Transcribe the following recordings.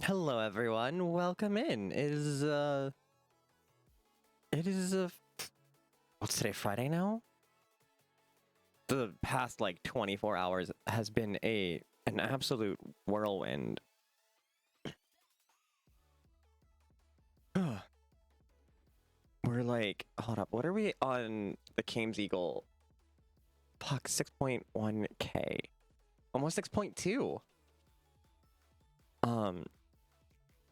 Hello, everyone. Welcome in. It is what's today? Friday now. The past like 24 hours has been an absolute whirlwind. We're like, hold up. What are we on the Kames Eagle? Fuck, 6.1k, almost 6.2.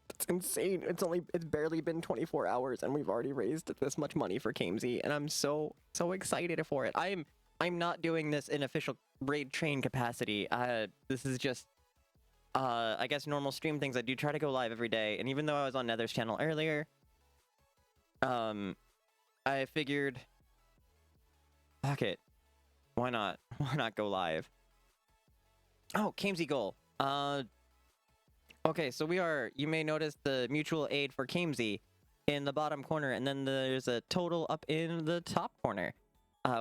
It's insane. It's barely been 24 hours and we've already raised this much money for Kamesy, and I'm so excited for it. I'm not doing this in official raid train capacity. This is just I guess normal stream things. I do try to go live every day, and even though I was on Nether's channel earlier, I figured, fuck it, why not? Why not go live? Oh, Kamesy goal. Okay, so you may notice the mutual aid for Kamesy in the bottom corner, and then there's a total up in the top corner.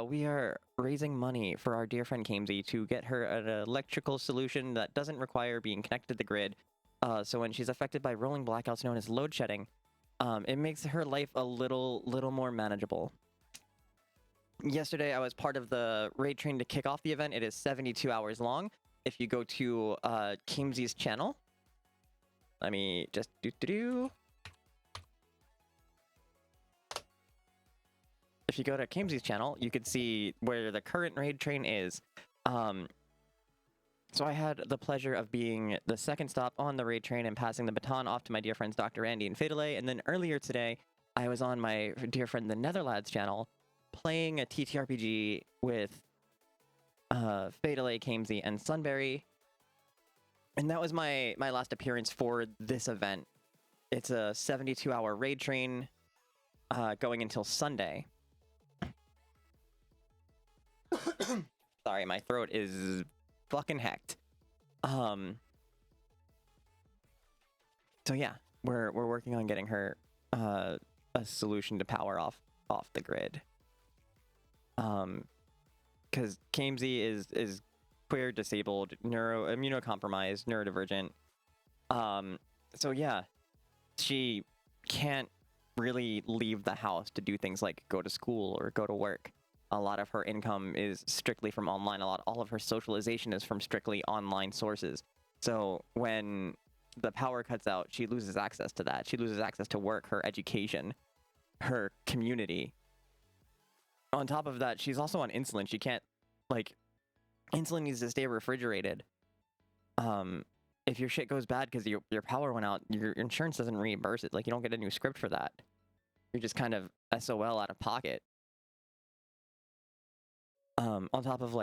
We are raising money for our dear friend Kamesy to get her an electrical solution that doesn't require being connected to the grid. So when she's affected by rolling blackouts known as load shedding, it makes her life a little more manageable. Yesterday, I was part of the raid train to kick off the event. It is 72 hours long. If you go to Kamesy's channel, let me just If you go to Kamesy's channel, you could see where the current raid train is. So I had the pleasure of being the second stop on the raid train and passing the baton off to my dear friends Dr. Andy and Fidelay. And then earlier today, I was on my dear friend the Netherlads channel playing a TTRPG with Fidelay, Kamesy, and Sunberry. And that was my last appearance for this event. It's a 72-hour raid train going until Sunday. Sorry, my throat is fucking hecked. So yeah, we're working on getting her a solution to power off the grid. Because Kamesy is queer, disabled, immunocompromised, neurodivergent. So yeah, she can't really leave the house to do things like go to school or go to work. A lot of her income is strictly from online. All of her socialization is from strictly online sources. So when the power cuts out, she loses access to that. She loses access to work, her education, her community. On top of that, she's also on insulin. She can't, insulin needs to stay refrigerated. If your shit goes bad because your power went out, your insurance doesn't reimburse it. Like, you don't get a new script for that. You're just kind of SOL out of pocket. On top of,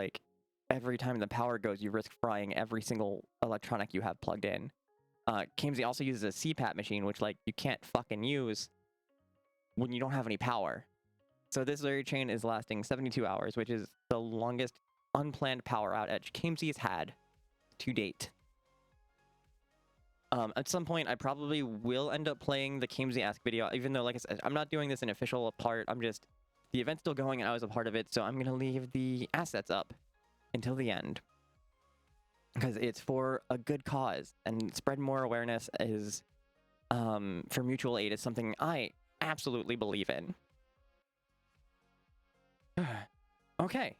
every time the power goes, you risk frying every single electronic you have plugged in. Kamesy also uses a CPAP machine, which, you can't fucking use when you don't have any power. So this raid train is lasting 72 hours, which is the longest unplanned power outage Kamesy's had to date. At some point, I probably will end up playing the Kamesy Ask video, even though, like I said, I'm not doing this an official part. The event's still going and I was a part of it, so I'm going to leave the assets up until the end. Because it's for a good cause, and spread more awareness is, for mutual aid, is something I absolutely believe in. Okay.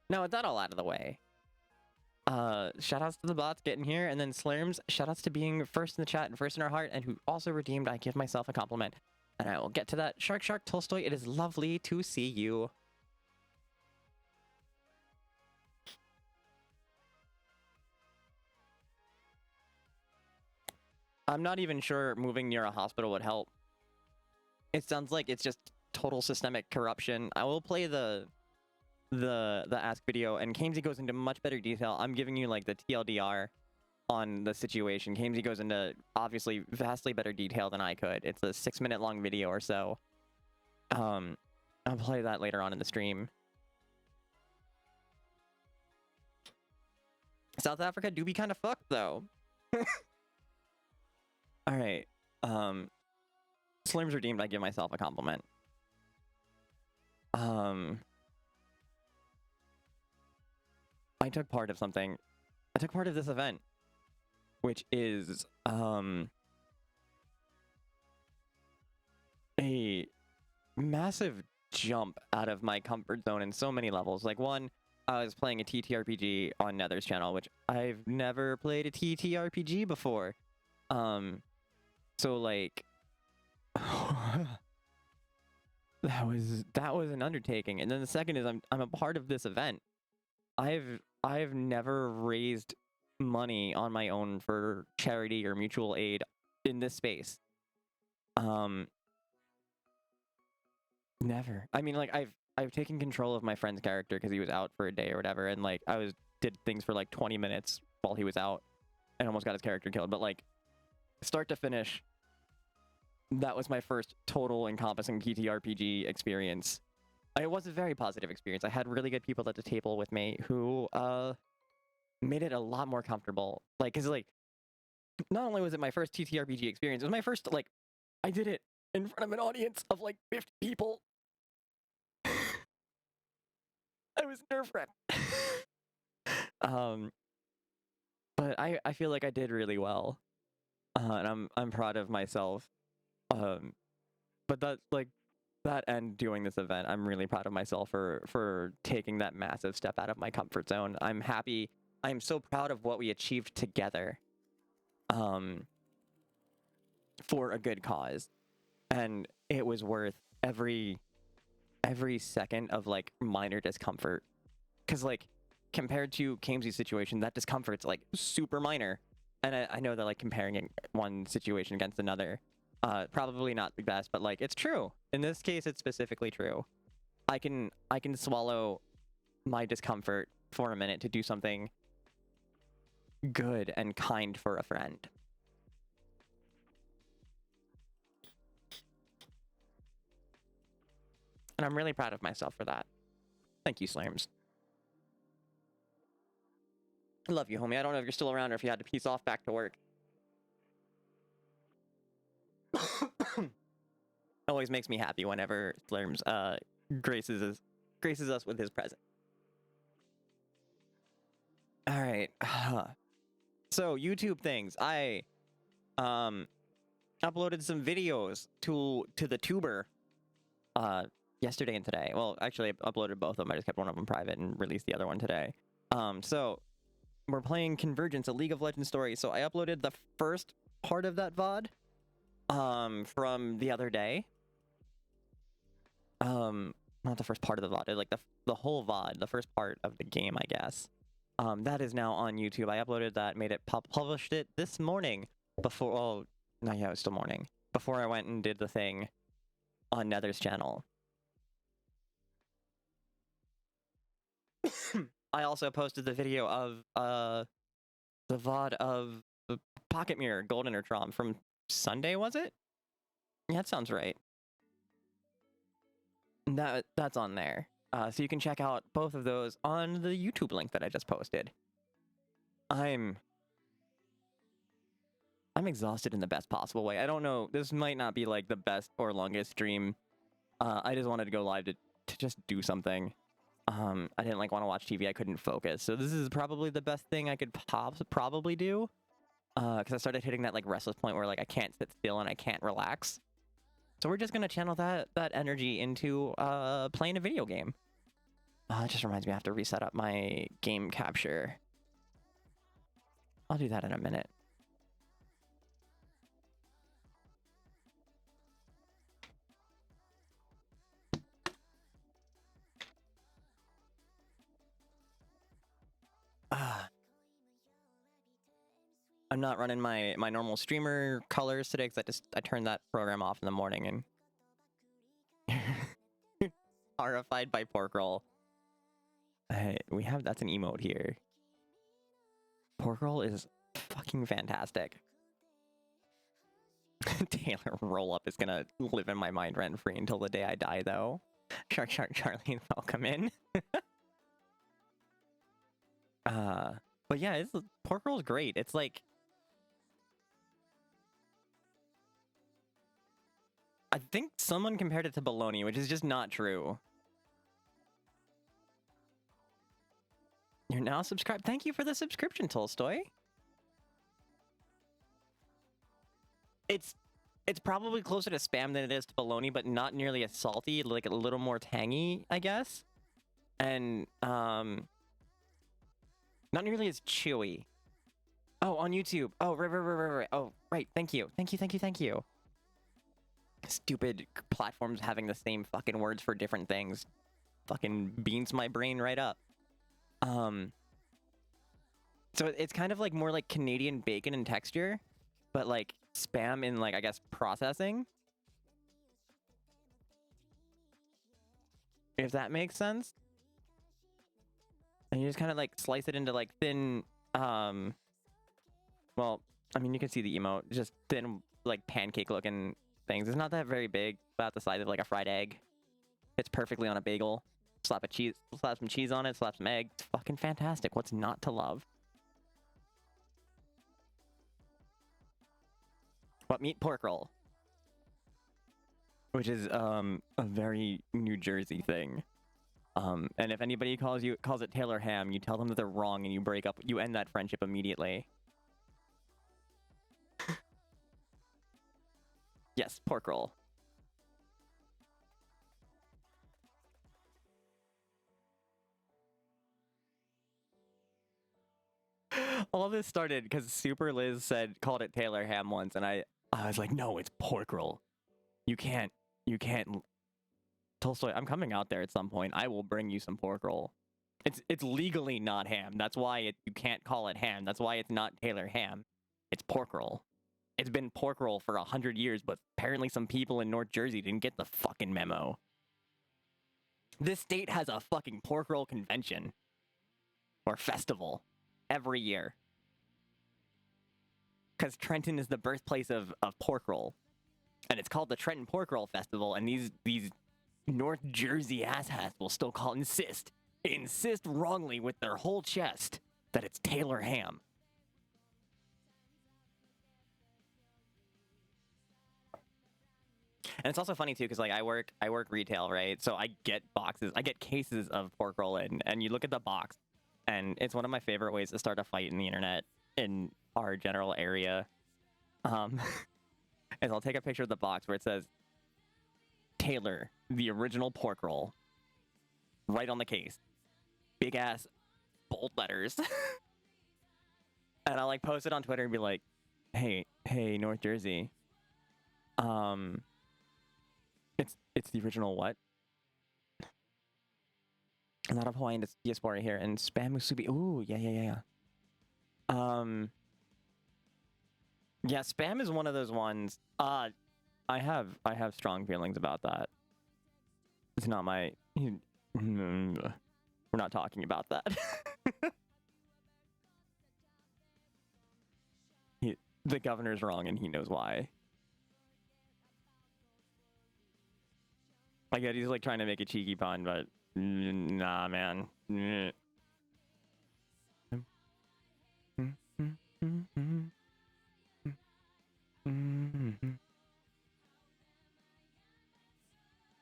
Now with that all out of the way, shoutouts to the bots getting here, and then Slurms, shoutouts to being first in the chat and first in our heart, and who also redeemed I give myself a compliment. And I will get to that. Shark Tolstoy, it is lovely to see you. I'm not even sure moving near a hospital would help. It sounds like it's just total systemic corruption. I will play the Ask video, and Kamesy goes into much better detail. I'm giving you the TLDR on the situation. Kamesy goes into obviously vastly better detail than I could. It's a 6-minute long video or so. I'll play that later on in the stream. South Africa do be kind of fucked though. All right. Slim's redeemed. I give myself a compliment. I took part of something. I took part of this event. which is a massive jump out of my comfort zone in so many levels. Like, one, I was playing a TTRPG on Nether's channel, which I've never played a TTRPG before. So like that was an undertaking. And then the second is I'm a part of this event. I've never raised money on my own for charity or mutual aid in this space. Never. I mean, like, I've taken control of my friend's character because he was out for a day or whatever, and like did things for like 20 minutes while he was out and almost got his character killed. But like, start to finish, that was my first total encompassing TTRPG experience. It was a very positive experience. I had really good people at the table with me who made it a lot more comfortable. Like, cause like, not only was it my first TTRPG experience, it was my first, like, I did it in front of an audience of like 50 people. I was nerve-wracked. But I feel like I did really well, and I'm proud of myself. But that's like that and doing this event, I'm really proud of myself for taking that massive step out of my comfort zone. I'm happy. I'm so proud of what we achieved together, for a good cause, and it was worth every second of like minor discomfort. Because like, compared to Kamesy's situation, that discomfort's like super minor. And I know that like comparing one situation against another, probably not the best, but like, it's true. In this case, it's specifically true. I can swallow my discomfort for a minute to do something good and kind for a friend. And I'm really proud of myself for that. Thank you, Slurms. I love you, homie. I don't know if you're still around or if you had to peace off back to work. Always makes me happy whenever Slurms graces us with his presence. All right. So YouTube things. I uploaded some videos to the tuber yesterday and today. Well, actually, I uploaded both of them. I just kept one of them private and released the other one today. So we're playing Convergence, a League of Legends story. So I uploaded the first part of that VOD from the other day. Not the first part of the VOD, like the whole VOD, the first part of the game, I guess. That is now on YouTube. I uploaded that, made it published it this morning before, well, no, yeah, it was still morning, before I went and did the thing on Nether's channel. I also posted the video of the VOD of the Pocket Mirror Golden Trom from Sunday, was it? Yeah, that sounds right. That's on there. So you can check out both of those on the YouTube link that I just posted. I'm exhausted in the best possible way. I don't know, this might not be like the best or longest stream. I just wanted to go live to just do something. I didn't like want to watch TV. I couldn't focus. So this is probably the best thing I could probably do. Because I started hitting that like restless point where like I can't sit still and I can't relax. So we're just gonna channel that energy into playing a video game. It just reminds me I have to reset up my game capture. I'll do that in a minute. I'm not running my normal streamer colors today because I turned that program off in the morning and horrified by pork roll. That's an emote here. Pork roll is fucking fantastic. Taylor roll up is gonna live in my mind rent free until the day I die, though. Shark Charlie, welcome in. But yeah, pork roll is great. It's like, I think someone compared it to bologna, which is just not true. You're now subscribed. Thank you for the subscription, Tolstoy. It's probably closer to spam than it is to bologna, but not nearly as salty, like a little more tangy, I guess. And not nearly as chewy. Oh, on YouTube. Oh, right. Oh, right. Thank you. Thank you. Stupid platforms having the same fucking words for different things. Fucking beans my brain right up. So it's kind of like more like Canadian bacon in texture, but like spam in like, I guess, processing. If that makes sense. And you just kind of like slice it into like thin, well, I mean, you can see the emote, just thin, like pancake looking things. It's not that very big, about the size of like a fried egg. It's perfectly on a bagel. Slap some cheese on it, slap some egg. It's fucking fantastic. What's not to love? What meat? Pork roll. Which is a very New Jersey thing. And if anybody calls it Taylor ham, you tell them that they're wrong and you break up. You end that friendship immediately. Yes, pork roll. All this started because Super Liz called it Taylor ham once, and I was like, no, it's pork roll. You can't. Tolstoy, I'm coming out there at some point. I will bring you some pork roll. It's legally not ham. That's why you can't call it ham. That's why it's not Taylor ham. It's pork roll. It's been pork roll for 100 years, but apparently some people in North Jersey didn't get the fucking memo. This state has a fucking pork roll convention or festival every year. Because Trenton is the birthplace of pork roll. And it's called the Trenton Pork Roll Festival, and these North Jersey asshats will still insist wrongly with their whole chest that it's Taylor ham. And it's also funny too, because like I work retail, right? So I get cases of pork roll in, and you look at the box, and it's one of my favorite ways to start a fight in the internet in our general area. Is I'll take a picture of the box where it says Taylor, the original pork roll, right on the case, big ass bold letters, and I'll like post it on Twitter and be like, hey, North Jersey, it's the original what? A lot of Hawaiian diaspora here, and spam musubi. Ooh, yeah. Yeah, spam is one of those ones. I have strong feelings about that. It's not my. We're not talking about that. The governor's wrong, and he knows why. I get he's like trying to make a cheeky pun, but nah, man.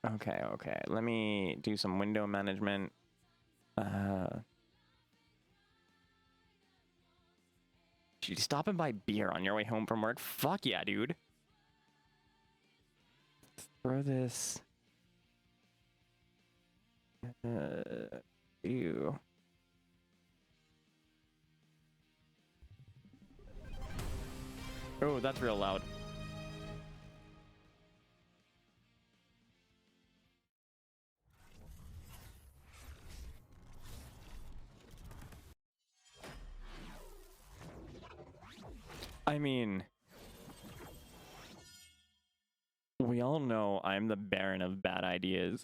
Okay. Let me do some window management. Should you stop and buy beer on your way home from work? Fuck yeah, dude. Let's throw this. Ew. Oh, that's real loud. I mean, we all know I'm the Baron of bad ideas.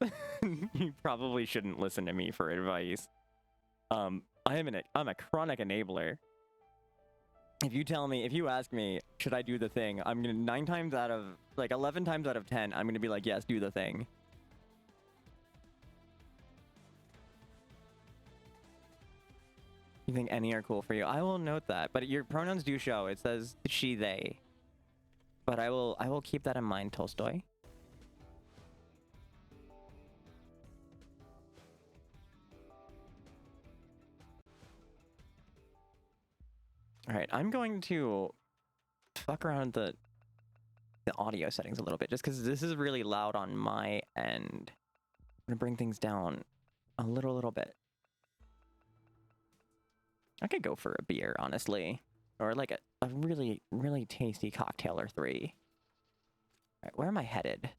You probably shouldn't listen to me for advice. I'm a chronic enabler. If you ask me, should I do the thing? I'm gonna 11 times out of 10, I'm gonna be like, yes, do the thing. You think any are cool for you? I will note that, but your pronouns do show. It says she, they. But I will keep that in mind, Tolstoy. All right, I'm going to fuck around the the audio settings a little bit, just because this is really loud on my end. I'm gonna bring things down a little bit. I could go for a beer, honestly, or like a really, really tasty cocktail or 3. All right, where am I headed?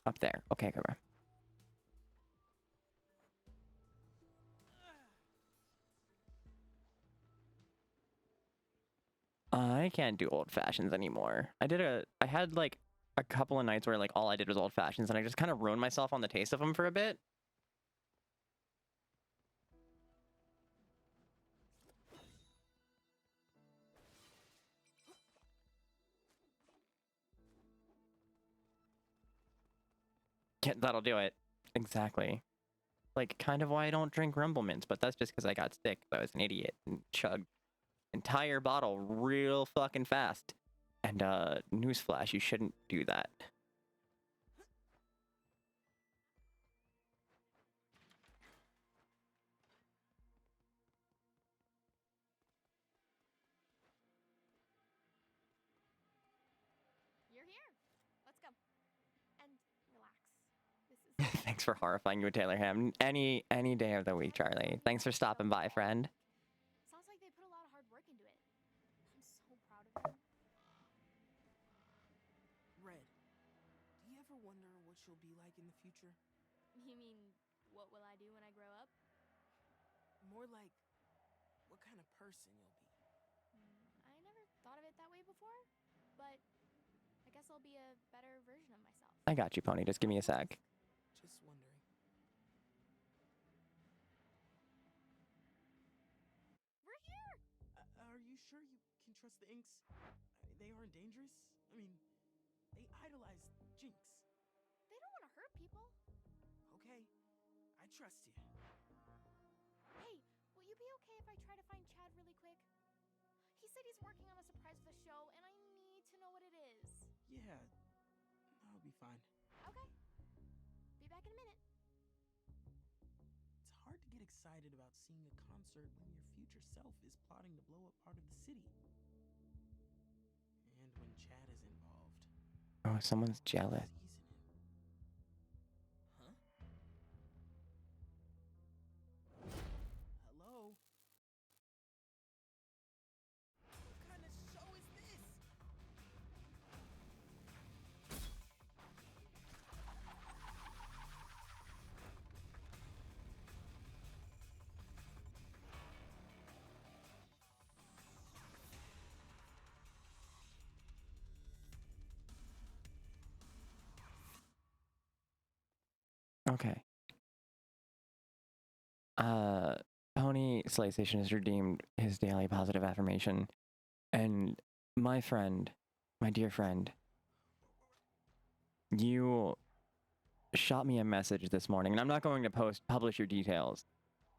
Up there. Okay, come on. I can't do old fashions anymore. I had like a couple of nights where like all I did was old fashions, and I just kind of ruined myself on the taste of them for a bit. Yeah, that'll do it. Exactly. Like, kind of why I don't drink Rumble Mints, but that's just because I got sick. I was an idiot and chugged entire bottle real fucking fast. And newsflash, you shouldn't do that. You're here. Let's go. And relax. This is Thanks for horrifying you with Taylor Ham. Any day of the week, Charlie. Thanks for stopping by, friend. Sounds like they put a lot of hard work into it. I'm so proud of them. Red, do you ever wonder what you'll be like in the future? You mean, what will I do when I grow up? More like, what kind of person you'll be. I never thought of it that way before, but I guess I'll be a better version of myself. I got you, Pony. Just give me a sec. Just wondering. We're here! Are you sure you can trust the Inks? They aren't dangerous? I mean, they idolize Jinx. They don't want to hurt people. Okay, I trust you. Hey, will you be okay if I try to find Chad really quick? He said he's working on a surprise for the show, and I need to know what it is. Yeah, I'll be fine. Okay. Be back in a minute. It's hard to get excited about seeing a concert when your future self is plotting to blow up part of the city. And when Chad is involved. Oh, someone's jealous. Huh? Hello? What kind of show is this? Okay. Pony Slaystation has redeemed his daily positive affirmation. And my friend, my dear friend, you shot me a message this morning, and I'm not going to publish your details.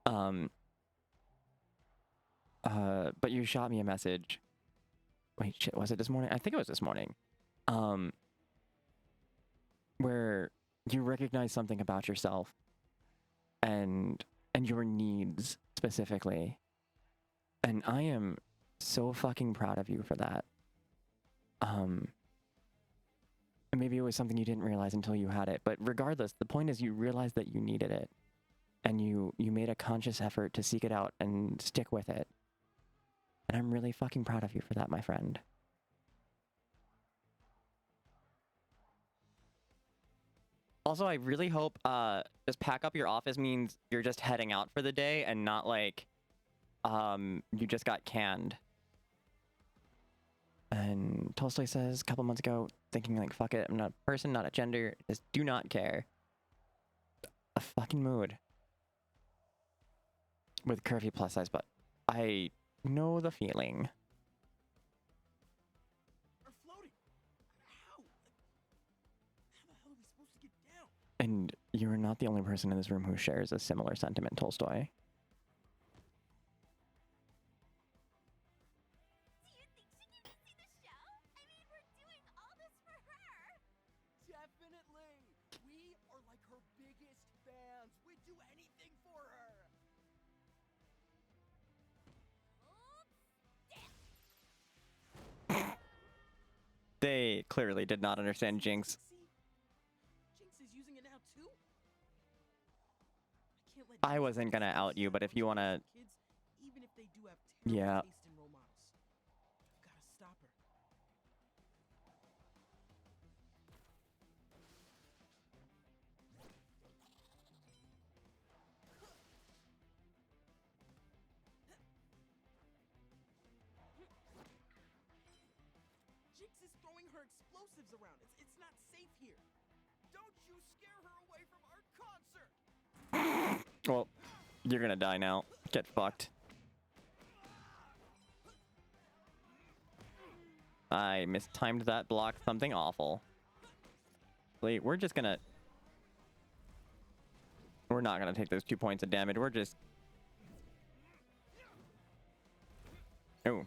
But you shot me a message. Wait, shit, was it this morning? I think it was this morning. Where you recognize something about yourself and your needs specifically. And I am so fucking proud of you for that. Maybe it was something you didn't realize until you had it, but regardless, the point is you realized that you needed it, and you made a conscious effort to seek it out and stick with it. And I'm really fucking proud of you for that, my friend. Also, I really hope just pack up your office means you're just heading out for the day and not like you just got canned. And Tolstoy says a couple months ago, thinking like, fuck it, I'm not a person, not a gender, just do not care. A fucking mood. With curvy plus size butt. I know the feeling. We're floating. How? How the hell are we supposed to get down? And you are not the only person in this room who shares a similar sentiment, Tolstoy. Do you think she came to see the show? I mean, we're doing all this for her. Definitely! We are like her biggest fans. We'd do anything for her. Oops. They clearly did not understand Jinx. See? Jinx is using it now too? I can't let I Jinx wasn't make gonna this out you, but if you sacrifice wanna, for kids, even if they do have terrible yeah. taste in role models. I've gotta stop her. Jinx is throwing her explosives around. It's not safe here. Don't you scare her away from our concert! Well, you're gonna die now. Get fucked. I mistimed that block. Something awful. Wait, we're just gonna... We're not gonna take those 2 points of damage. We're just... Oh.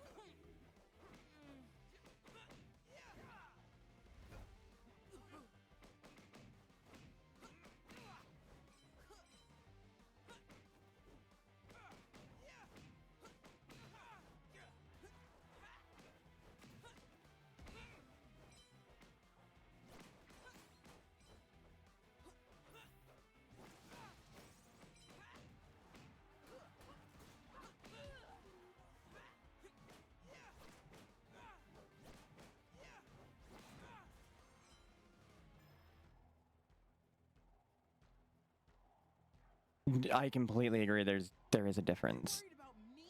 I completely agree. There is a difference. Worried about me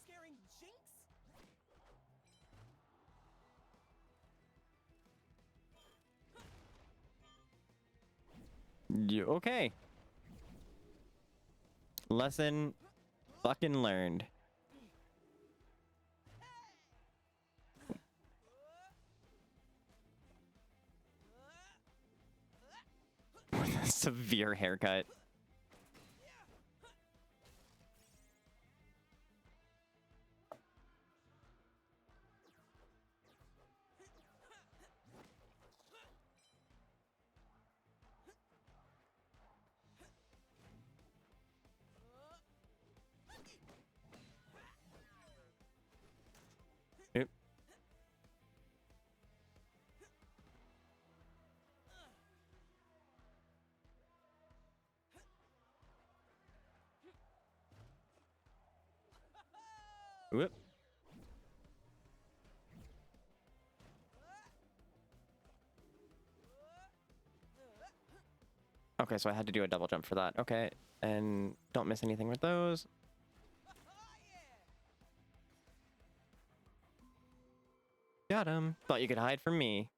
scaring Jinx? Okay. Lesson fucking learned. Severe haircut. Oop. Whoop. Okay, so I had to do a double jump for that. Okay, and don't miss anything with those. Got him. Thought you could hide from me.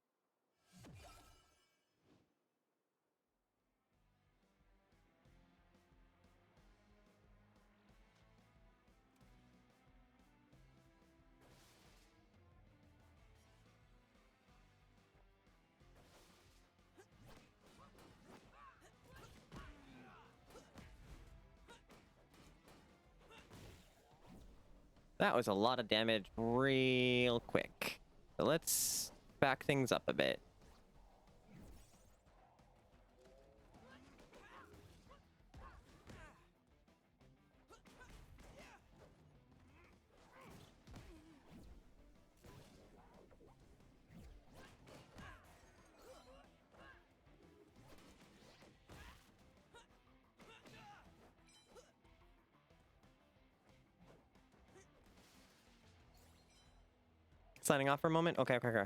That was a lot of damage real quick. So let's back things up a bit. Signing off for a moment? Okay, okay, okay.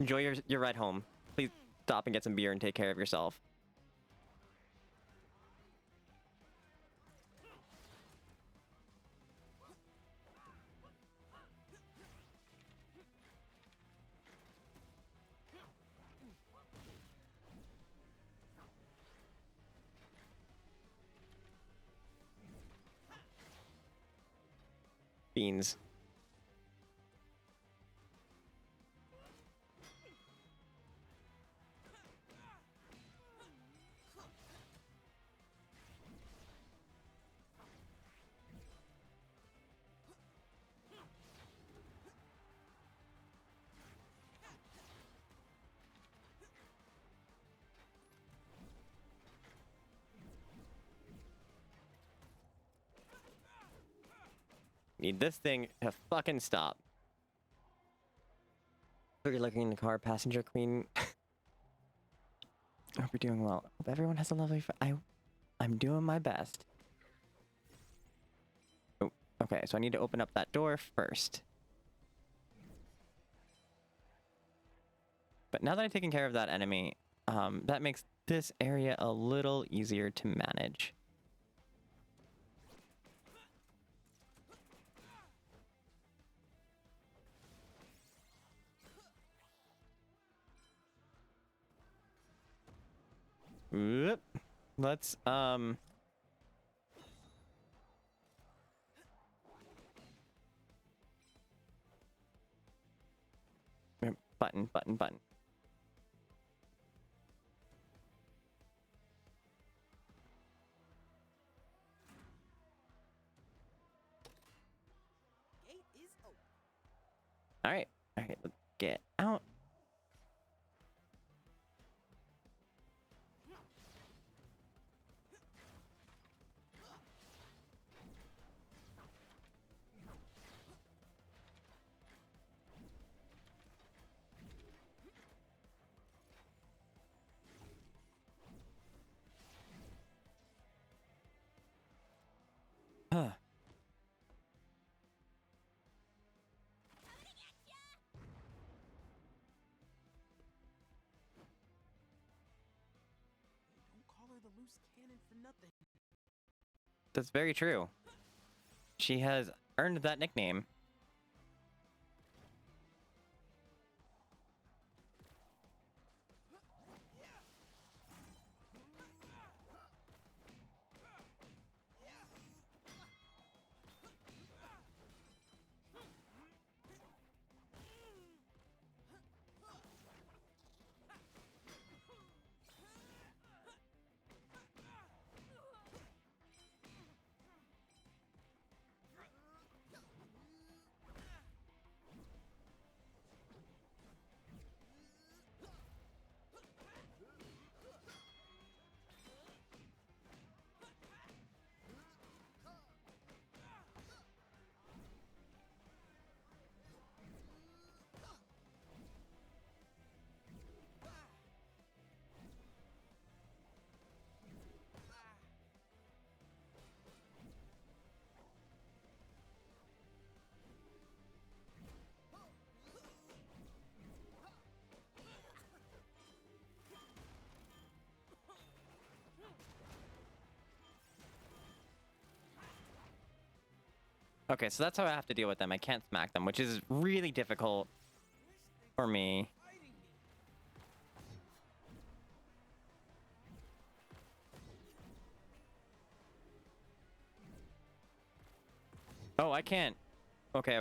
Enjoy your ride home. Please stop and get some beer and take care of yourself. Beans. Need this thing to fucking stop. Hope you're looking in the car, passenger queen. I hope you're doing well. Hope everyone has a lovely. I'm doing my best. Oh, okay. So I need to open up that door first. But now that I've taken care of that enemy, that makes this area a little easier to manage. Oop. Let's button. Gate is open. All right, let's get out. Huh. Don't call her the loose cannon for nothing. That's very true. She has earned that nickname. Okay, so that's how I have to deal with them. I can't smack them, which is really difficult for me. Fighting me. Oh, I can't. Okay.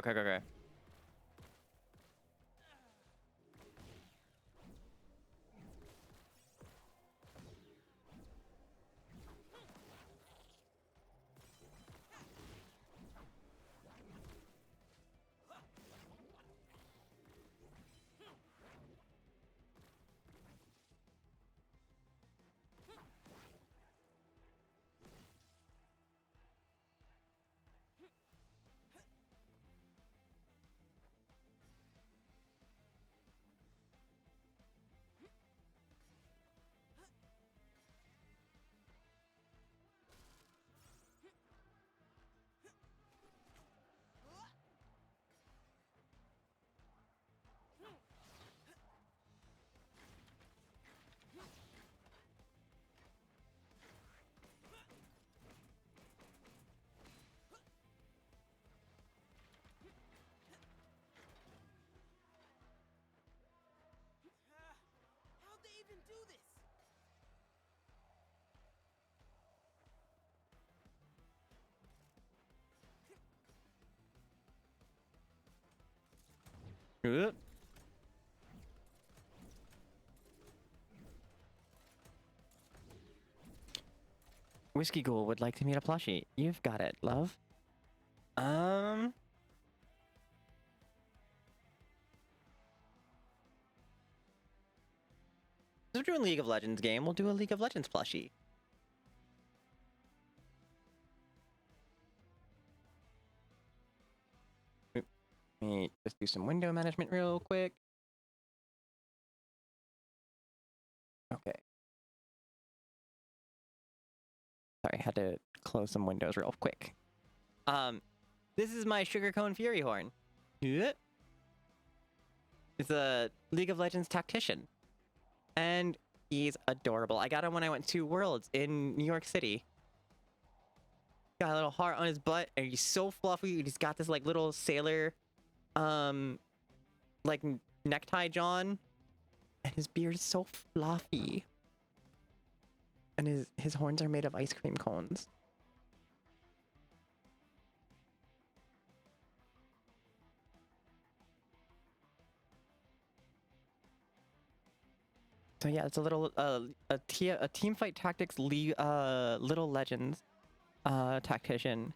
How'd they even do this? Oop. Whiskey Ghoul would like to meet a plushie. You've got it, love. We're doing League of Legends game. We'll do a League of Legends plushie. Let me just do some window management real quick. Sorry, I had to close some windows real quick. This is my Sugarcone Fury Horn. Yeah. It's a League of Legends tactician. And he's adorable. I got him when I went to Worlds in New York City. Got a little heart on his butt, and he's so fluffy. He's got this like little sailor, like necktie John, and his beard is so fluffy. And his horns are made of ice cream cones. So yeah, it's a little a team fight tactics Little Legends tactician,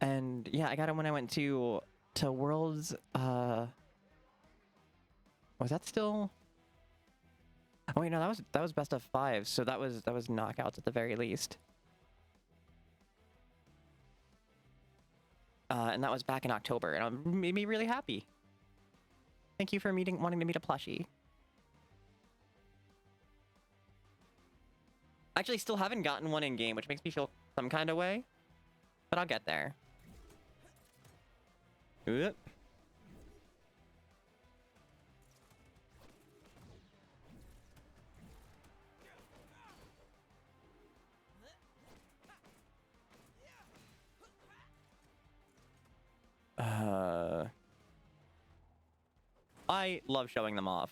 and yeah, I got him when I went to Worlds. Was that still? Oh wait, no, that was best of 5, so that was knockouts at the very least. And that was back in October, and it made me really happy. Thank you for wanting to meet a plushie. Actually, still haven't gotten one in game, which makes me feel some kind of way, but I'll get there. Oop. I love showing them off.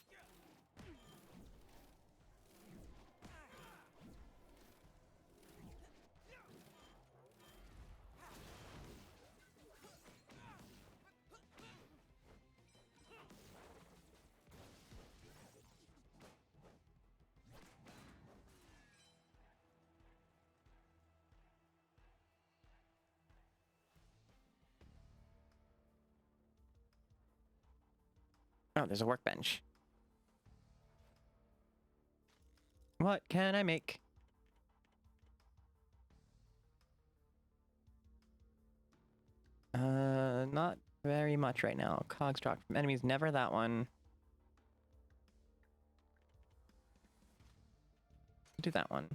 Oh, there's a workbench. What can I make? Not very much right now. Cogs dropped from enemies, never that one. Do that one.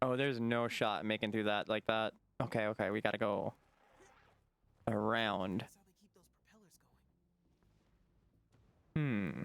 Oh, there's no shot making through that like that. Okay, okay, we gotta go around. That's how they keep those propellers going. Hmm.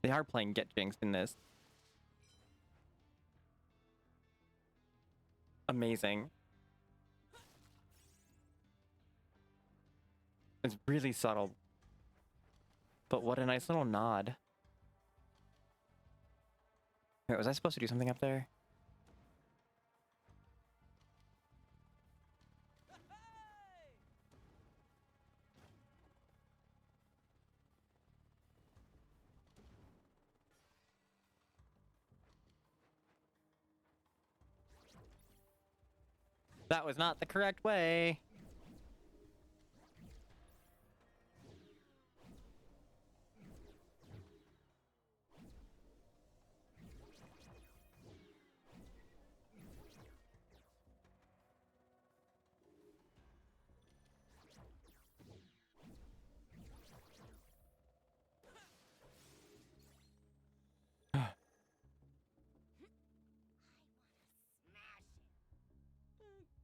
They are playing Get Jinxed in this. Amazing. It's really subtle. But what a nice little nod. Wait, was I supposed to do something up there? That was not the correct way.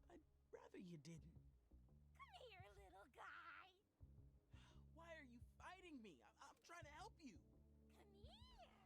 I'd rather you didn't. Come here, little guy. Why are you fighting me? I'm trying to help you. Come here.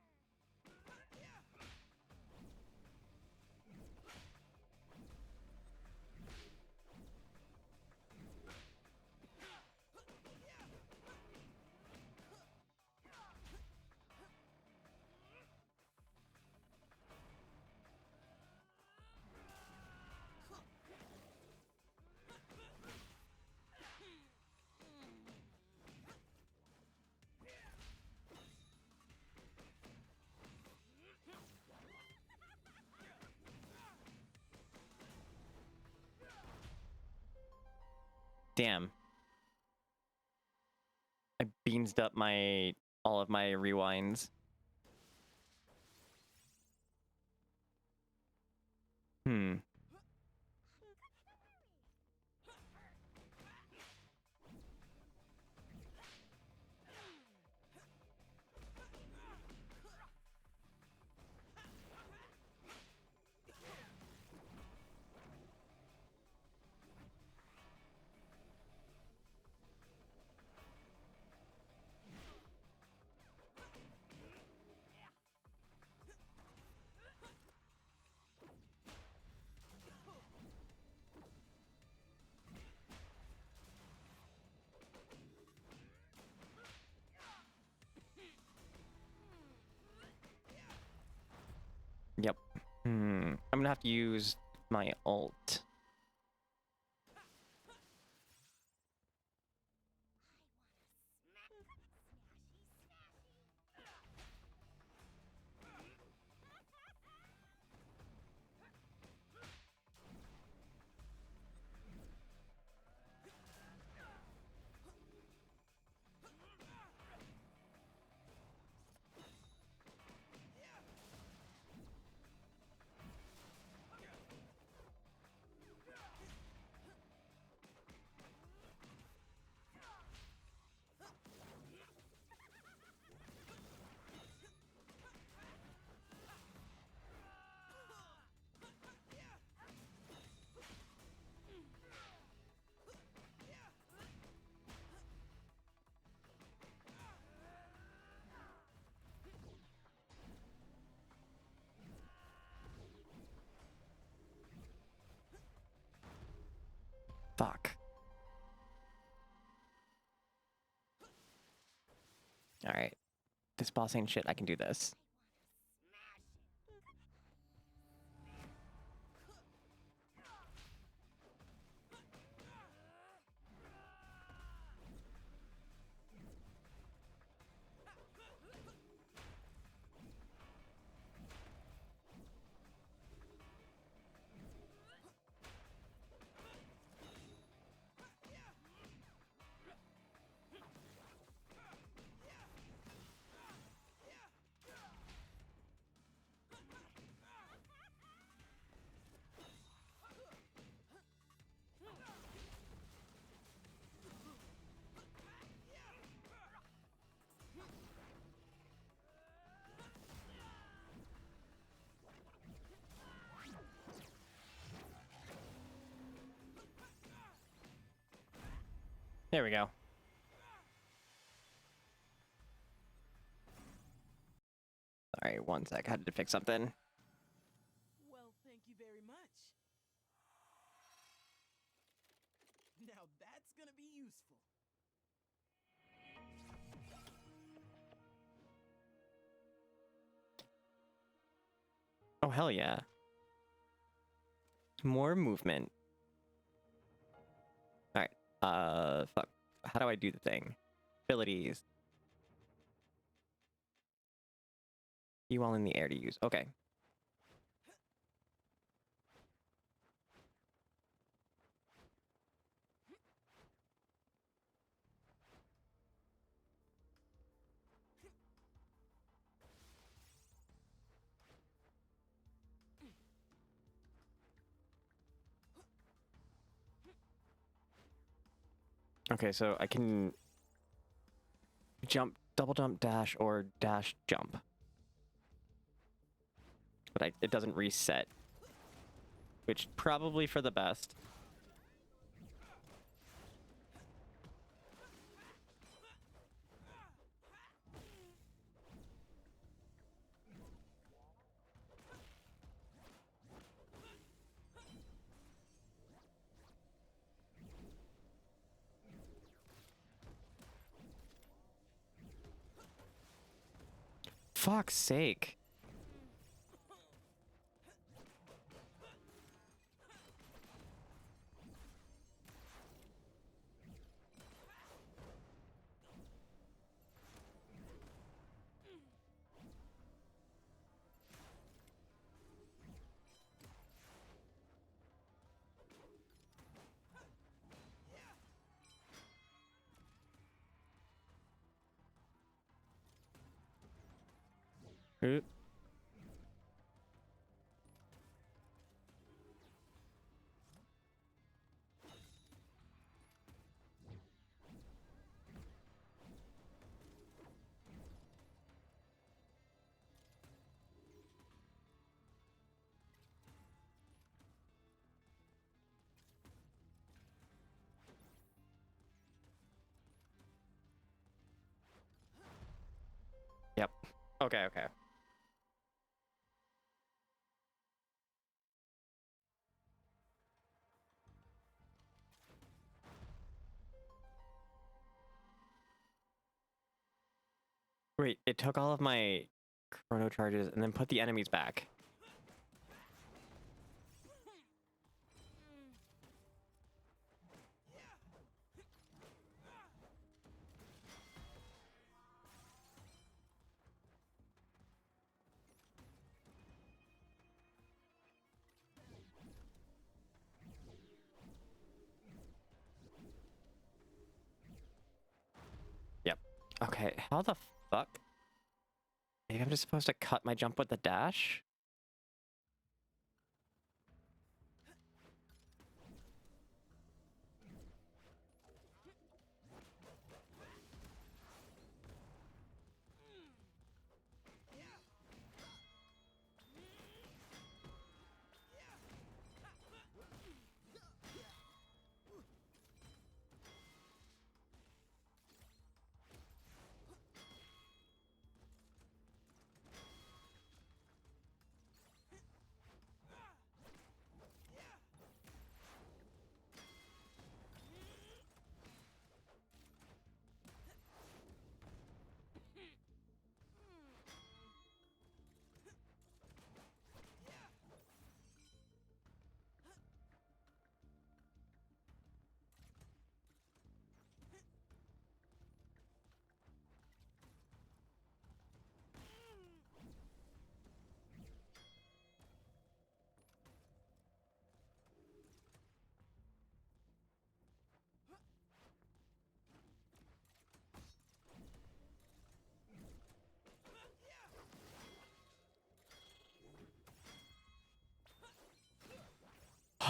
Damn. I beansed up all of my rewinds. Hmm. Yep. I'm gonna have to use my ult. Fuck. Alright. This boss ain't shit. I can do this. There we go. Alright, one sec. I had to fix something. Well, thank you very much. Now that's gonna be useful. Oh, hell yeah. More movement. Alright. Fuck. How do I do the thing? Abilities. You while in the air to use. Okay. Okay, so I can jump, double jump, dash, or dash jump. But it doesn't reset. Which probably for the best. Fuck's sake. Oop. Yep. Okay, okay. Wait, it took all of my chrono charges and then put the enemies back. Yep. Okay, how the fuck? Maybe I'm just supposed to cut my jump with the dash?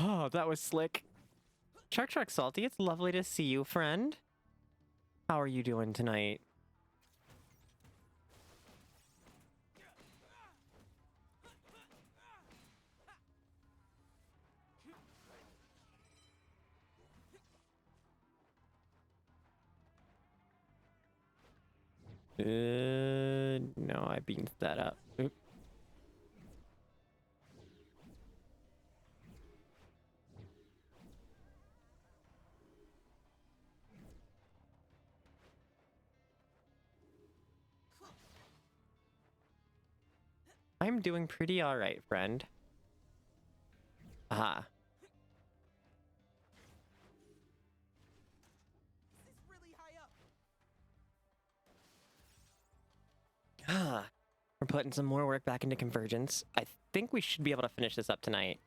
Oh, that was slick. Shark Salty, it's lovely to see you, friend. How are you doing tonight? No, I beamed that up. Oop. I'm doing pretty alright, friend. Aha. This is really high up. Ah. We're putting some more work back into Convergence. I think we should be able to finish this up tonight.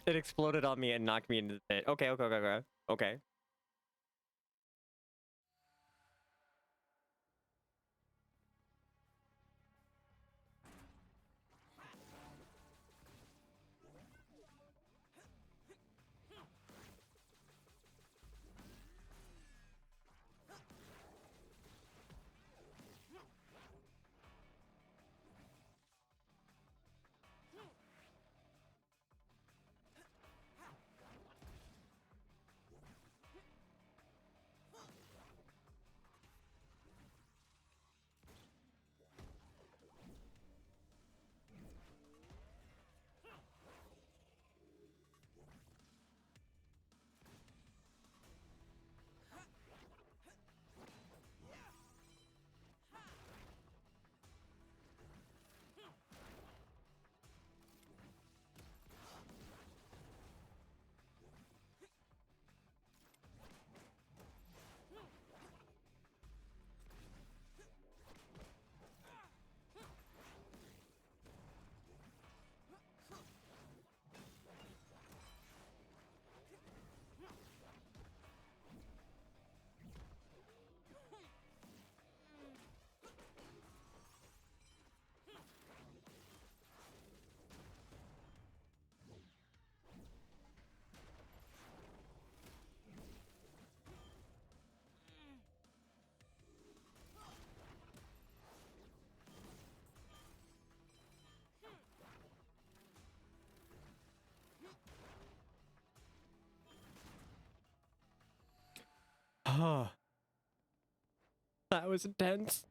It exploded on me and knocked me into the pit. Okay, okay, okay, okay. Okay. That was intense.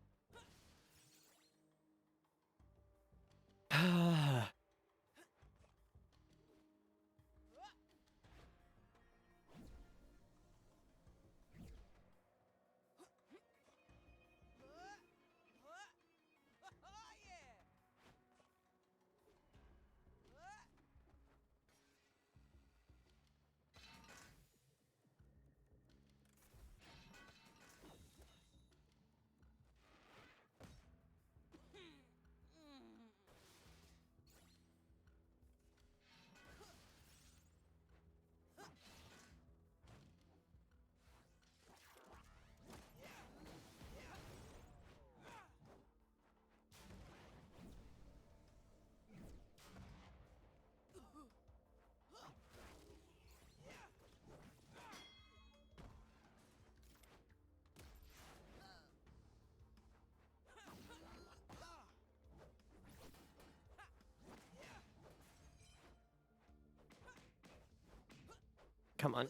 Come on.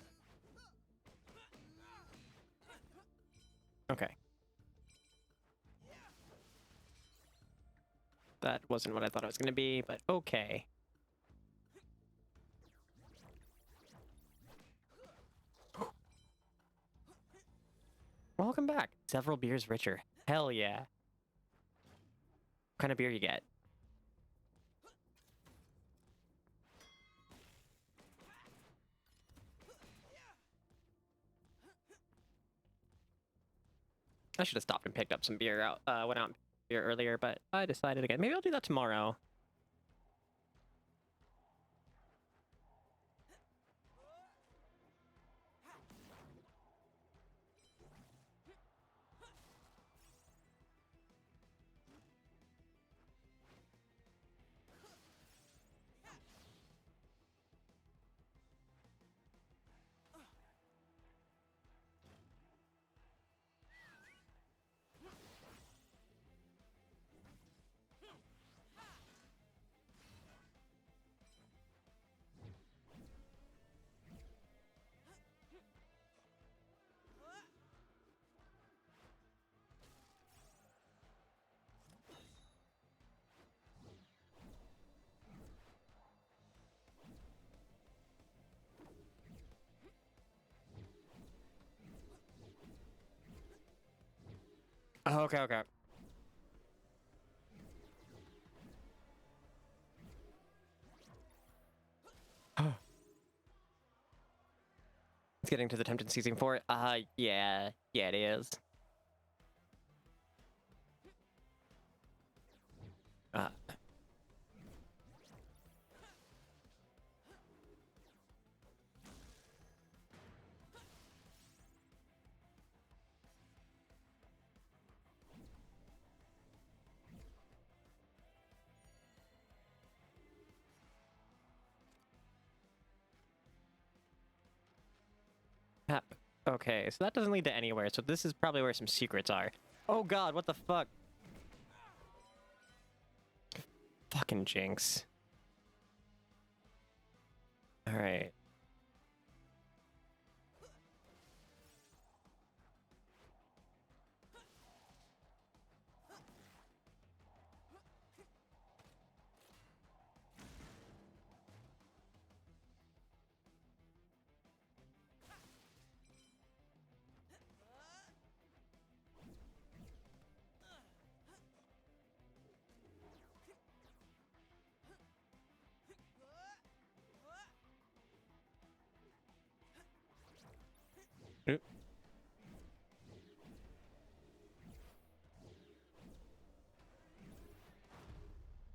Okay. That wasn't what I thought it was going to be, but okay. Welcome back. Several beers richer. Hell yeah. What kind of beer you get? I should have stopped and picked up some beer went out and picked beer earlier, but I decided again. Maybe I'll do that tomorrow. Oh, okay, okay. It's getting to the tempted season 4. Yeah. Yeah, it is. Okay, so that doesn't lead to anywhere, so this is probably where some secrets are. Oh god, what the fuck? Fucking Jinx. Alright. Oop.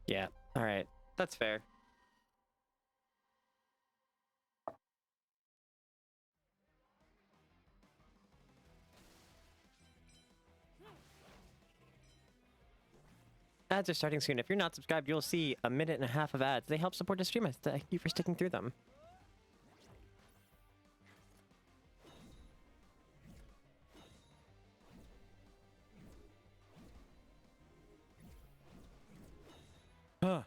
Yeah, alright. That's fair. Ads are starting soon. If you're not subscribed, you'll see a minute and a half of ads. They help support the stream. Thank you for sticking through them. Huh.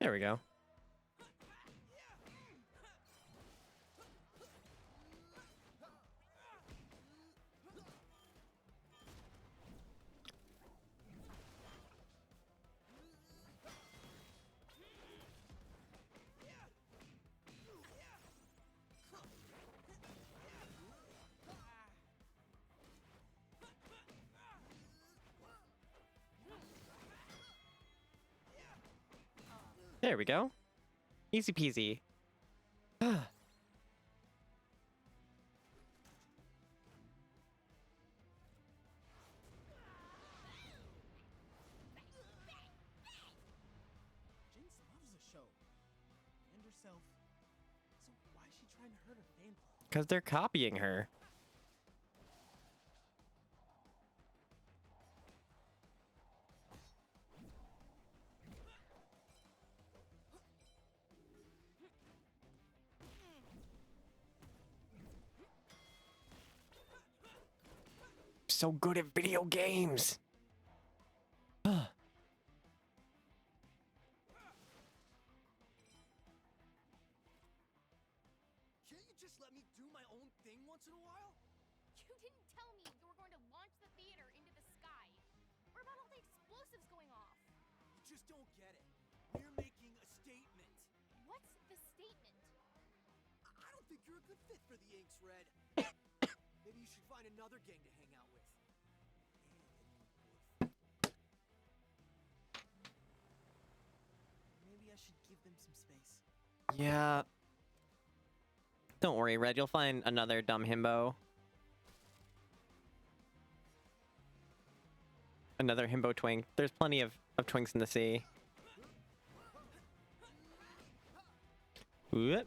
There we go. There we go. Easy peasy. Jinx loves the show. And herself. So why is she trying to hurt her fan club? Because they're copying her. So good at video games. Can't you just let me do my own thing once in a while? You didn't tell me you were going to launch the theater into the sky. What about all the explosives going off? You just don't get it. We're making a statement. What's the statement? I don't think you're a good fit for the Inks, Red. Maybe you should find another gang to hang out with. Maybe I should give them some space. Yeah. Don't worry, Red. You'll find another dumb himbo. Another himbo twink. There's plenty of twinks in the sea. Whoop.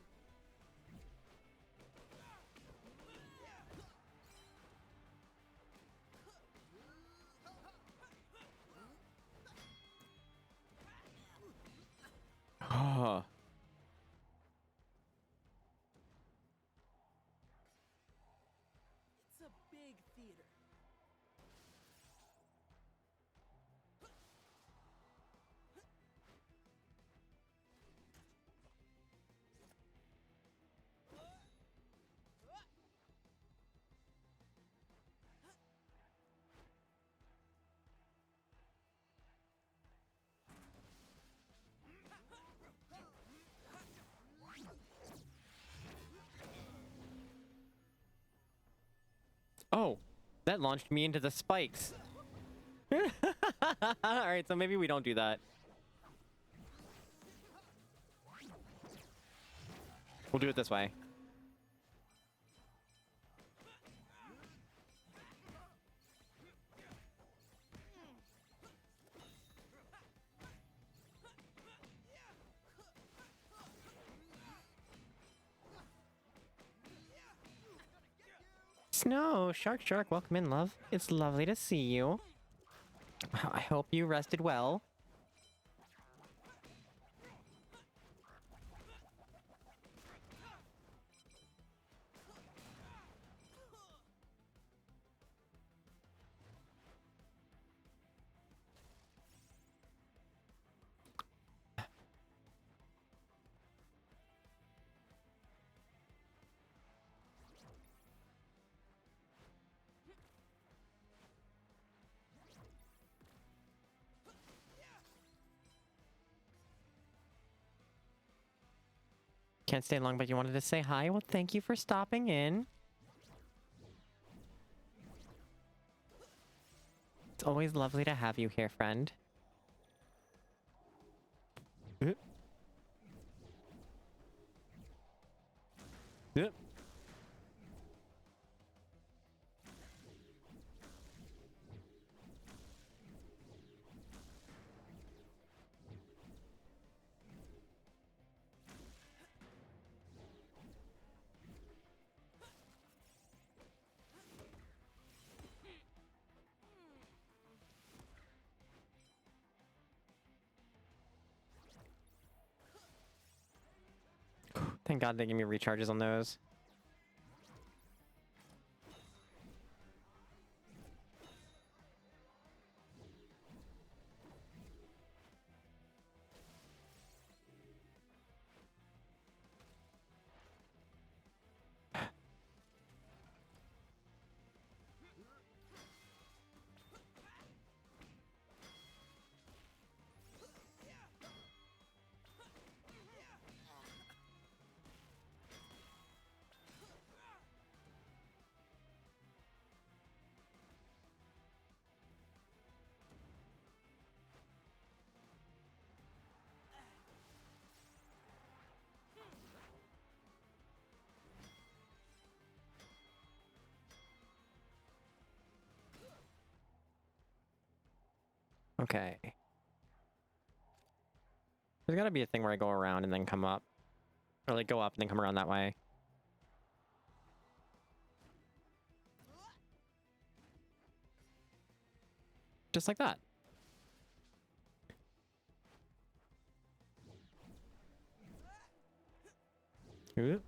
Oh. It's a big theater. Oh, that launched me into the spikes. Alright, so maybe we don't do that. We'll do it this way. Snow, Shark, welcome in, love. It's lovely to see you. I hope you rested well. Can't stay long, but you wanted to say hi? Well, thank you for stopping in. It's always lovely to have you here, friend. Yep. Thank God they give me recharges on those. Okay. There's gotta be a thing where I go around and then come up. Or like go up and then come around that way. Just like that. Ooh.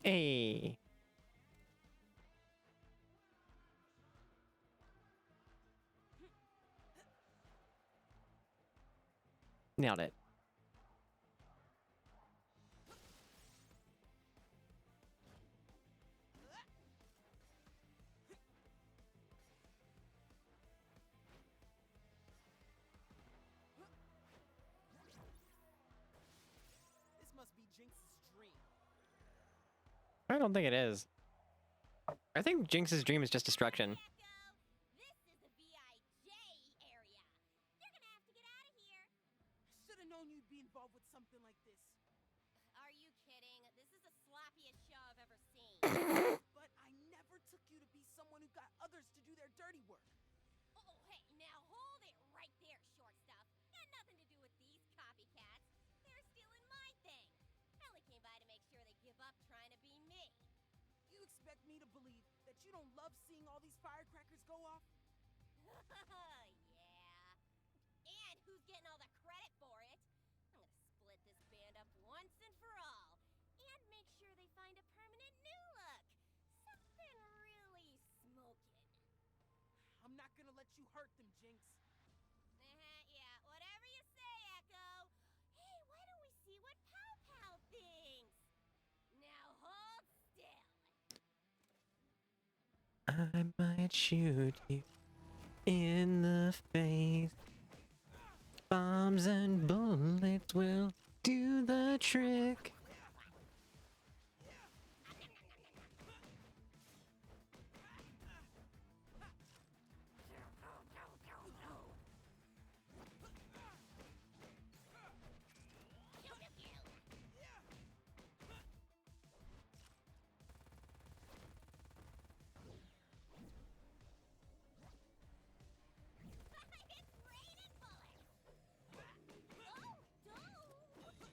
Hey. Nailed it. This must be Jinx's dream. I don't think it is. I think Jinx's dream is just destruction. This is the VIJ area. You're gonna have to get out of here. Should have known you'd be involved with something like this. Are you kidding? This is the sloppiest show I've ever seen. But I never took you to be someone who got others to do their dirty work. Oh, hey, now hold it right there, short stuff. Got nothing to do with these copycats. They're stealing my thing. I only came by to make sure they give up trying to be me. You expect me to believe that you don't love seeing all these firecrackers go off? Yeah. And who's getting all the credit for it? I'm gonna split this band up once and for all. And make sure they find a permanent new look. Something really smoking. I'm not gonna let you hurt them, Jinx. Yeah, whatever you say, Echo. Hey, why don't we see what Pow Pow thinks? Now hold still. I might shoot you in the face. Bombs and bullets will do the trick. It's raining bullets. Oh, don't. Look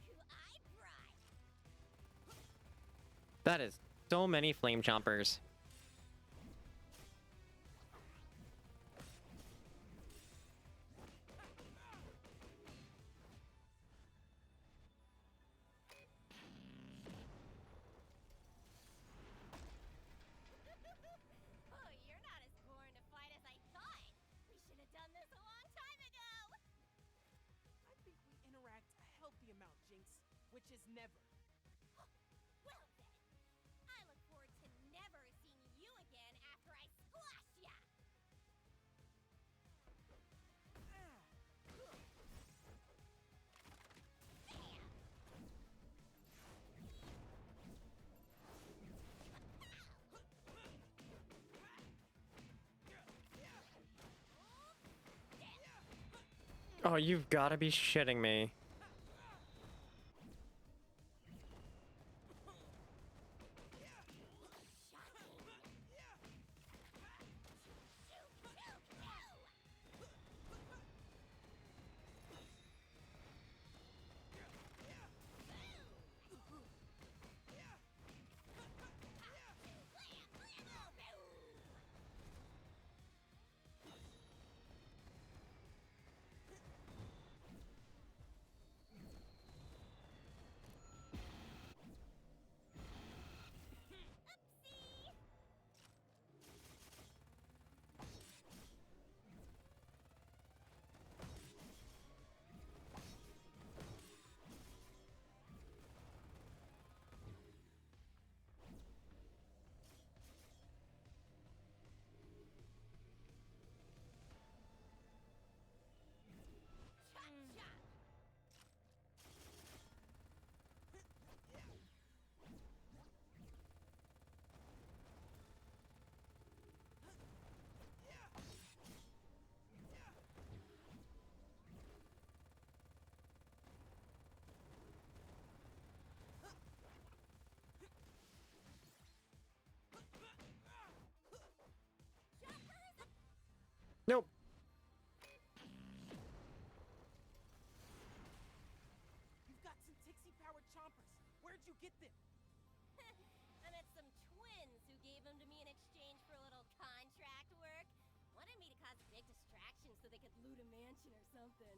who I brought. That is so many flame chompers. Oh, you're not as boring to fight as I thought. We should have done this a long time ago. I think we interact a healthy amount, Jinx, which is never. Well then, I look forward to never seeing you again after I squash ya. Oh, you've got to be shitting me. you get them? I met some twins who gave them to me in exchange for a little contract work. Wanted me to cause big distractions so they could loot a mansion or something.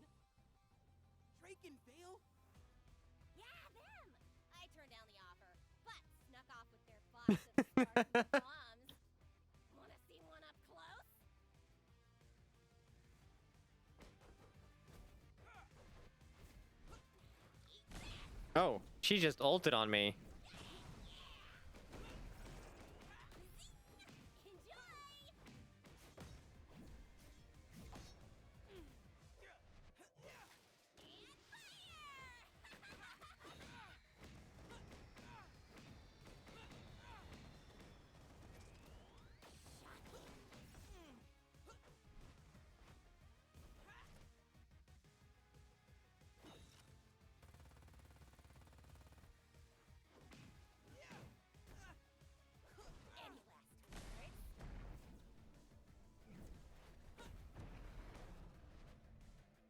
Drake and Vale? Yeah, them! I turned down the offer, but snuck off with their box of Spartan bombs. Wanna see one up close? Oh, she just ulted on me. Enjoy! And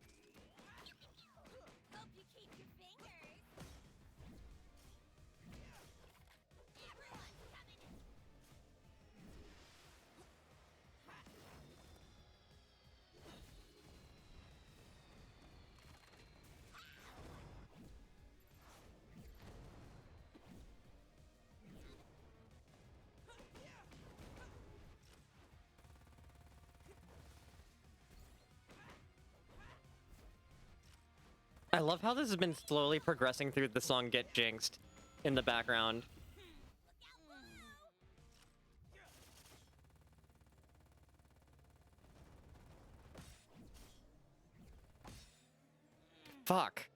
Any last words? Hope you keep your fingers. Everyone's coming. I love how this has been slowly progressing through the song Get Jinxed in the background. Fuck.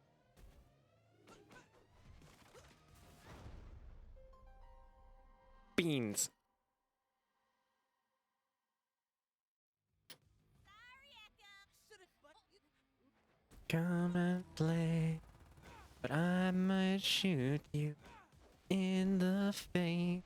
Beans. Sorry, Echo. Should've, but Come and play, but I might shoot you in the face.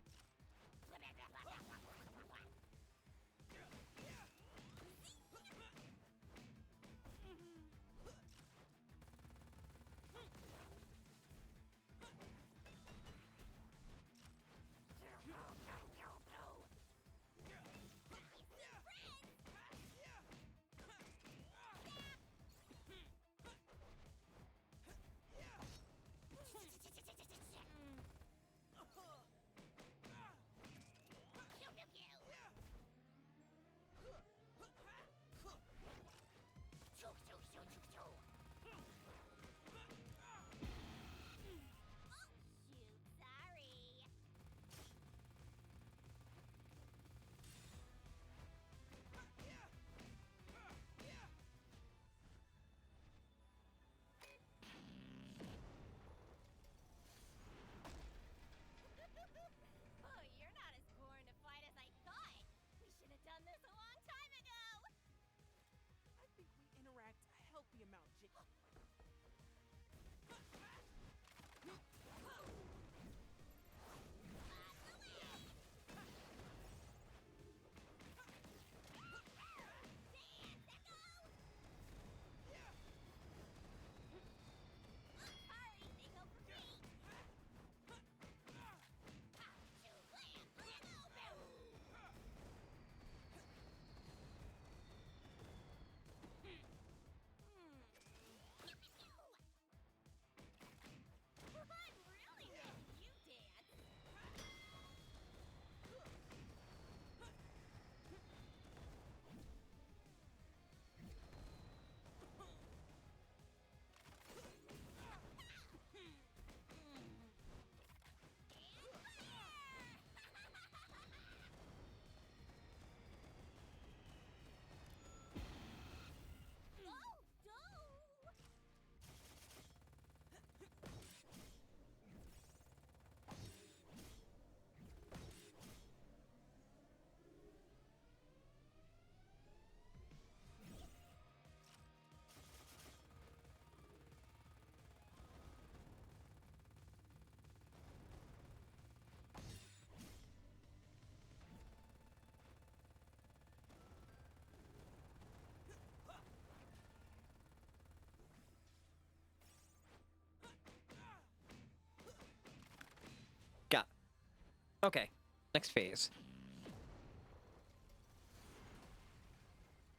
Okay, next phase.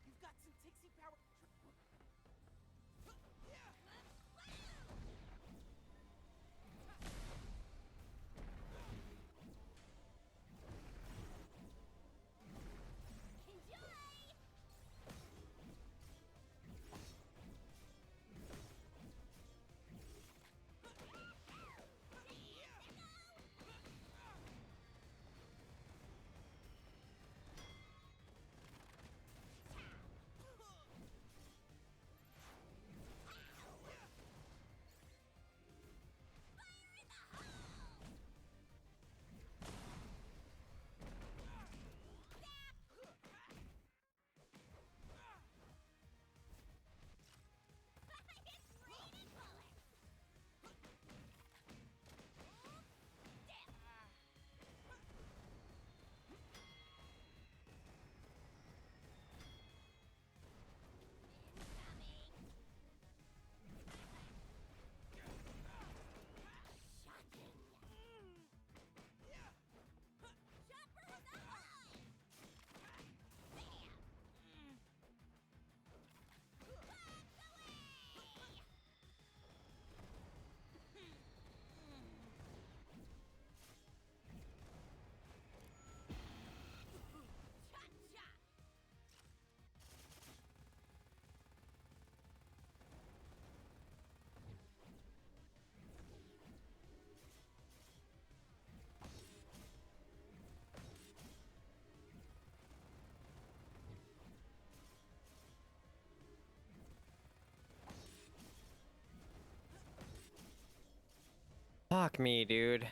You've got some Tixie power. Enjoy! It's raining bullets! Incoming! Shocking! Chopper's alive! Bam! Walk away! Cha-cha! Fuck me, dude.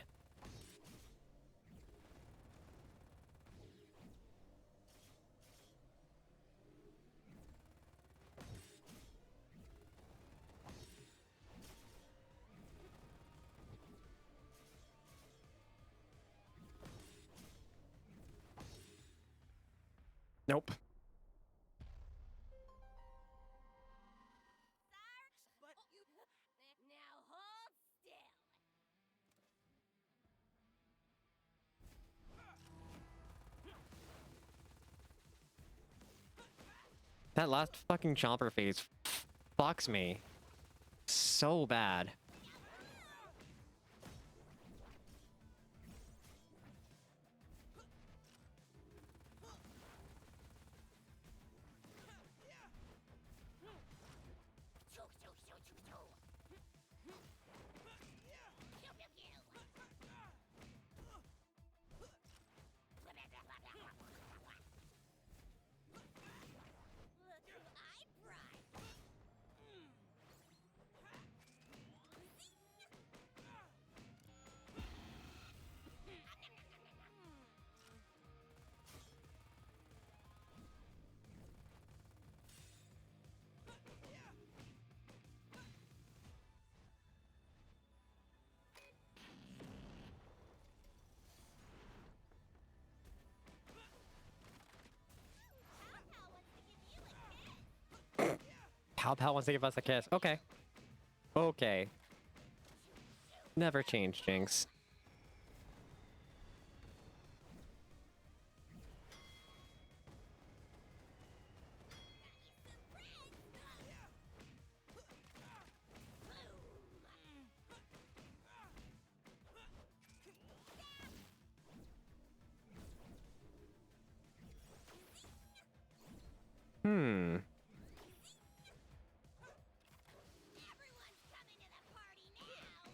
Nope. But you. Now hold still! That last fucking chomper phase fucks me so bad. Choo choo choo choo choo! Pew pew pew! Blah, blah, blah, blah, blah, blah, blah, blah. Look who I brought! Pow wants to give you a kiss! Pow Pow wants to give us a kiss. Okay. Okay. Never change, Jinx. Hmm. Everyone's coming to the party now!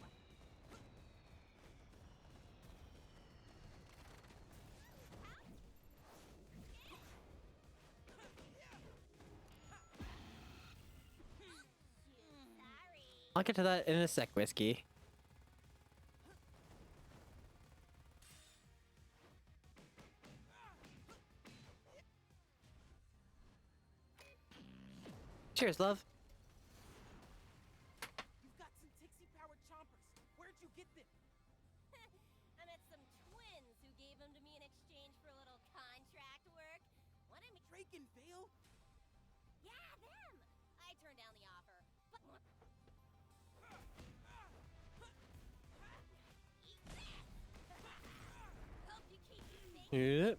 Sorry. I'll get to that in a sec, Whiskey. Cheers, love. You've got some Tixie powered chompers. Where'd you get them? I met some twins who gave them to me in exchange for a little contract work. Wanted me. Drake and Vale? Yeah, them! I turned down the offer, but. Eat this! Yep.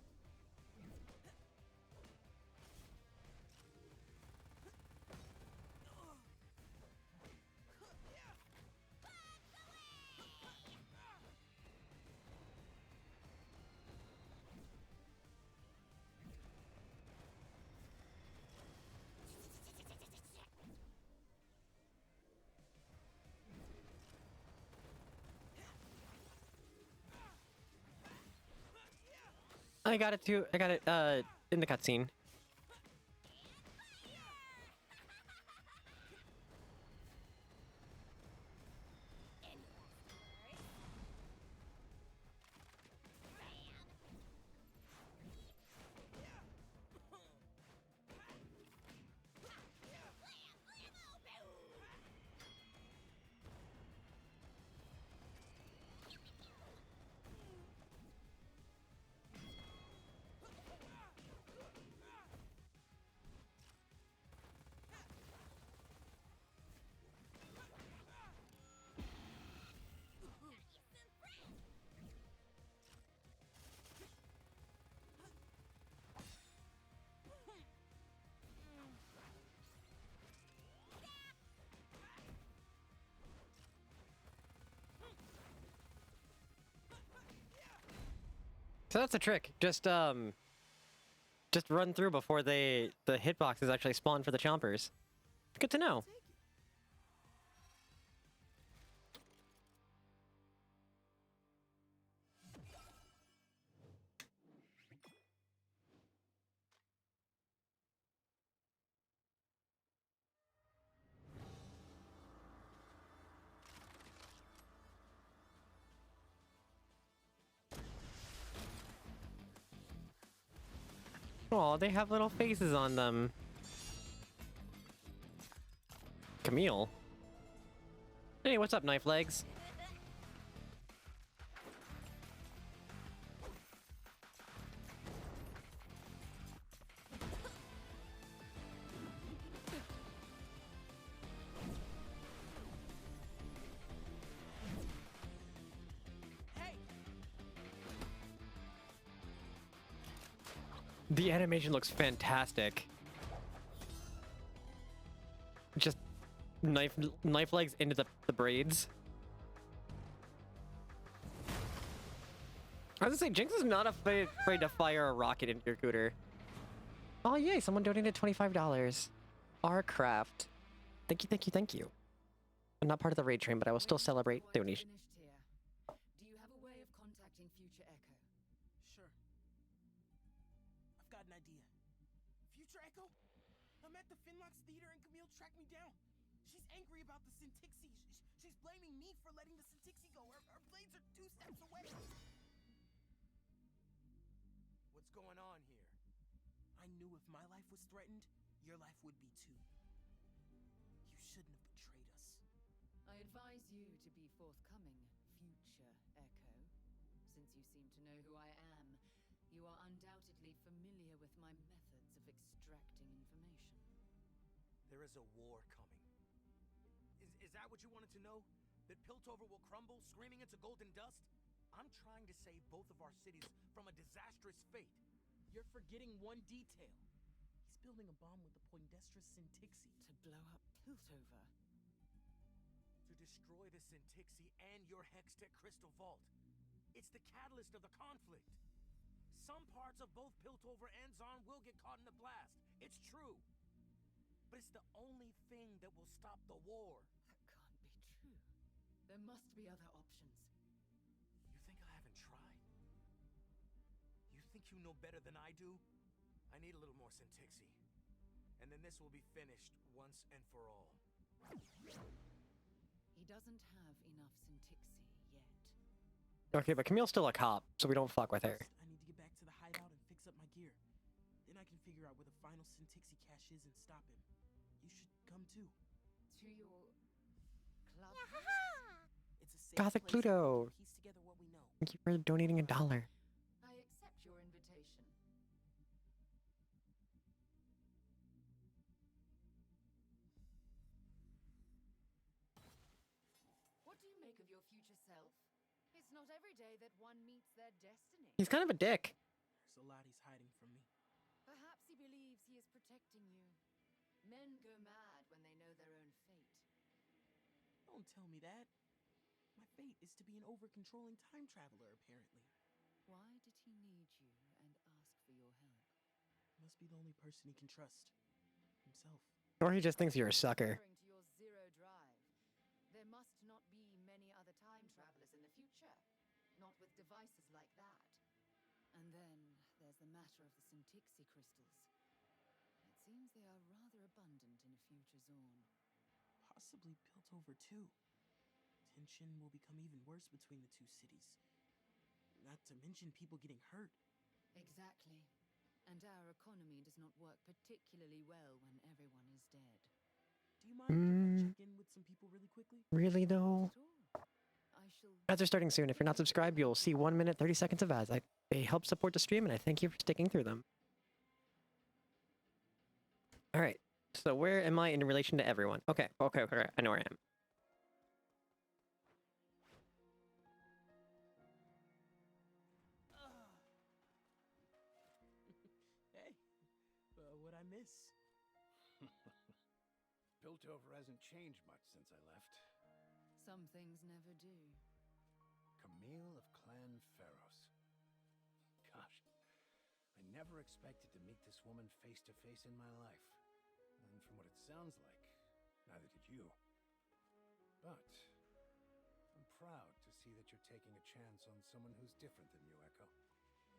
I got it too. I got it in the cutscene. Any last words? So that's a trick. Just run through before the hitboxes actually spawn for the chompers. Good to know. Oh, they have little faces on them. Camille. Hey, what's up, knife legs? The animation looks fantastic. Just knife legs into the braids. I was gonna say, Jinx is not afraid to fire a rocket into your cooter. Oh yay, someone donated $25. R-Craft. Thank you, thank you, thank you. I'm not part of the raid train, but I will still celebrate donation. Do you have a way of contacting future Echo? Sure. I've got an idea. Future Echo? I'm at the Finlock's Theater and Camille tracked me down. She's angry about the Syntixi. She's blaming me for letting the Syntixi go. Her blades are 2 steps away. What's going on here? I knew if my life was threatened, your life would be too. You shouldn't have betrayed us. I advise you to be forthcoming, future Echo. Since you seem to know who I am, you are undoubtedly familiar with my methods of extracting information. There is a war coming. Is that what you wanted to know? That Piltover will crumble, screaming into golden dust? I'm trying to save both of our cities from a disastrous fate. You're forgetting one detail. He's building a bomb with the Poindextrous Syntixi. To blow up Piltover. To destroy the Syntixi and your Hextech Crystal Vault. It's the catalyst of the conflict. Some parts of both Piltover and Zarn will get caught in the blast. It's true. But it's the only thing that will stop the war. That can't be true. There must be other options. You think I haven't tried? You think you know better than I do? I need a little more Syntixi. And then this will be finished once and for all. He doesn't have enough Syntixi yet. Okay, but Camille's still a cop, so we don't fuck with her. I need to get back to the hideout and fix up my gear. Then I can figure out where the final Syntixi cache is and stop him. You should come too. To your club? It's a safe Gothic place Pluto. to piece together what we know. Thank you for donating $1. I accept your invitation. What do you make of your future self? It's not every day that one meets their destiny. He's kind of a dick. Men go mad when they know their own fate. Don't tell me that. My fate is to be an over-controlling time traveler, apparently. Why did he need you and ask for your help? Must be the only person he can trust. Himself. Or he just thinks you're a sucker. Referring to your zero drive. There must not be many other time travelers in the future. Not with devices like that. And then there's the matter of the Syntixi crystals. It seems they are rather abundant in a future zone. Possibly Piltover too. Tension will become even worse between the two cities. Not to mention people getting hurt. Exactly. And our economy does not work particularly well when everyone is dead. Do you mind if I check in with some people really quickly? Really though? At all. I shall... Ads are starting soon. If you're not subscribed, you'll see 1 minute 30 seconds of ads. They help support the stream, and I thank you for sticking through them. All right. So where am I in relation to everyone? Okay. I know where I am. Hey, what'd I miss? Piltover hasn't changed much since I left. Some things never do. Camille of Clan Pharos. Gosh, I never expected to meet this woman face to face in my life. And from what it sounds like, neither did you. But I'm proud to see that you're taking a chance on someone who's different than you, Echo.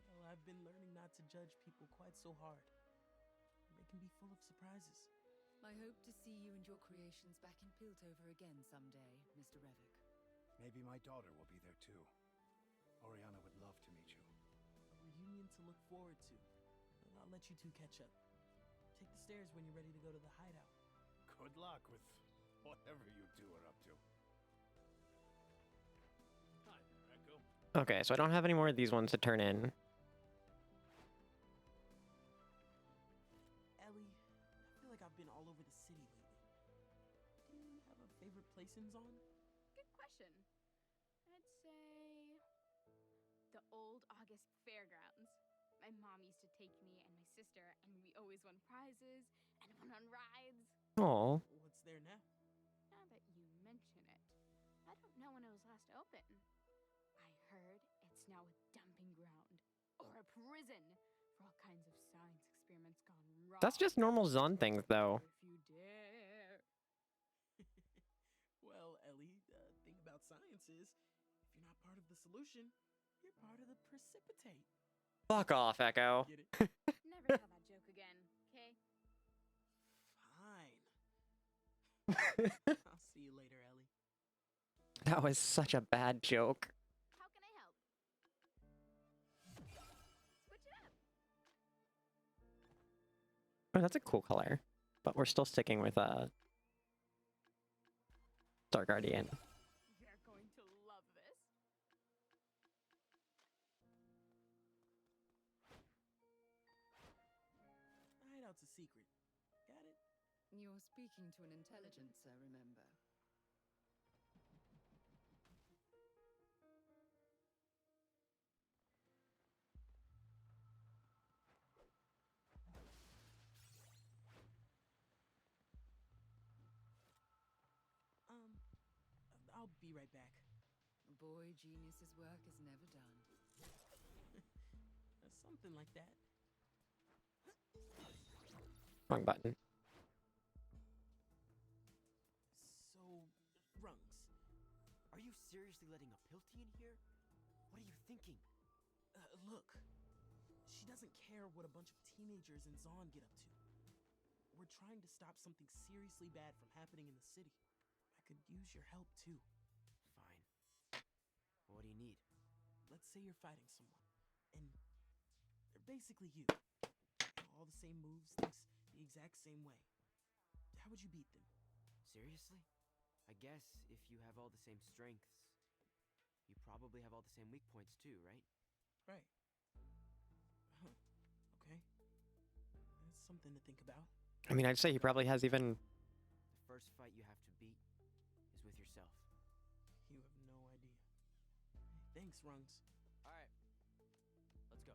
Well, I've been learning not to judge people quite so hard. They can be full of surprises. I hope to see you and your creations back in Piltover again someday, Mr. Revick. Maybe my daughter will be there too. Oriana would love to meet you. A reunion to look forward to. And I'll let you two catch up. Take the stairs when you're ready to go to the hideout. Good luck with whatever you two are up to. Hi there, Echo. Okay, so I don't have any more of these ones to turn in. Ellie, I feel like I've been all over the city lately. Do you have a favorite place in Zon? Good question. I'd say the old August fairgrounds. My mom used to take me and my sister, and we always won prizes and went on rides. Oh. What's there now? Now that you mention it, I don't know when it was last open. I heard it's now a dumping ground or a prison for all kinds of science experiments gone wrong. That's just normal Zon things, though. If you dare. Well, Ellie, the thing about science is, if you're not part of the solution, you're part of the precipitate. Fuck off, Echo. Get it? Never tell that joke again, okay? Fine. I'll see you later, Ellie. That was such a bad joke. How can I help? Switch it up. Oh, that's a cool color. But we're still sticking with Star Guardian. You're going to love this. The hideout's a secret. Got it? You're speaking to an intelligencer, remember? I'll be right back. A boy genius's work is never done. Something like that. Wrong button. So, Rungs. Are you seriously letting a Pilty in here? What are you thinking? Look. She doesn't care what a bunch of teenagers in Zon get up to. We're trying to stop something seriously bad from happening in the city. I could use your help too. Fine. What do you need? Let's say you're fighting someone, and they're basically you. All the same moves, thinks the exact same way. How would you beat them? Seriously? I guess if you have all the same strengths, you probably have all the same weak points too, right? Right. Huh. Okay. That's something to think about. I mean, I'd say he probably has even... The first fight you have to beat is with yourself. You have no idea. Thanks, Rungs. Alright. Let's go.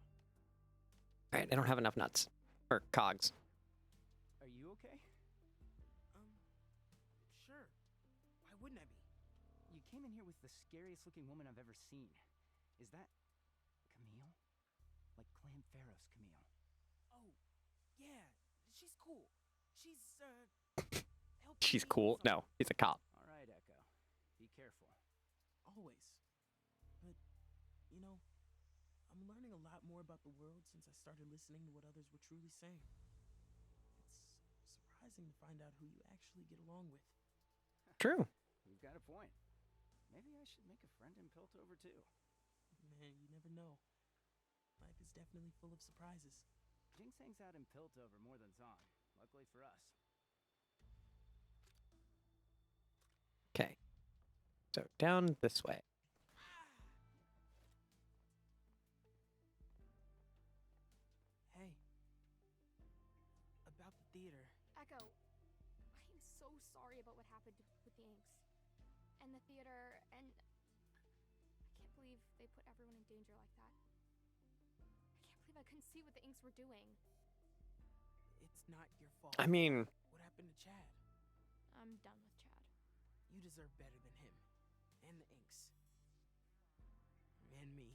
Alright, I don't have enough nuts. Or cogs. Are you okay? wouldn't I be? You came in here with the scariest looking woman I've ever seen. Is that Camille? Like Clan Pharaoh's Camille. Oh, yeah. She's cool. She's, helping She's me cool. with No, he's a cop. All right, Echo. Be careful. always. But, you know, I'm learning a lot more about the world since I started listening to what others were truly saying. It's surprising to find out who you actually get along with. True. You've got a point. Maybe I should make a friend in Piltover too. Man, you never know. Life is definitely full of surprises. Jinx hangs out in Piltover more than Zon, luckily for us. Okay. So down this way. Hey. About the theater. Echo, I am so sorry about what happened with the Inks. And the theater, and I can't believe they put everyone in danger like that. I can't believe I couldn't see what the Inks were doing. It's not your fault. I mean, What happened to Chad? I'm done with Chad. You deserve better than him. And the Inks. And me.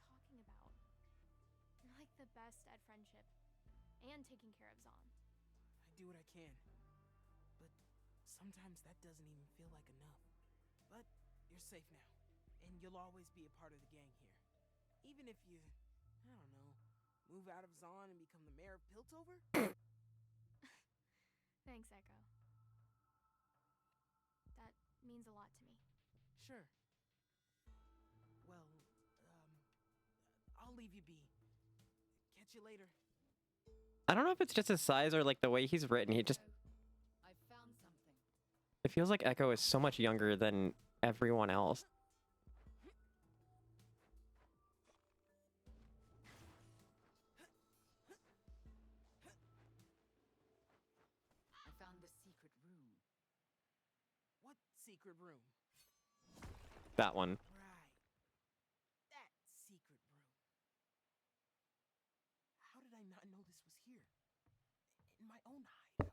What are you talking about? You're like the best at friendship and taking care of Zon. I do what I can. But sometimes that doesn't even feel like enough. But you're safe now. And you'll always be a part of the gang here. Even if you, I don't know, move out of Zon and become the mayor of Piltover? Thanks, Echo. That means a lot to me. Sure. Well, I'll leave you be. Catch you later. I don't know if it's just his size or like the way he's written. He just, I found something. it feels like Echo is so much younger than everyone else. I found the secret room. What secret room? That one. Right. That secret room. How did I not know this was here? In my own hideout.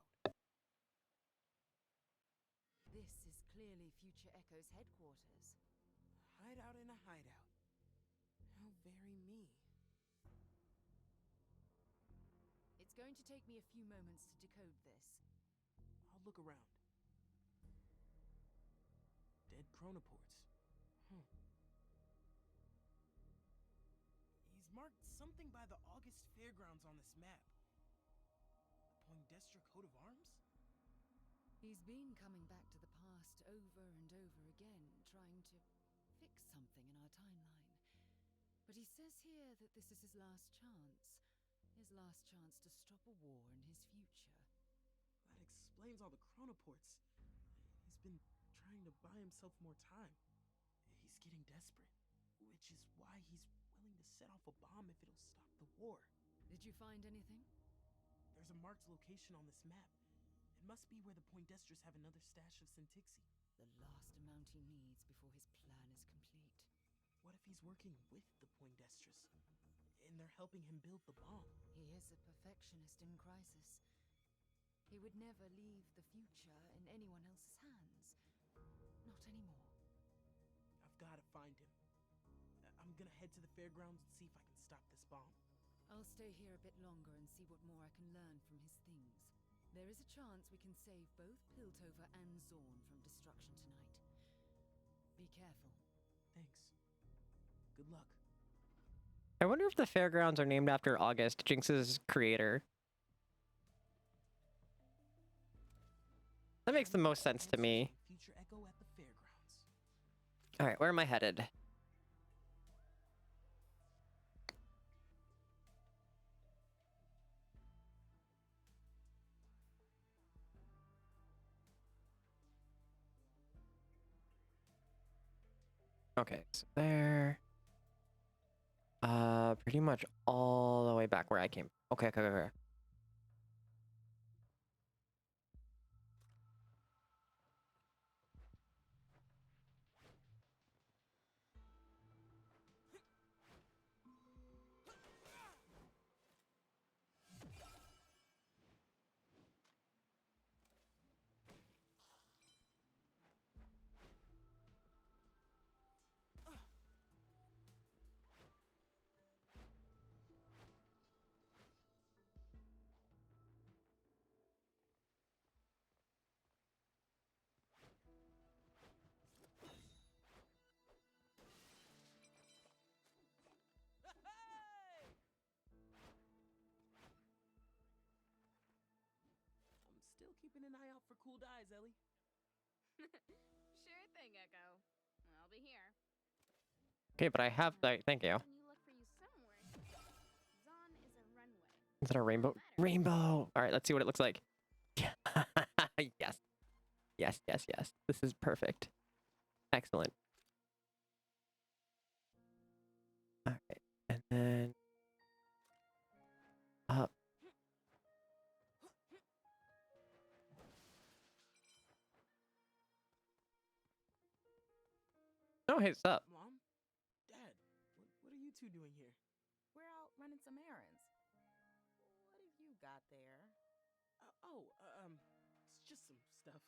This is clearly Future Echo's headquarters. Hideout in a hideout. How very me. It's going to take me a few moments to decode this. I'll look around. Dead chronoports. He's marked something by the August Fairgrounds on this map. Poindexter coat of arms? He's been coming back to the past over and over again, trying to fix something in our timeline. But he says here that this is his last chance. His last chance to stop a war in his future. That explains all the chronoports. He's been trying to buy himself more time. He's getting desperate, which is why he's willing to set off a bomb if it'll stop the war. Did you find anything? There's a marked location on this map. It must be where the Poindexters have another stash of Syntixi. The last amount he needs before his plan is complete. What if he's working with the Poindexters? And they're helping him build the bomb? He is a perfectionist in crisis. He would never leave the future in anyone else's hands. Not anymore. I've got to find him. I'm gonna head to the fairgrounds and see if I can stop this bomb. I'll stay here a bit longer and see what more I can learn from his things. There is a chance we can save both Piltover and Zorn from destruction tonight. Be careful. Thanks. Good luck. I wonder if the fairgrounds are named after August, Jinx's creator. That makes the most sense to me. Future Echo at the fairgrounds. All right, where am I headed? Okay, so there. Pretty much all the way back where I came. Okay, okay, okay. cool dyes, Ellie. Sure thing, Echo. I'll be here. Okay, but I have that. Thank you. When you look for you somewhere, Zon is a runway. Is that a rainbow? Better. Rainbow! All right, let's see what it looks like. Yes. Yes, yes, yes. This is perfect. Excellent. All right, and then up. Oh, hey, what's up? Mom? Dad? What are you two doing here? We're out running some errands. What have you got there? It's just some stuff.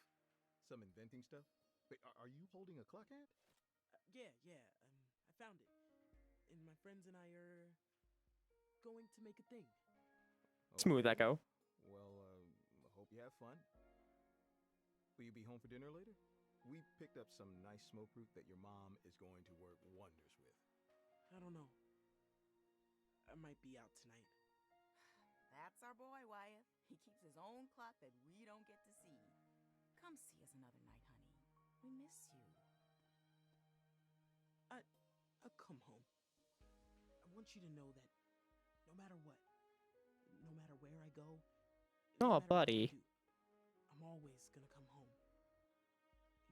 Some inventing stuff? Wait, are you holding a clock hat? Yeah. I found it. And my friends and I are going to make a thing. Smooth Okay. Echo. Well, I hope you have fun. Will you be home for dinner later? We picked up some nice smoke fruit that your mom is going to work wonders with. I don't know. I might be out tonight. That's our boy, Wyatt. He keeps his own clock that we don't get to see. Come see us another night, honey. We miss you. I'll come home. I want you to know that no matter what, no matter where I go, Oh, no matter what I buddy. do, I'm always gonna come home.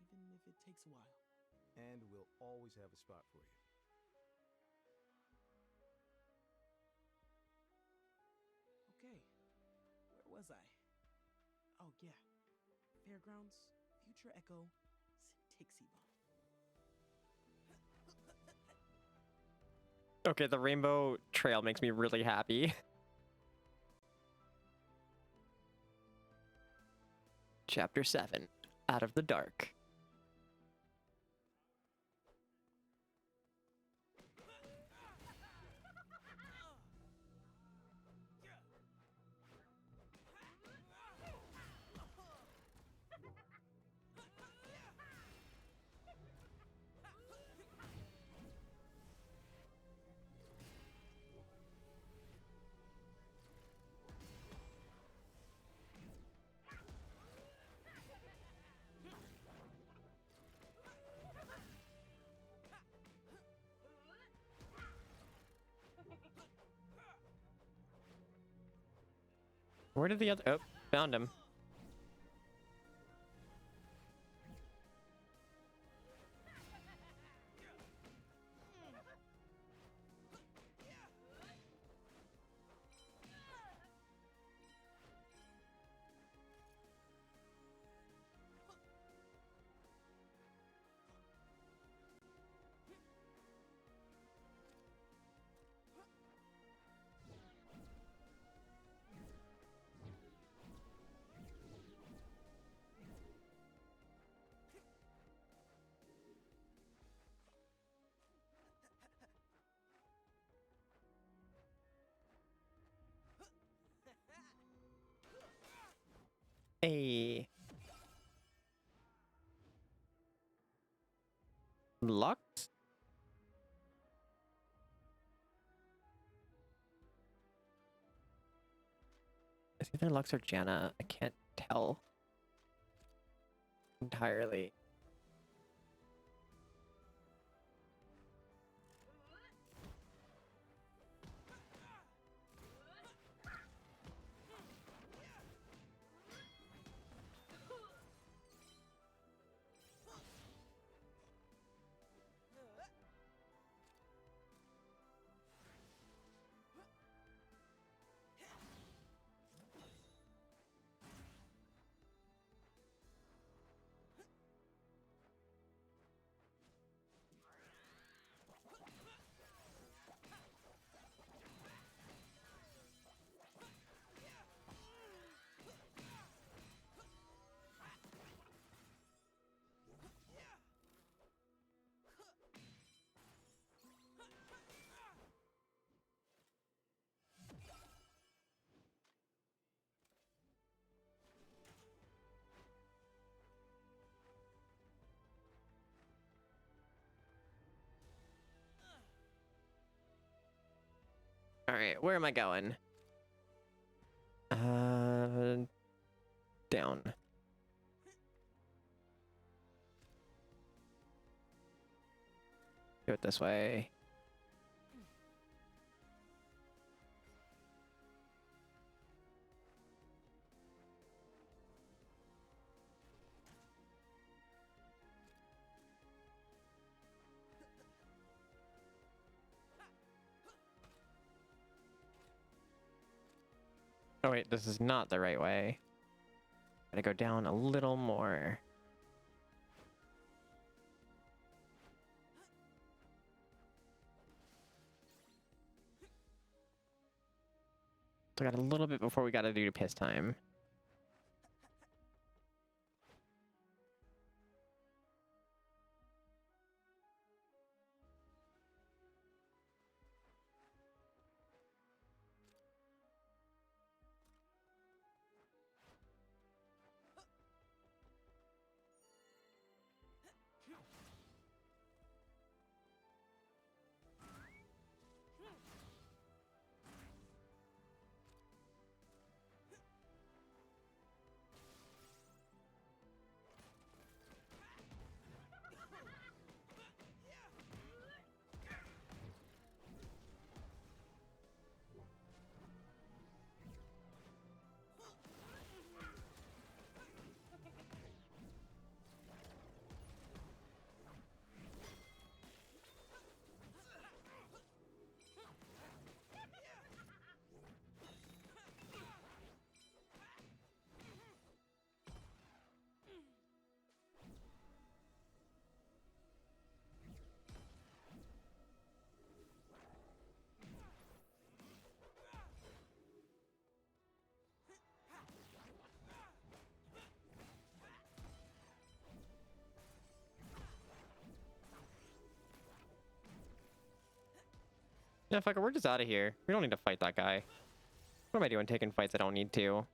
Even if it takes a while. And we'll always have a spot for you. Okay, where was I? Oh, yeah. Fairgrounds, Future Echo, Tixie Bomb. Okay, the rainbow trail makes me really happy. Chapter 7, Out of the Dark. Where did the other... Oh, found him. Hey. Lux? It's either Lux or Janna. I can't tell entirely. All right, where am I going? Down. Do it this way. Oh wait, this is not the right way. Gotta go down a little more. So I got a little bit before we gotta do piss time. Yeah, fuck it, we're just out of here. We don't need to fight that guy. What am I doing taking fights I don't need to?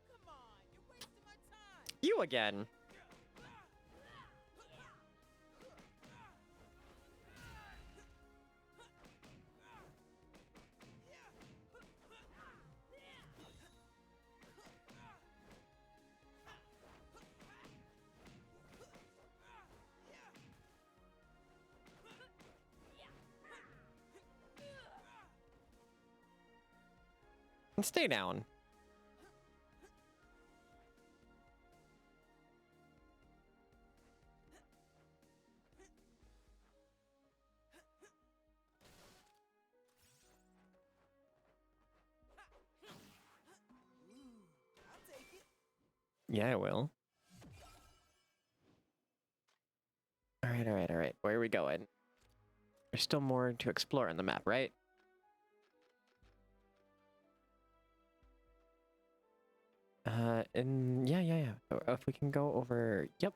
Come on, you're wasting my time. You again! And stay down. I'll take it. Yeah, I will. Alright, alright, alright. Where are we going? There's still more to explore on the map, right? And yeah. If we can go over, yep.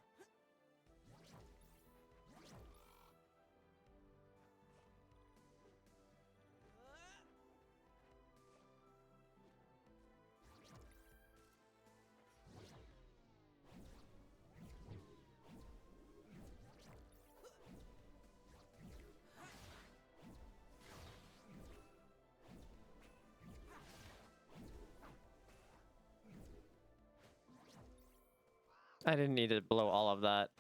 I didn't need to blow all of that.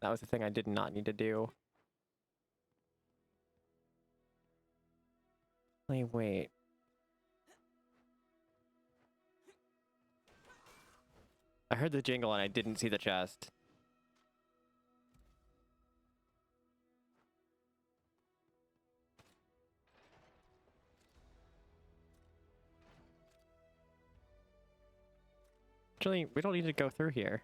That was the thing I did not need to do. Wait. I heard the jingle and I didn't see the chest. Actually, we don't need to go through here.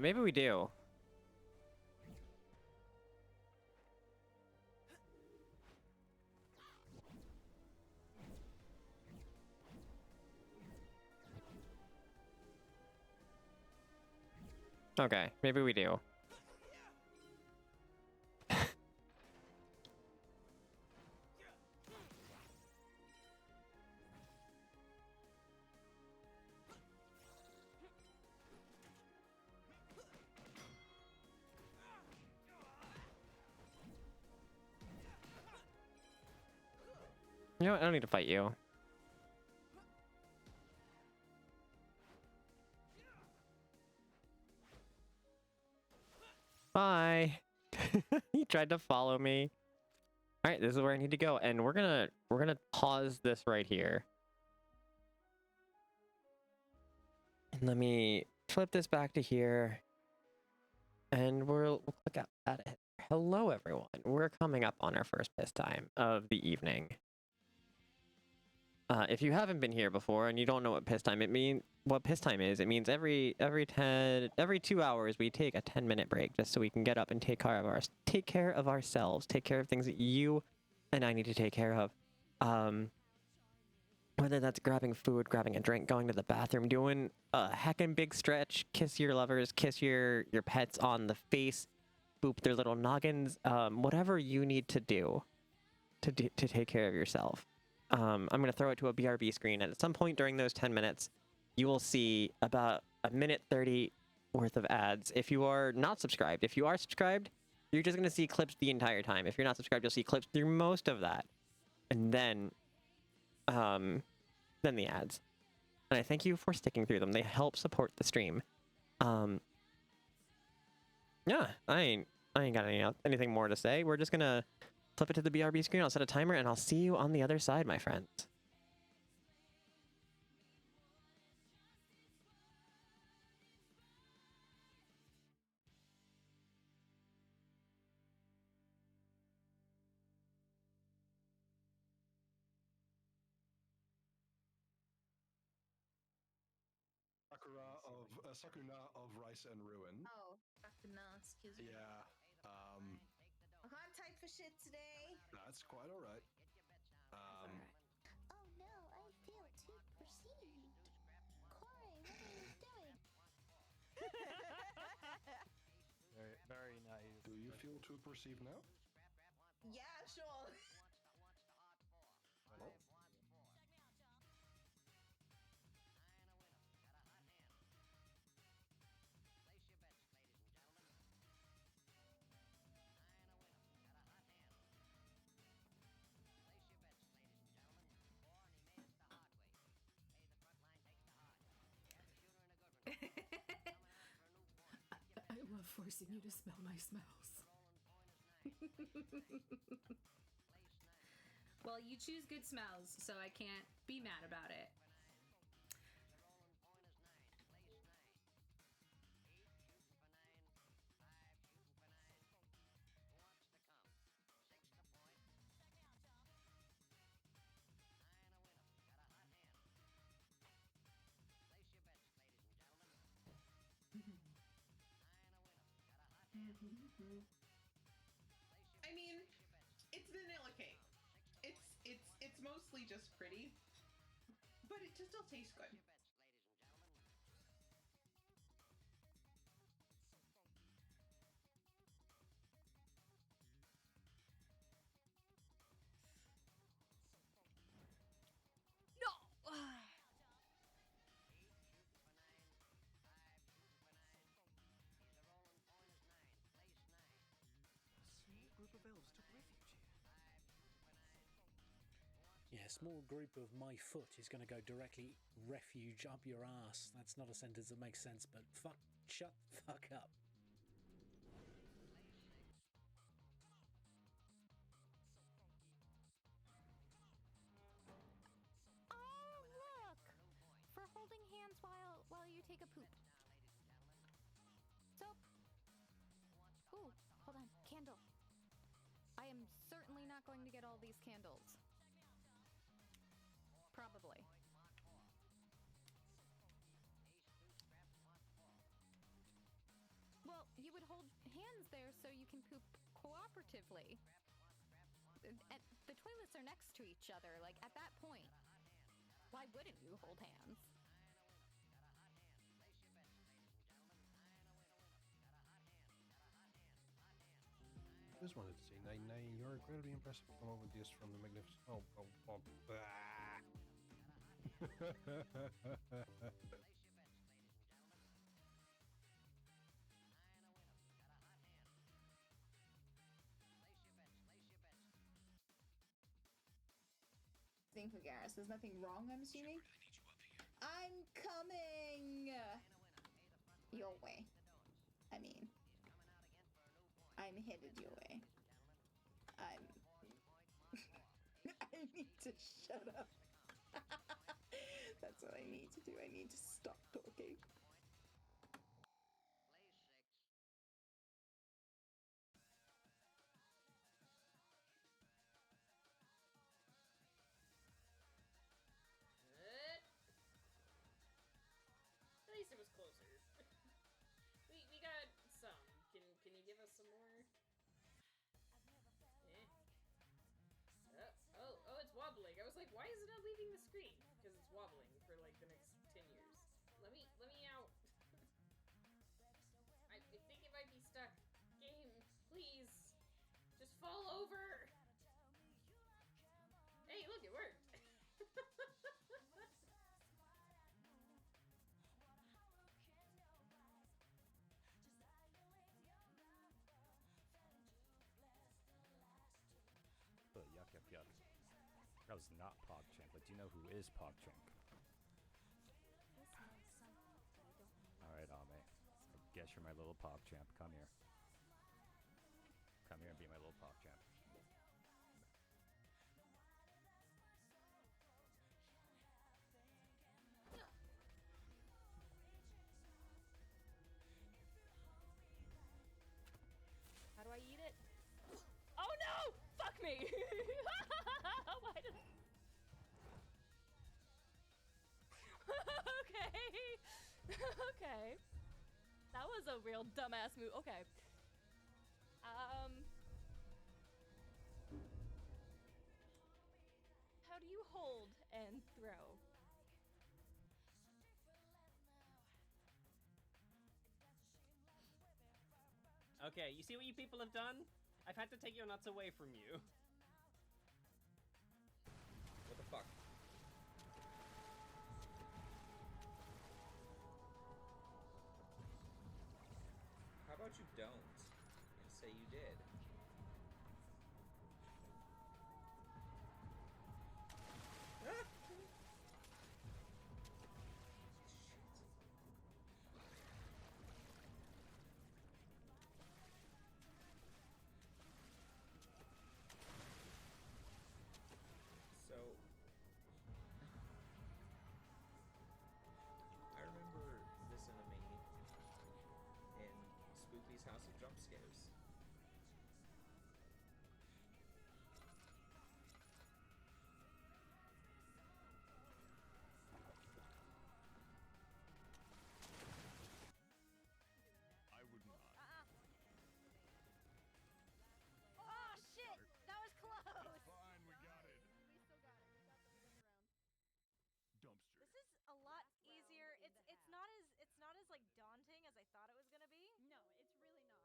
Maybe we do. Okay, maybe we do. You know what? I don't need to fight you. Bye. He tried to follow me. All right, this is where I need to go, and we're gonna pause this right here. And let me flip this back to here, and we'll click at it. Hello, everyone. We're coming up on our first piss time of the evening. If you haven't been here before and you don't know what piss time is, it means every 2 hours we take a 10-minute break just so we can get up and take care of ourselves, take care of things that you and I need to take care of. Whether that's grabbing food, grabbing a drink, going to the bathroom, doing a heckin' big stretch, kiss your lovers, kiss your pets on the face, boop their little noggins, whatever you need to do to take care of yourself. I'm going to throw it to a BRB screen, and at some point during those 10 minutes, you will see about a minute 30 worth of ads. If you are not subscribed, if you are subscribed, you're just going to see clips the entire time. If you're not subscribed, you'll see clips through most of that. And then the ads. And I thank you for sticking through them. They help support the stream. Yeah, I ain't got anything more to say. We're just going to flip it to the BRB screen. I'll set a timer, and I'll see you on the other side, my friends. Sakuna of Rice and Ruin. Oh, Sakuna, excuse me. Yeah. I'm type for shit today. That's quite all right. Oh no, I feel too perceived. Corey, what are you doing? Very, very naive. Do you feel too perceived now? Yeah, sure. Well. I love forcing you to smell my smells. Well, you choose good smells, so I can't be mad about it. I mean, it's vanilla cake. It's mostly just pretty, but it just still tastes good. No. Group of elves took refuge here. Yeah, a small group of my foot is going to go directly refuge up your ass. That's not a sentence that makes sense, but shut the fuck up. Oh, look! For holding hands while you take a poop. Soap. Ooh, hold on. Candle. I am certainly not going to get all these candles. Probably. Well, you would hold hands there so you can poop cooperatively. And the toilets are next to each other, like at that point. Why wouldn't you hold hands? Just wanted to say, Nay, you're incredibly impressive. Come up with this from the magnificent. Oh. thing for Garrus. There's nothing wrong, I'm assuming. I'm coming your way. I mean, I'm headed your way. I need to shut up. That's what I need to do. I need to stop talking. At least it was closer. we got some. Can you give us some more? Oh, it's wobbling. I was like, why is it not leaving the screen? Because it's wobbling for like the next 10 years. Let me out. I think it might be stuck. Game, please. Just fall over. Hey, look, it worked. Oh, yuck, yuck, yuck. That was not PogChamp, but do you know who is PogChamp? Alright, Ame. I guess you're my little PogChamp. Come here. Come here and be my little PogChamp. How do I eat it? Oh no! Fuck me! Why did Okay. Okay. That was a real dumbass move. Okay. How do you hold and throw? Okay, you see what you people have done? I've had to take your nuts away from you. What the fuck? How about you don't and say you did? Ah! So, I remember this enemy in Spoopy's House of Jump Scares. I would not. Oh shit! That was close! Fine, we got it. We still got it. We got the round. Dumpster. This is a lot easier. It's not as like daunting as I thought it was gonna be. No, it's really not.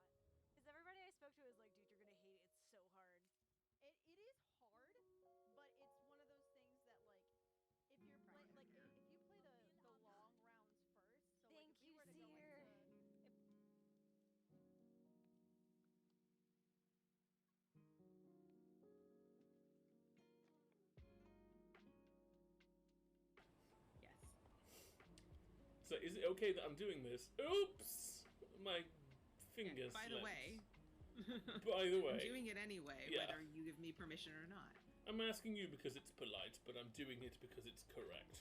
Because everybody I spoke to was like, dude, you're gonna hate it. It's so hard. It is hard, but it's one of those things that like if you're playing like if you play the long rounds first, so like if we were to go into So is it okay that I'm doing this? Oops! My finger By the way. By the way. I'm doing it anyway, Yeah. whether you give me permission or not. I'm asking you because it's polite, but I'm doing it because it's correct.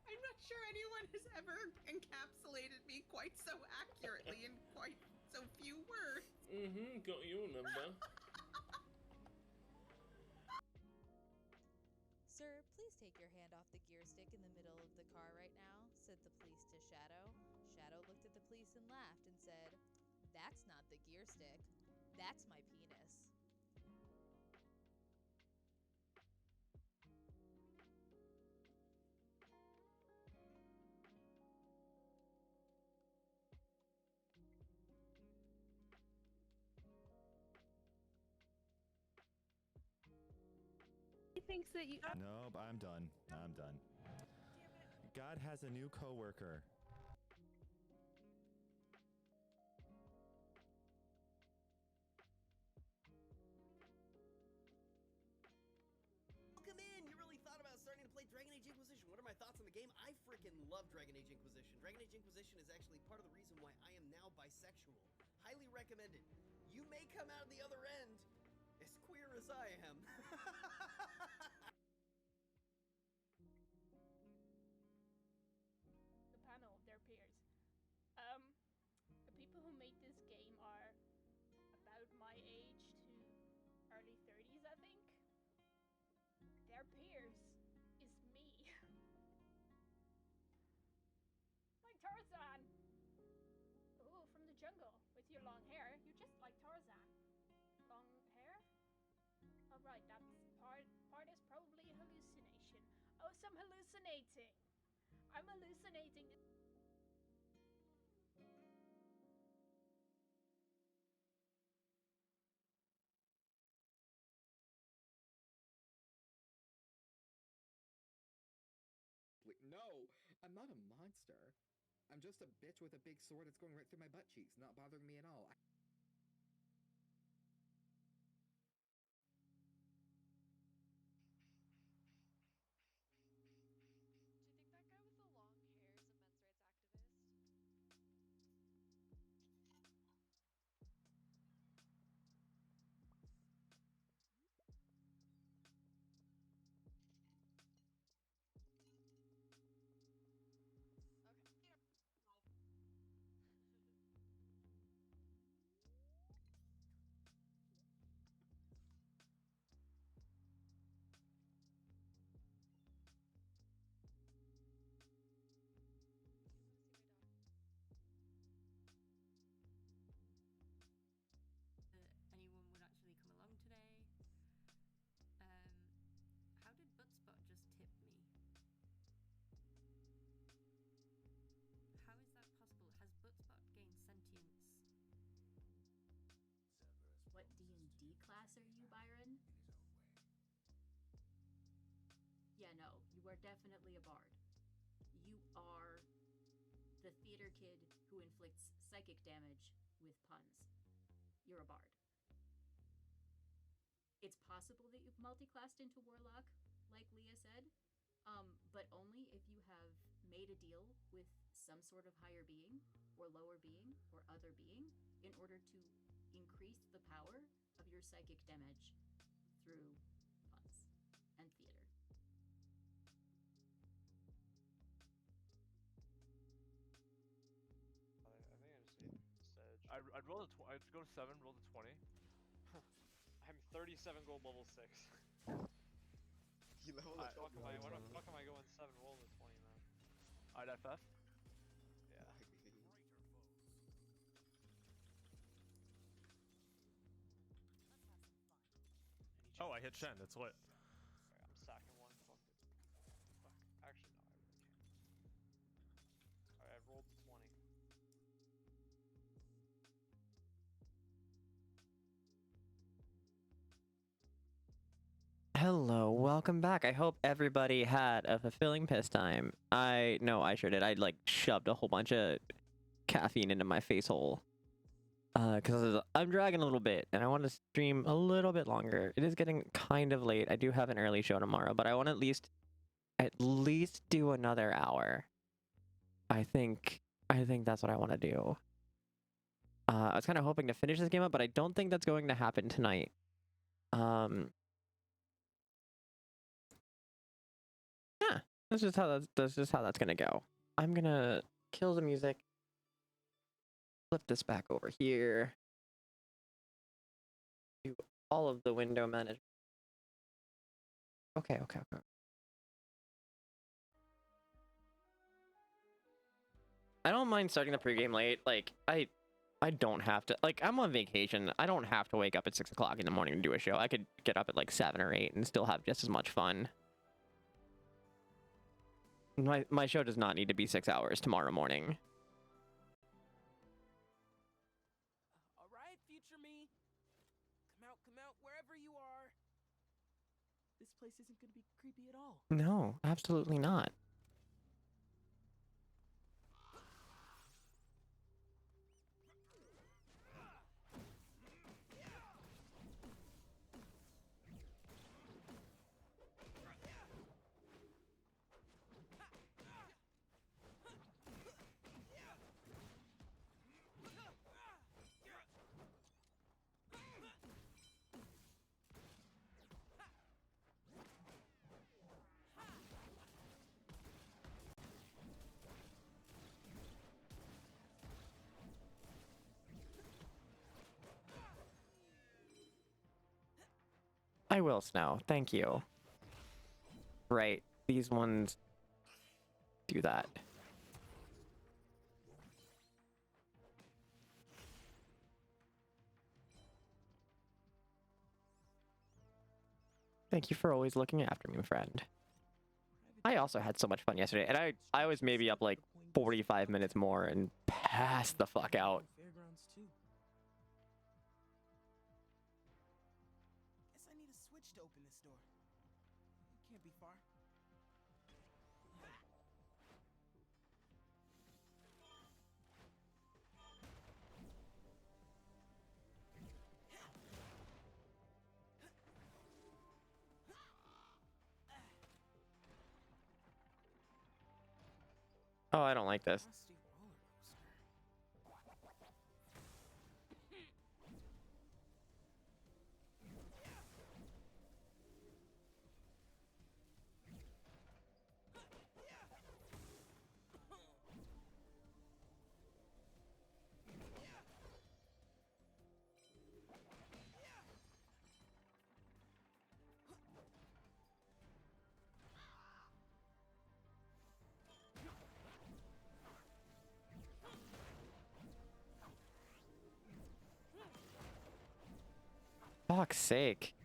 I'm not sure anyone has ever encapsulated me quite so accurately in quite so few words. Mm-hmm, got your number. Sir, please take your hand off the gear stick in the middle of the car right now, said the police to Shadow. Shadow looked at the police and laughed and said, "That's not the gear stick. That's my penis." He thinks that you. Nope, I'm done. I'm done. God has a new coworker. thoughts on the game, I freaking love Dragon Age Inquisition. Dragon Age Inquisition is actually part of the reason why I am now bisexual. Highly recommended. You may come out of the other end as queer as I am. The panel of their peers. The people who made this game are about my age to early 30s, I think. Their peers is me. Like Tarzan. Ooh, from the jungle with your long hair. You're just like Tarzan. Long hair? Oh right, that's part is probably a hallucination. Oh, some hallucinating. I'm hallucinating. No, I'm not a monster. I'm just a bitch with a big sword that's going right through my butt cheeks, not bothering me at all. Do you think that guy with the long hair is a men's rights activist? Anyone would actually come along today. How did Buttspot just tip me? How is that possible? Has Buttspot gained sentience? What D&D class are you, Byron? Yeah, no, you are definitely a bard. You are the theater kid who inflicts psychic damage with puns. You're a bard. It's possible that you've multi-classed into warlock, like Leah said, but only if you have made a deal with some sort of higher being, or lower being, or other being, in order to increase the power of your psychic damage through puns and theater. I think I just need Sedge. I'd roll I'd go 7, roll to 20. I'm 37 gold level 6. You level What the fuck am I going 7 roll to 20, man? I'd FF. Yeah. Oh, I hit Shen. That's lit. Alright, I'm sacking one. Fuck it. Fuck. Actually, no, I really can't. Alright, I've rolled to 20. Hello, welcome back. I hope everybody had a fulfilling piss time. I sure did. I like shoved a whole bunch of caffeine into my face hole. Because I'm dragging a little bit and I want to stream a little bit longer. It is getting kind of late. I do have an early show tomorrow, but I want to at least do another hour. I think that's what I want to do. I was kind of hoping to finish this game up, but I don't think that's going to happen tonight. Yeah, that's just how that's gonna go. I'm gonna kill the music. Flip this back over here. Do all of the window management. Okay. I don't mind starting the pregame late. Like, I don't have to. Like, I'm on vacation. I don't have to wake up at 6 o'clock in the morning to do a show. I could get up at like 7 or 8 and still have just as much fun. My show does not need to be 6 hours tomorrow morning. Alright, future me. Come out, wherever you are. This place isn't gonna be creepy at all. No, absolutely not. I will, Snow. Thank you. Right. These ones do that. Thank you for always looking after me, friend. I also had so much fun yesterday, and I was maybe up like 45 minutes more and passed the fuck out. Fairgrounds too. Guess I need a switch to open this door. It can't be far. Oh, I don't like this. Fuck's sake.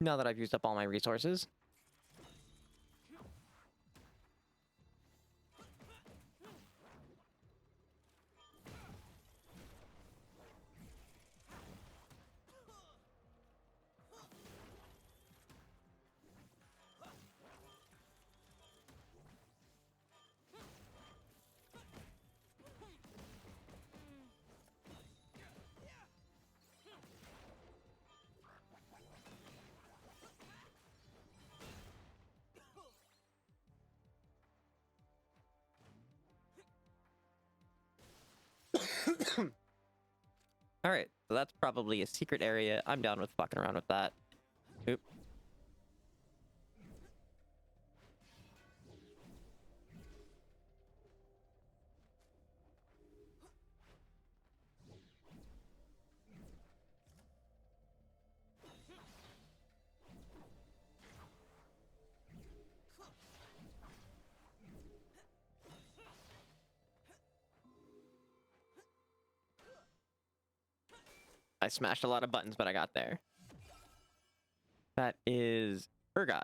Now that I've used up all my resources. Alright, so that's probably a secret area. I'm down with fucking around with that. Oop. I smashed a lot of buttons, but I got there. That is Urgot.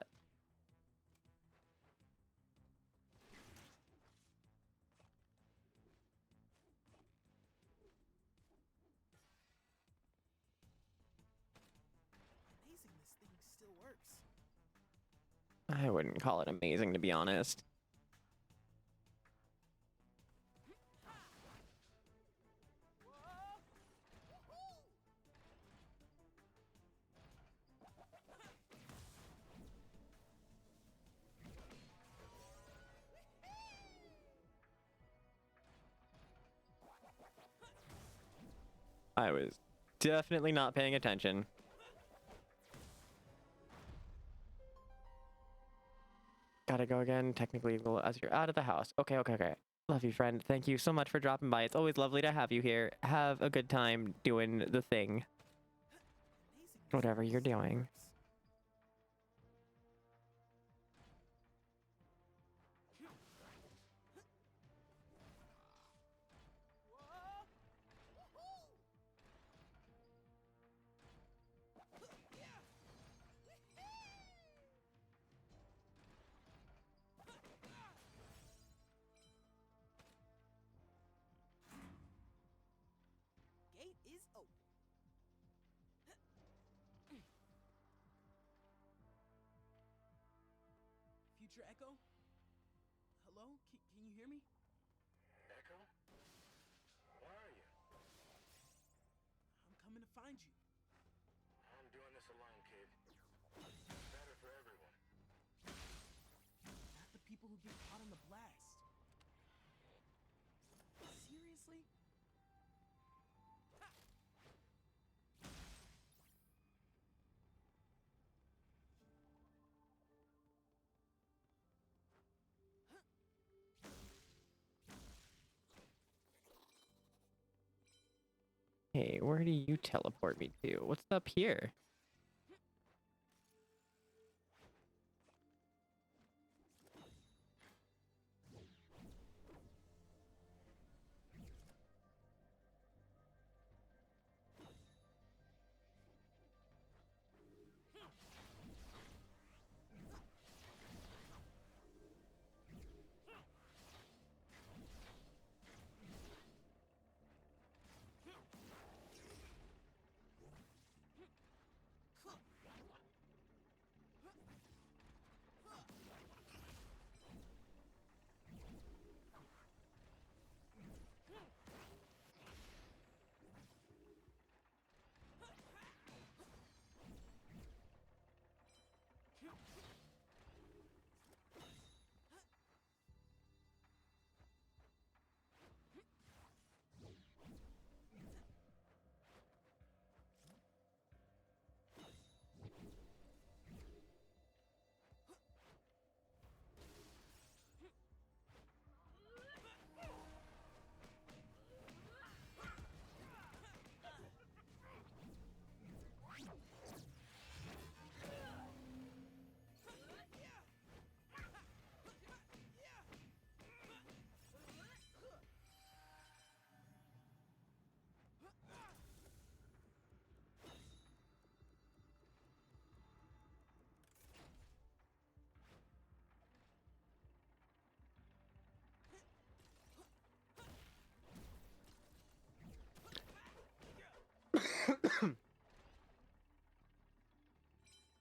Amazing this thing still works. I wouldn't call it amazing, to be honest. I was definitely not paying attention. Gotta go again. Technically, as you're out of the house. Okay. Love you, friend. Thank you so much for dropping by. It's always lovely to have you here. Have a good time doing the thing. Whatever you're doing. Gate is open. Future Echo? Hello? Can you hear me? Echo? Where are you? I'm coming to find you. I'm doing this alone, kid. It's better for everyone. Not the people who get caught in the blast. Seriously? Hey, where do you teleport me to? What's up here?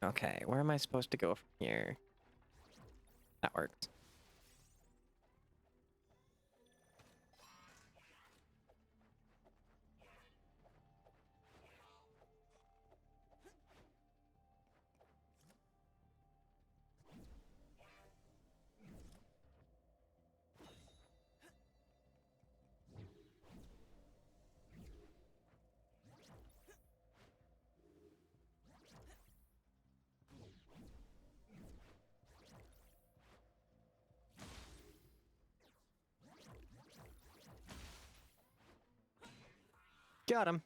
Okay, where am I supposed to go from here? That works. Got him.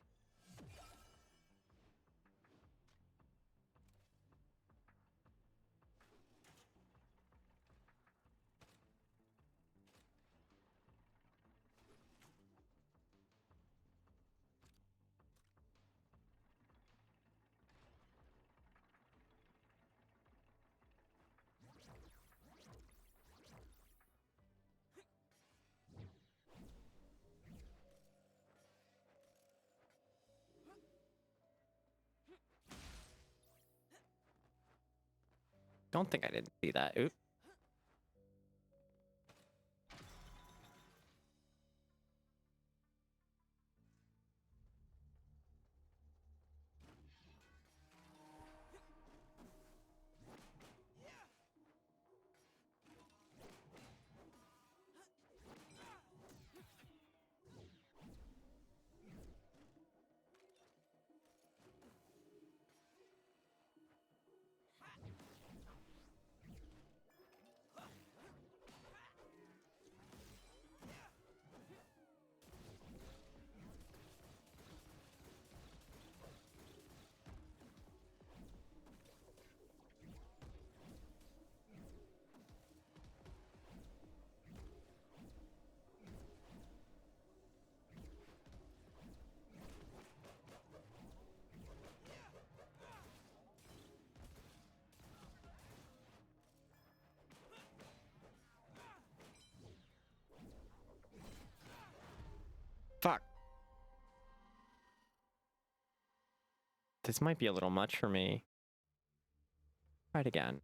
Don't think I didn't see that. Oop. Fuck. This might be a little much for me. Try it again.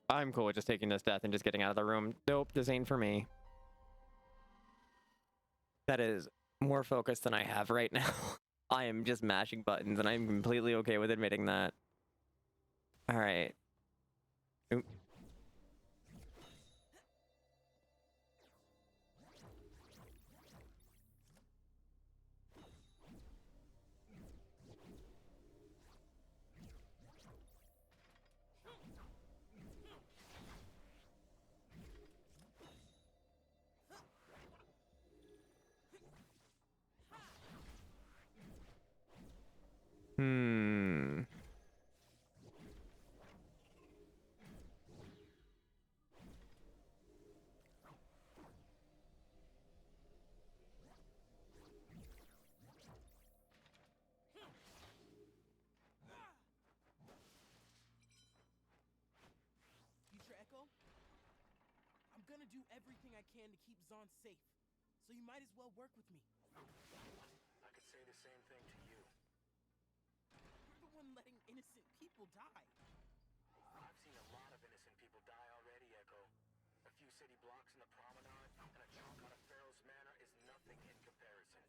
I'm cool with just taking this death and just getting out of the room. Nope, this ain't for me. That is more focus than I have right now. I am just mashing buttons, and I'm completely okay with admitting that. All right. Oop. Hmm. Future Echo, I'm gonna do everything I can to keep Zahn safe, so you might as well work with me. I could say the same thing to you. You're the one letting innocent people die. I've seen a lot of innocent people die already, Echo. A few city blocks in the promenade and a chunk out of Pharaoh's Manor is nothing in comparison.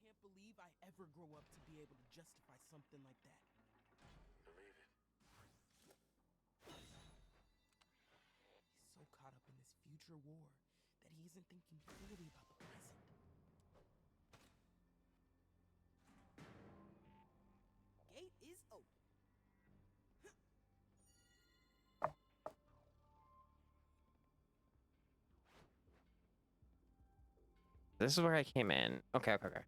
Can't believe I ever grow up to be able to justify something like that. Believe it. He's so caught up in this future war that he isn't thinking clearly about the present. Gate is open. This is where I came in. Okay, okay, okay.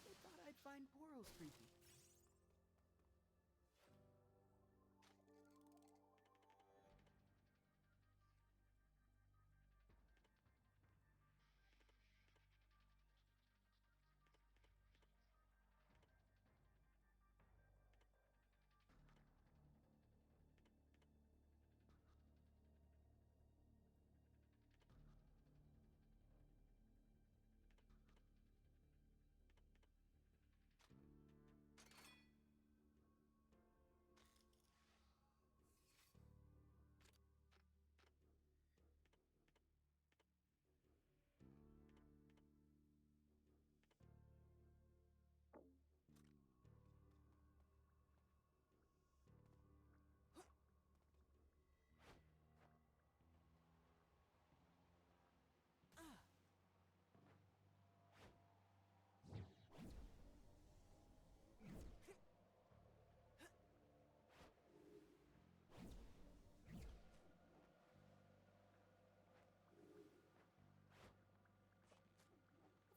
I thought I'd find Boros creepy.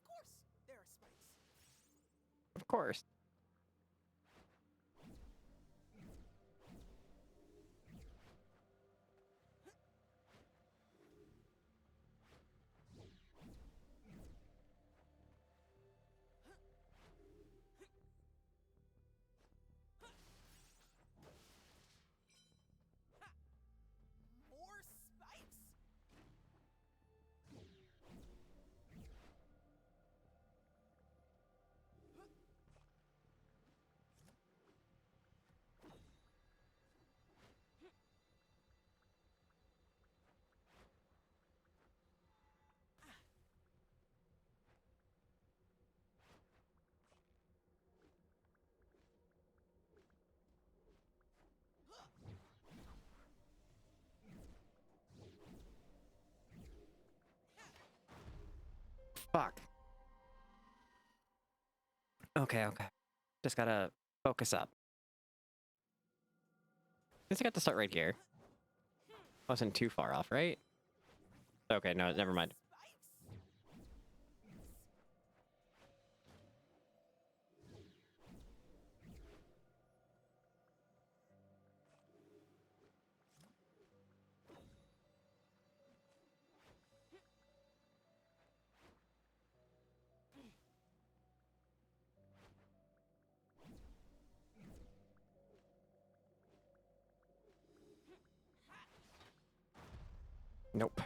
Of course, there are spikes. Of course. More spikes? Fuck. Okay, okay. Just gotta focus up. I guess I got to start right here. Wasn't too far off, right? Okay, no, never mind. Nope.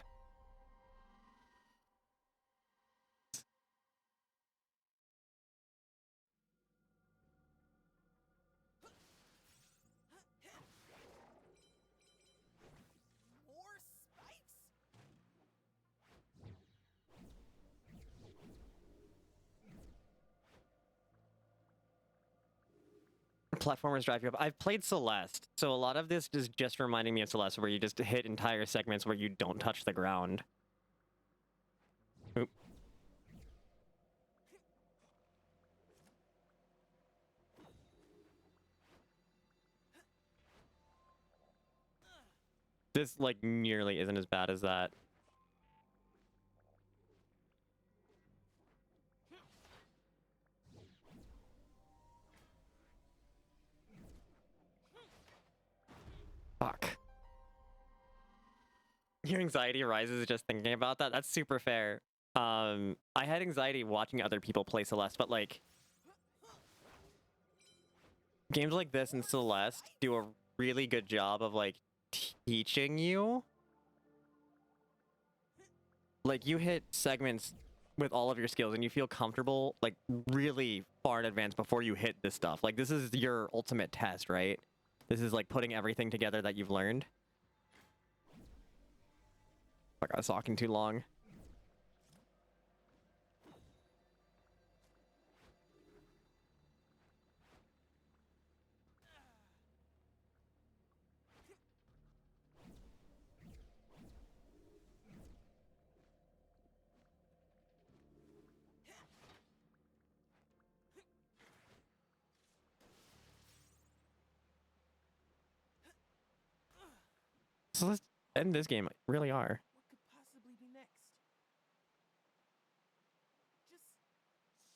platformers drive you up. I've played Celeste, so a lot of this is just reminding me of Celeste, where you just hit entire segments where you don't touch the ground. Oop. This, like, nearly isn't as bad as that. Fuck. Your anxiety rises just thinking about that? That's super fair. I had anxiety watching other people play Celeste, but, like, games like this and Celeste do a really good job of, like, teaching you. Like, you hit segments with all of your skills and you feel comfortable, like, really far in advance before you hit this stuff. Like, this is your ultimate test, right? This is, like, putting everything together that you've learned. Fuck, I was talking too long. So let's end this game. Really are. What could possibly be next? Just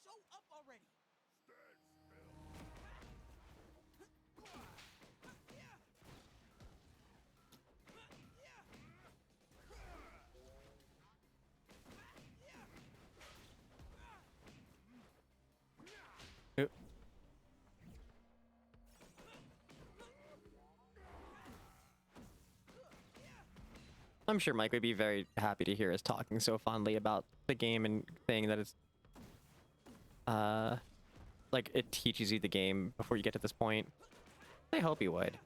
show up already. Oop. I'm sure Mike would be very happy to hear us talking so fondly about the game and saying that it's like it teaches you the game before you get to this point. I hope he would.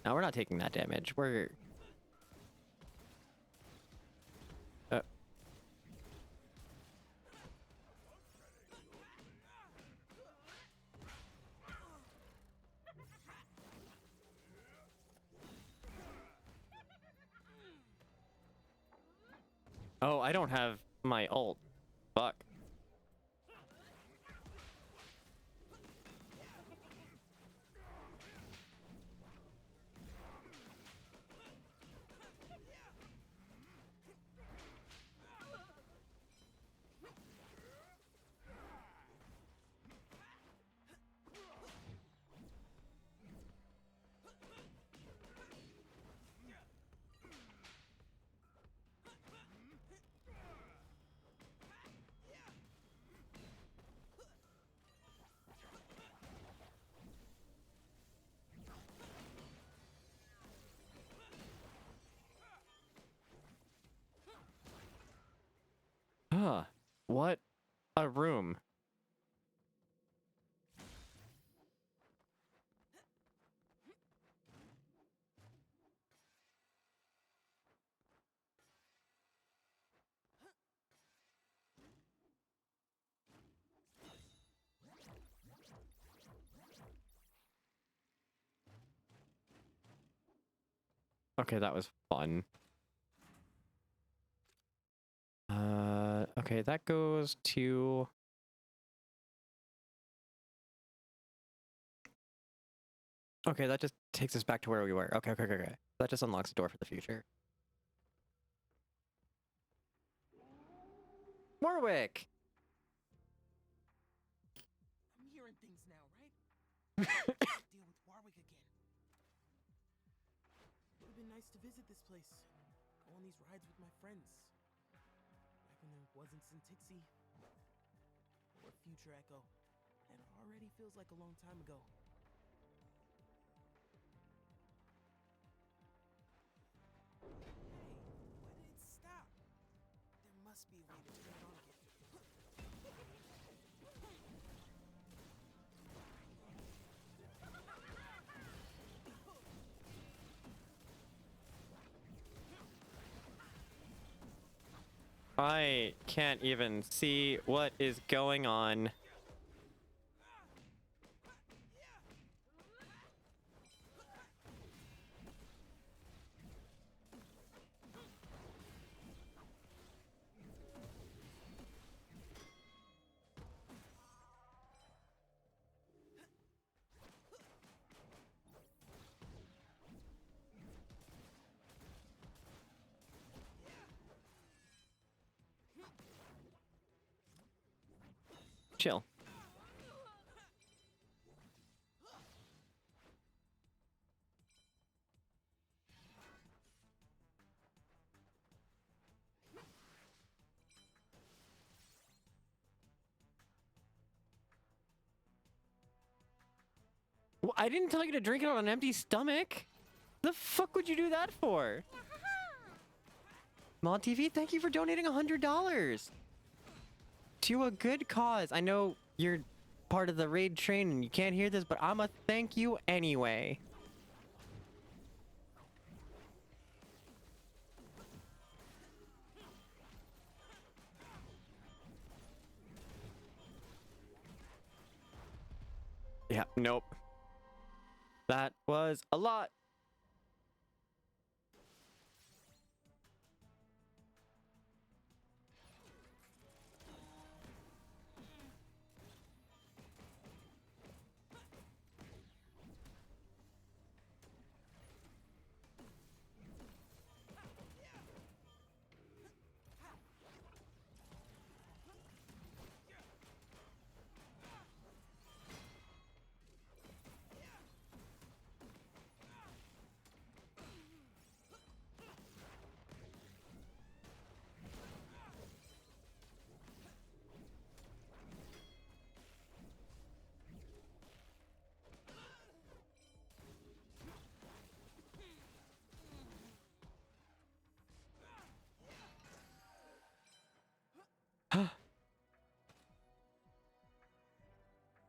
Now we're not taking that damage. We're Oh, I don't have my ult. Fuck. Huh. What a room. Okay, that was fun. Okay, that goes to... Okay, that just takes us back to where we were. Okay. That just unlocks the door for the future. Warwick! I'm hearing things now, right? Deal with Warwick again. It would have been nice to visit this place. Go on these rides with my friends. Back when there wasn't Sintixi or Future Echo. And it already feels like a long time ago. Hey, why did it stop? There must be a way to turn it on again. I can't even see what is going on. Chill. Well, I didn't tell you to drink it on an empty stomach. The fuck would you do that for? Mod TV, thank you for donating $100 to a good cause. I know you're part of the raid train and you can't hear this, but I'ma thank you anyway. Yeah, nope. That was a lot.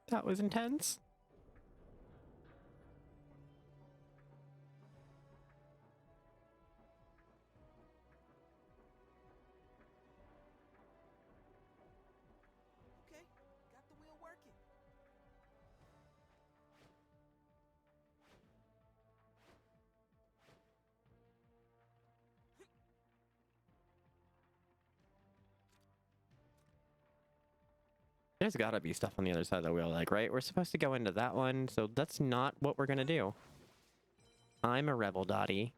That was intense. Okay, got the wheel working. There's gotta be stuff on the other side of the wheel, like, right? We're supposed to go into that one, so that's not what we're gonna do. I'm a rebel, Dottie.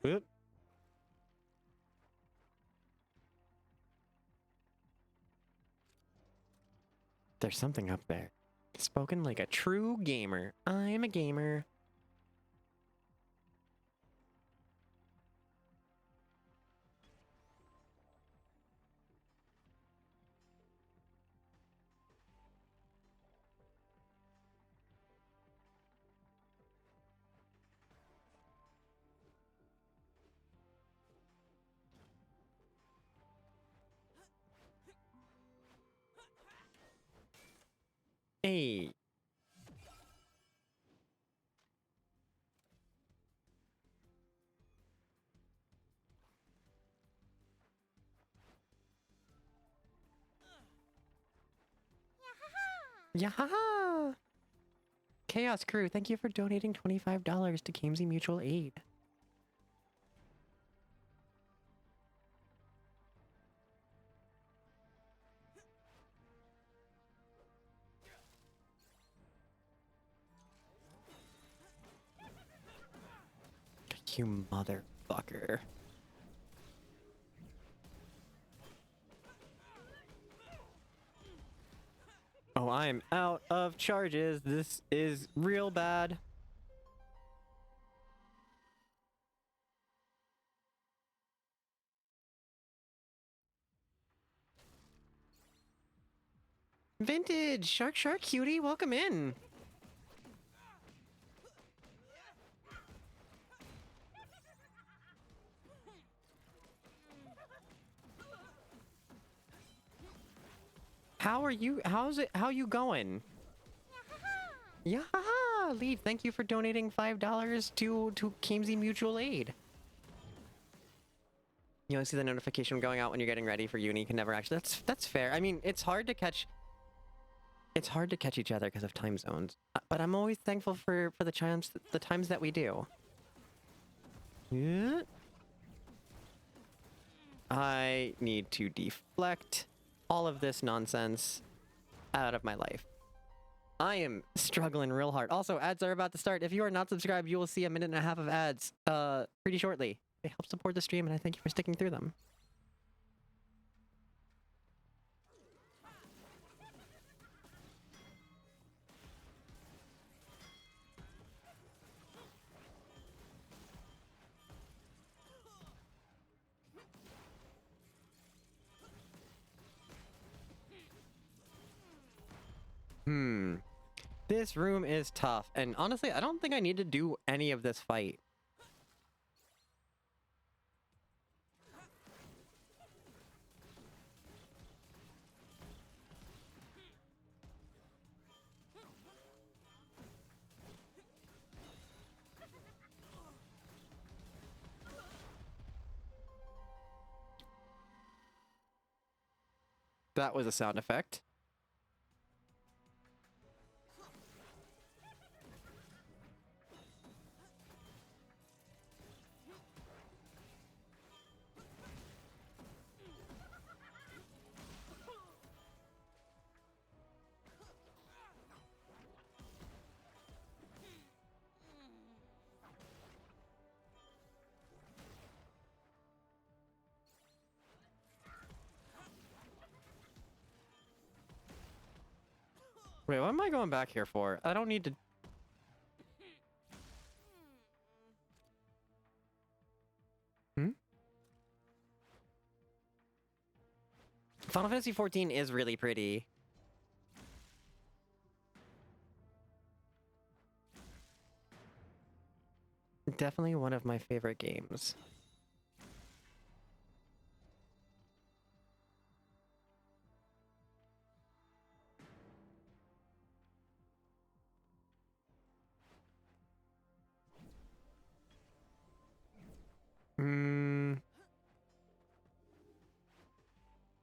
Oop. There's something up there. Spoken like a true gamer. I'm a gamer. Hey. Yahaha! Chaos Crew, thank you for donating $25 to Kamesy Mutual Aid. You motherfucker. Oh, I'm out of charges. This is real bad. Vintage! Shark Shark Cutie, welcome in! How are you? How you going? Yeah, Lead, thank you for donating $5 to Kamesy Mutual Aid. You only see the notification going out when you're getting ready for uni. You can never actually. That's fair. I mean, it's hard to catch. It's hard to catch each other because of time zones. But I'm always thankful for the times that we do. Yeah. I need to deflect all of this nonsense out of my life. I am struggling real hard. Also, ads are about to start. If you are not subscribed, you will see a minute and a half of ads pretty shortly. They help support the stream, and I thank you for sticking through them. This room is tough, and honestly, I don't think I need to do any of this fight. That was a sound effect. Wait, what am I going back here for? I don't need to... Final Fantasy XIV is really pretty. Definitely one of my favorite games.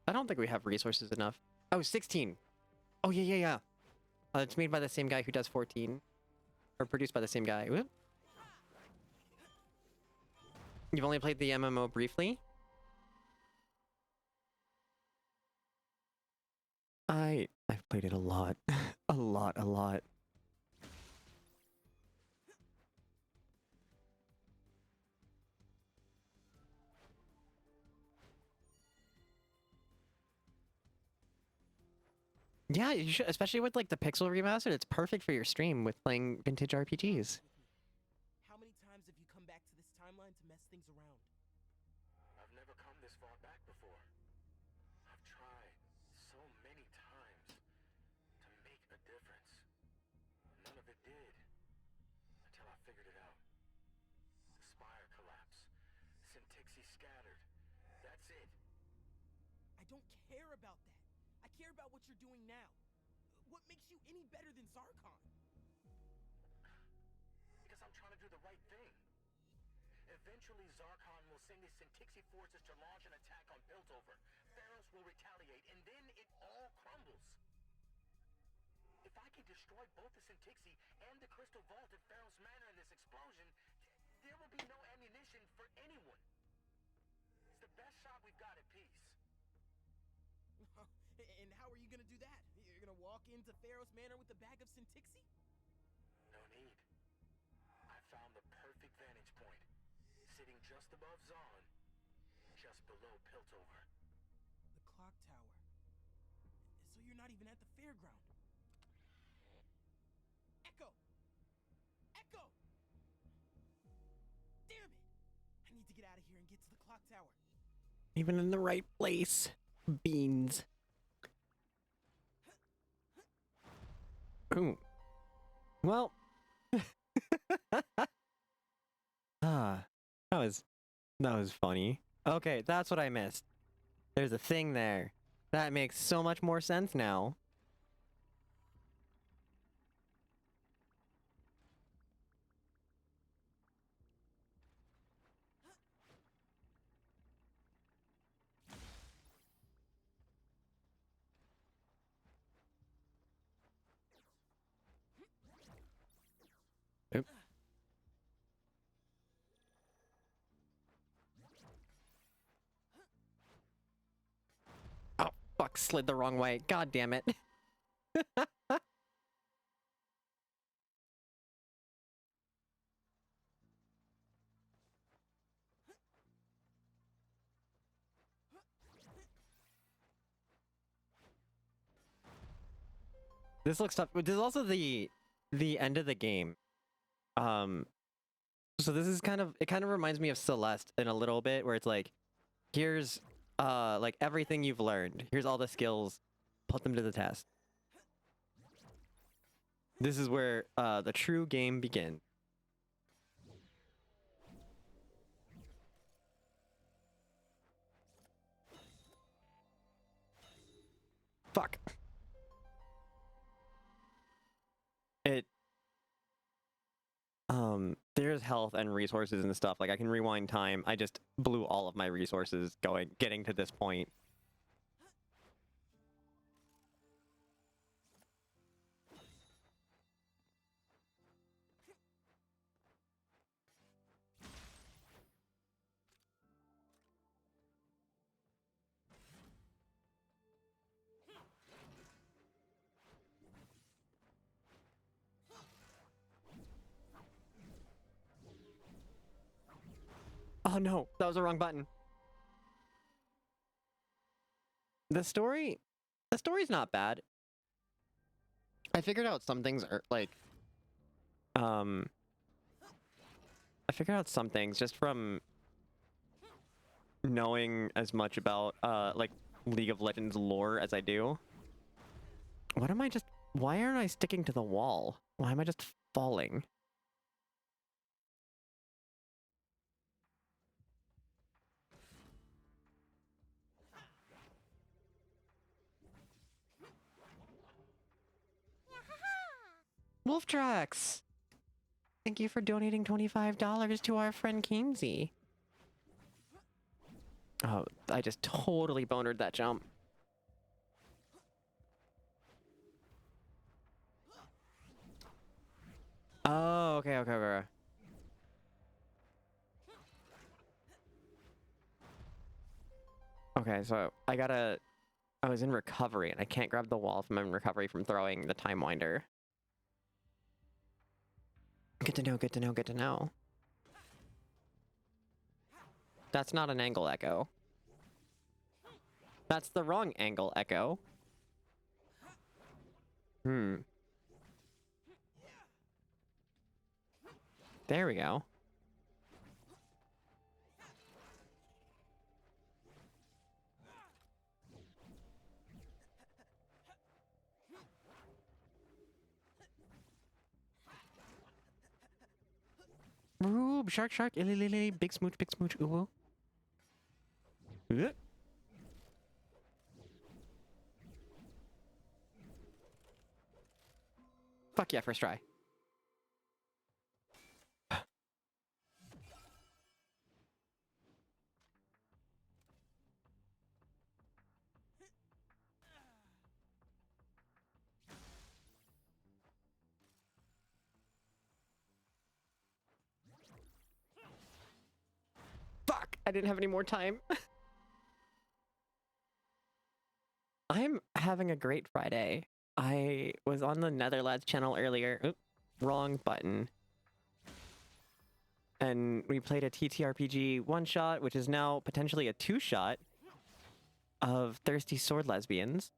I don't think we have resources enough. Oh, 16. Oh, yeah. It's made by the same guy who does 14. Or produced by the same guy. Whoop. You've only played the MMO briefly? I've played it a lot. a lot. Yeah, you should, especially with like the pixel remastered. It's perfect for your stream with playing vintage RPGs. How many times have you come back to this timeline to mess things around? I've never come this far back before. I've tried so many times to make a difference. None of it did. Until I figured it out. The spire collapsed. Syntixi scattered. That's it. I don't care about that. I care about what you're doing now. What makes you any better than Zarkon? Because I'm trying to do the right thing. Eventually, Zarkon will send his Syntixi forces to launch an attack on Piltover. Pharaohs will retaliate, and then it all crumbles. If I can destroy both the Syntixi and the Crystal Vault at Pharaoh's Manor in this explosion, there will be no ammunition for anyone. It's the best shot we've got at peace. And how are you gonna do that? You're gonna walk into Pharaoh's Manor with a bag of Syntixi? No need. I found the perfect vantage point. Sitting just above Zon, just below Piltover. The clock tower. So you're not even at the fairground. Echo! Echo! Damn it! I need to get out of here and get to the clock tower. Even in the right place. Beans. Ooh. Well. That was funny. Okay, that's what I missed. There's a thing there. That makes so much more sense now. Oop. Oh, fuck, slid the wrong way. God damn it. This looks tough. But this is also the end of the game. So this is kind of reminds me of Celeste in a little bit, where it's like, here's like everything you've learned. Here's all the skills. Put them to the test. This is where the true game begins. Fuck. There's health and resources and stuff. Like, I can rewind time. I just blew all of my resources getting to this point. Oh no, that was the wrong button. The story's not bad. I figured out some things are like, I figured out some things just from knowing as much about like League of Legends lore as I do. Why aren't I sticking to the wall? Why am I just falling? Wolf Tracks! Thank you for donating $25 to our friend Keemsy. Oh, I just totally bonered that jump. Oh, okay. Okay, so I was in recovery and I can't grab the wall if I'm in recovery from throwing the Time Winder. Good to know. That's not an angle echo. That's the wrong angle echo. There we go. Ooh, shark, illy, big smooch, ooh. Fuck yeah, first try. Fuck! I didn't have any more time. I'm having a great Friday. I was on the Netherlads channel earlier. Oop, wrong button. And we played a TTRPG one-shot, which is now potentially a two-shot of Thirsty Sword Lesbians.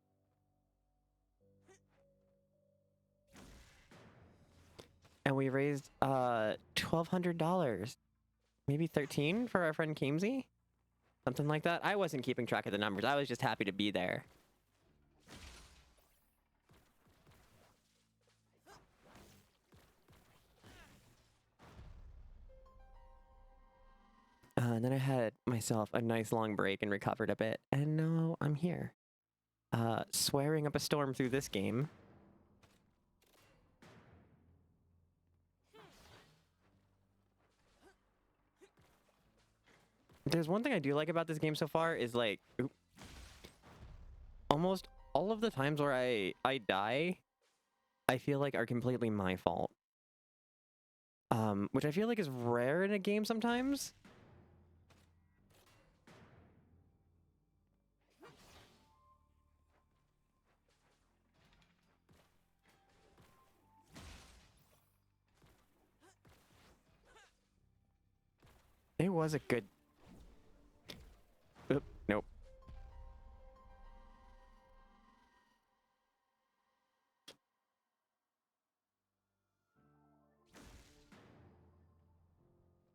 And we raised $1,200. Maybe 13 for our friend Keemsy? Something like that. I wasn't keeping track of the numbers. I was just happy to be there. And then I had myself a nice long break and recovered a bit. And now I'm here. Swearing up a storm through this game. There's one thing I do like about this game so far is like, almost all of the times where I die, I feel like are completely my fault. Which I feel like is rare in a game sometimes. It was a good... Oop, nope.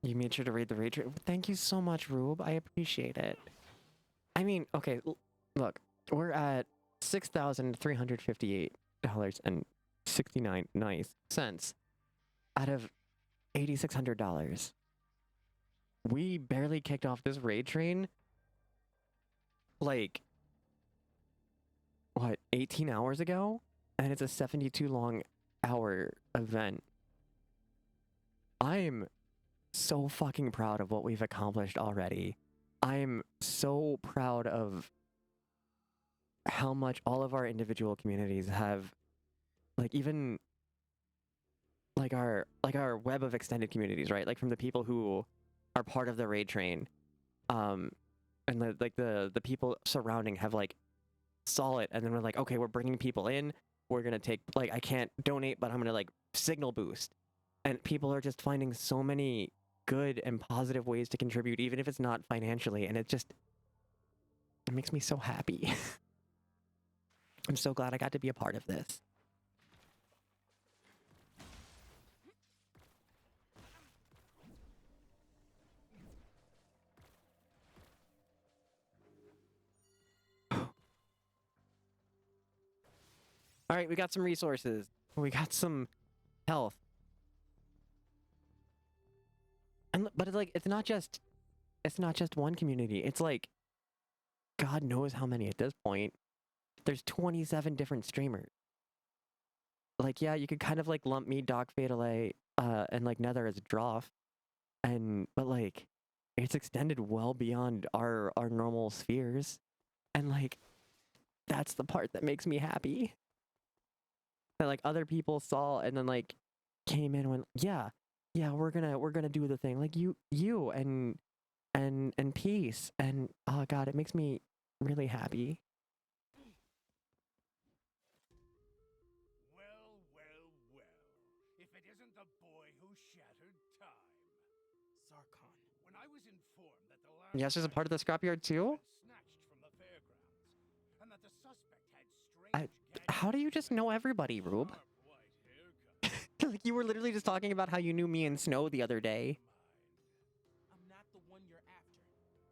You made sure to raid the raid trade. Thank you so much, Rube. I appreciate it. I mean, okay, look, we're at $6,358.69 out of $8,600. We barely kicked off this raid train like what, 18 hours ago, and it's a 72 long hour event. I'm so fucking proud of what we've accomplished already. I'm so proud of how much all of our individual communities have, like, even like our web of extended communities, right? Like from the people who are part of the raid train, and the people surrounding have like saw it, and then we're like, okay, we're bringing people in. We're gonna take, like, I can't donate, but I'm gonna like signal boost, and people are just finding so many good and positive ways to contribute, even if it's not financially, and it makes me so happy. I'm so glad I got to be a part of this. All right, we got some resources. We got some health. But it's like, it's not just one community. It's like, God knows how many at this point. There's 27 different streamers. Like, yeah, you could kind of like lump me, Doc Fatalay, and like Nether as a Droff, but like, it's extended well beyond our normal spheres, and like, that's the part that makes me happy. That like other people saw and then like came in and went, yeah, we're gonna do the thing. Like you and peace, and oh God, it makes me really happy. If it isn't the boy who shattered time. Zarkon. When I was informed that the last Yes, there's a part of the scrapyard too? snatched from the fairgrounds, and that the suspect had strange How do you just know everybody, Rube? Like, you were literally just talking about how you knew me and Snow the other day. I'm not the one you're after.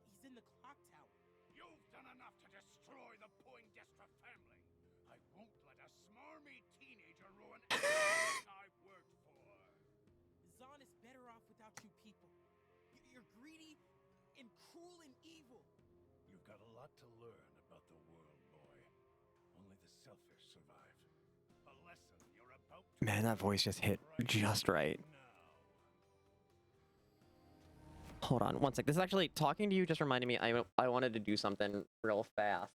He's in the clock tower. You've done enough to destroy the Poindexter family. I won't let a smarmy teenager ruin everything I've worked for. Zahn is better off without you people. You're greedy and cruel and evil. You've got a lot to learn about the world, boy. Only the selfish survive. A lesson you're about to Man, that voice just hit just right. Hold on one sec. This is actually, talking to you just reminded me I wanted to do something real fast.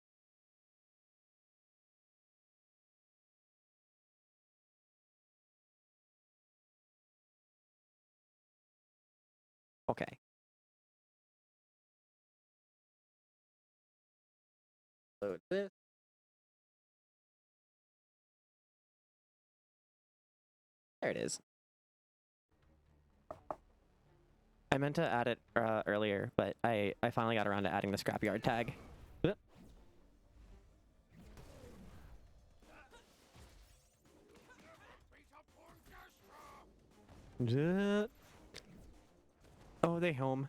Okay. Load this. There it is. I meant to add it earlier, but I finally got around to adding the scrapyard tag. Oop. Oh, they home.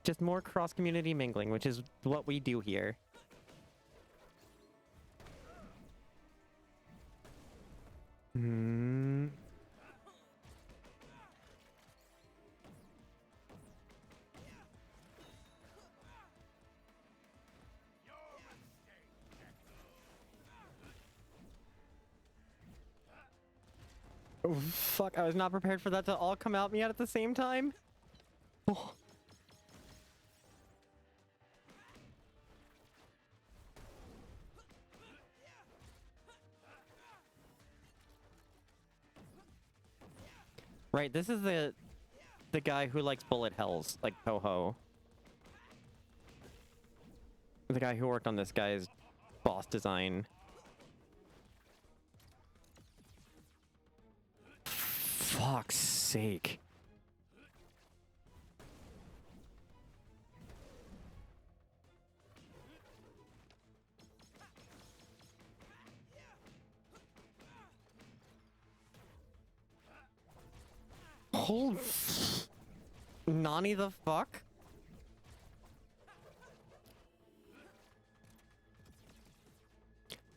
Just more cross-community mingling, which is what we do here. Hmm. Oh, fuck, I was not prepared for that to all come out me at the same time. Oh. Right, this is the guy who likes bullet hells, like Toho. The guy who worked on this guy's boss design. Fuck's sake. Hold. Nani the fuck?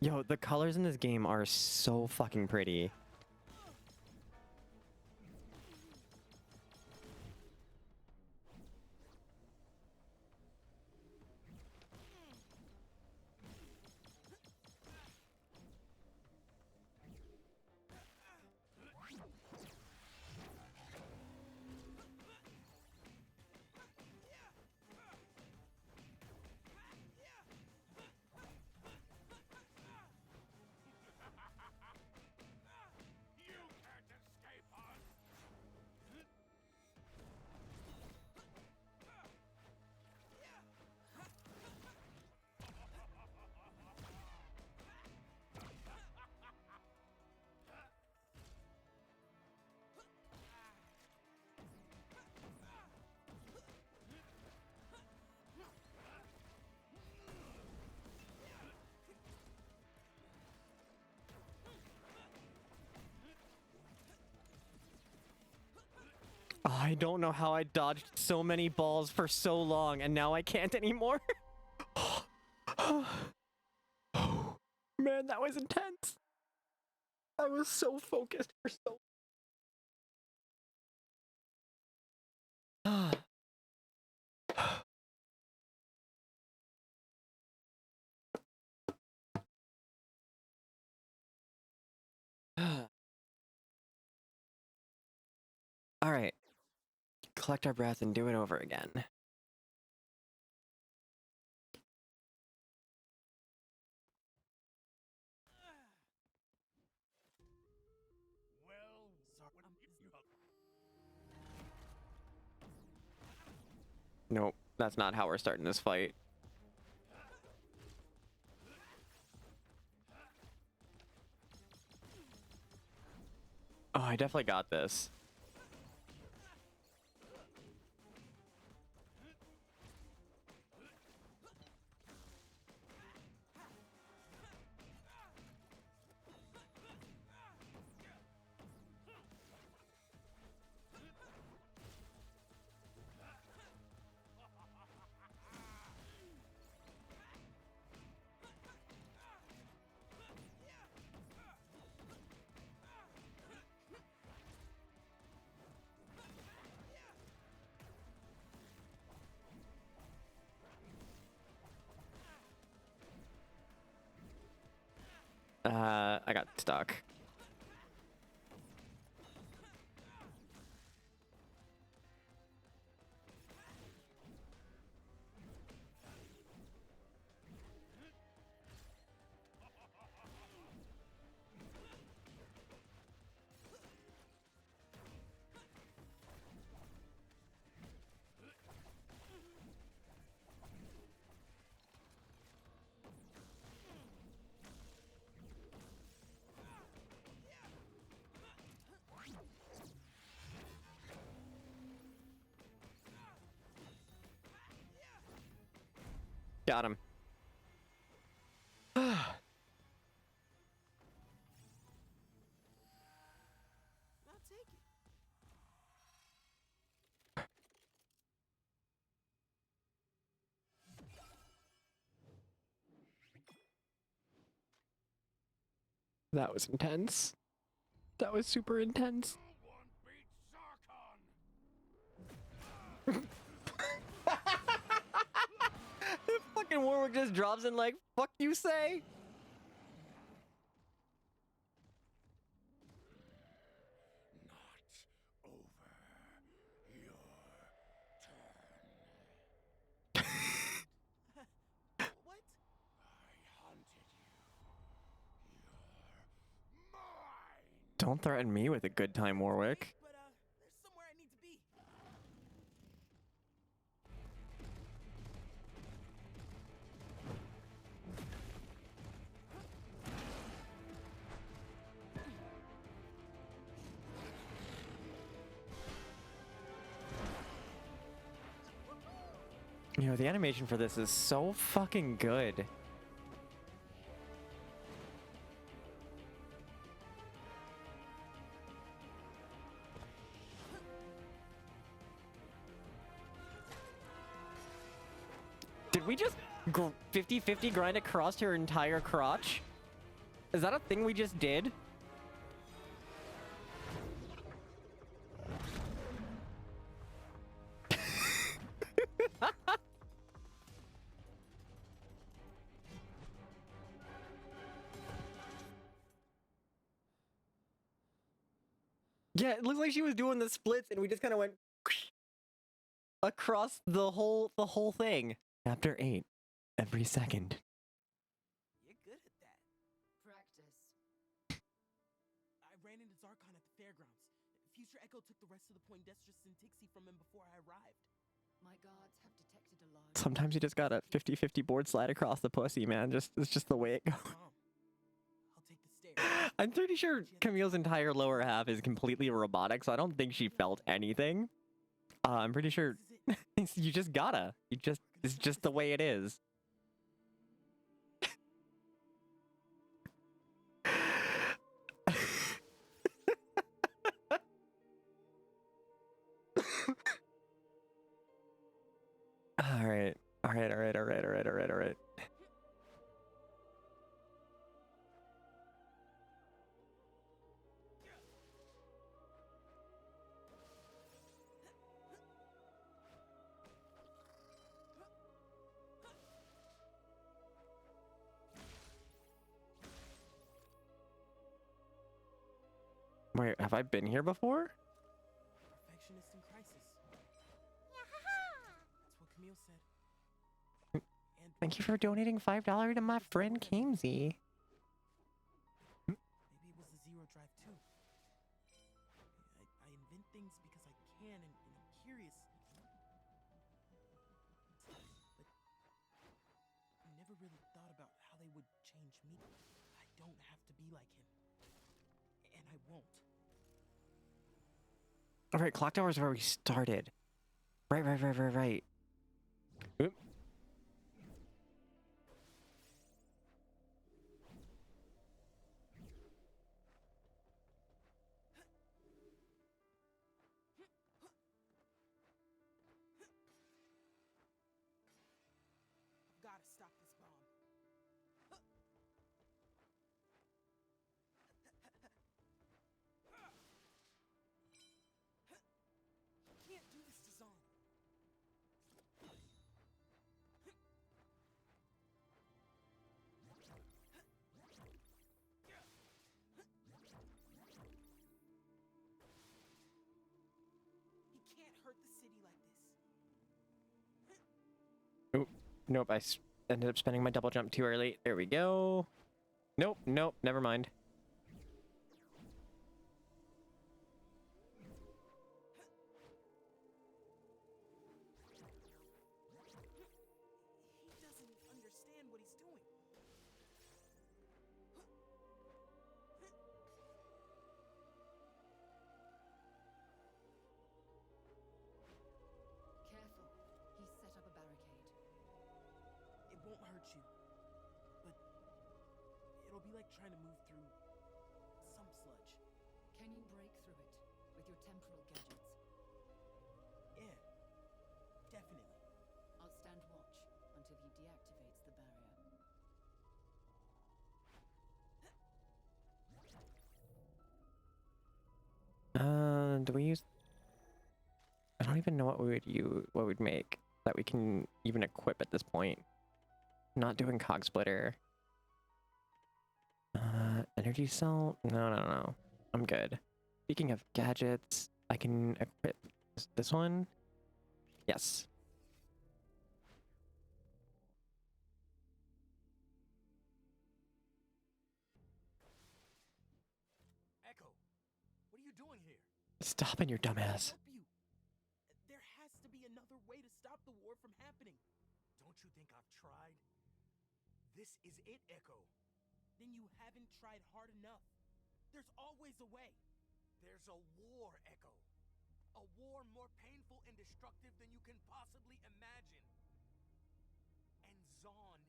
Yo, the colors in this game are so fucking pretty. I don't know how I dodged so many balls for so long and now I can't anymore. Man, that was intense. I was so focused for so All right. Collect our breath and do it over again. Nope, that's not how we're starting this fight. Oh, I definitely got this. I got stuck. Got him. I'll take it. That was intense. That was super intense. Fucking Warwick just drops in like, fuck you say? What? Don't threaten me with a good time, Warwick. But there's somewhere I need to be. You know, the animation for this is so fucking good. Did we just 50-50 grind across her entire crotch? Is that a thing we just did? Yeah, it looks like she was doing the splits and we just kind of went across the whole thing. Chapter 8. Every second. You're good at that. Practice. I ran into Zarkon at the fairgrounds. Future Echo took the rest of the Poindextrous Syntixi from him before I arrived. My guards have detected a large... Sometimes you just gotta 50-50 board slide across the pussy, man. It's just the way it goes. I'll take the stairs. I'm pretty sure Camille's entire lower half is completely robotic, so I don't think she felt anything. I'm pretty sure you just gotta. It's just the way it is. All right. Wait, have I been here before? Perfectionist in crisis. That's what Camille said. Thank you for donating $5 to my friend Kamesy. Maybe it was the Zero Drive too. I invent things because I can and I'm curious. But I never really thought about how they would change me. I don't have to be like him. And I won't. Alright, clock tower is where we started. Right. Oop. I've got to stop this bomb. Can't do this to Zon. He can't hurt the city like this. Oop. Nope, ended up spending my double jump too early. There we go. Nope, never mind. He doesn't understand what he's doing. Careful. He's set up a barricade. It won't hurt you. But it'll be like trying to move through some sludge. Can you break through it with your temporal gadgets? Yeah, definitely. I'll stand watch until he deactivates the barrier. Do we use... I don't even know what we would what we'd make that we can even equip at this point. Not doing cog splitter. Energy cell? No. I'm good. Speaking of gadgets, I can equip this one. Yes. Echo, what are you doing here? Stop it, your dumbass. Help you. There has to be another way to stop the war from happening. Don't you think I've tried? This is it, Echo. Then you haven't tried hard enough. There's always a way. There's a war, Echo. A war more painful and destructive than you can possibly imagine. And Zon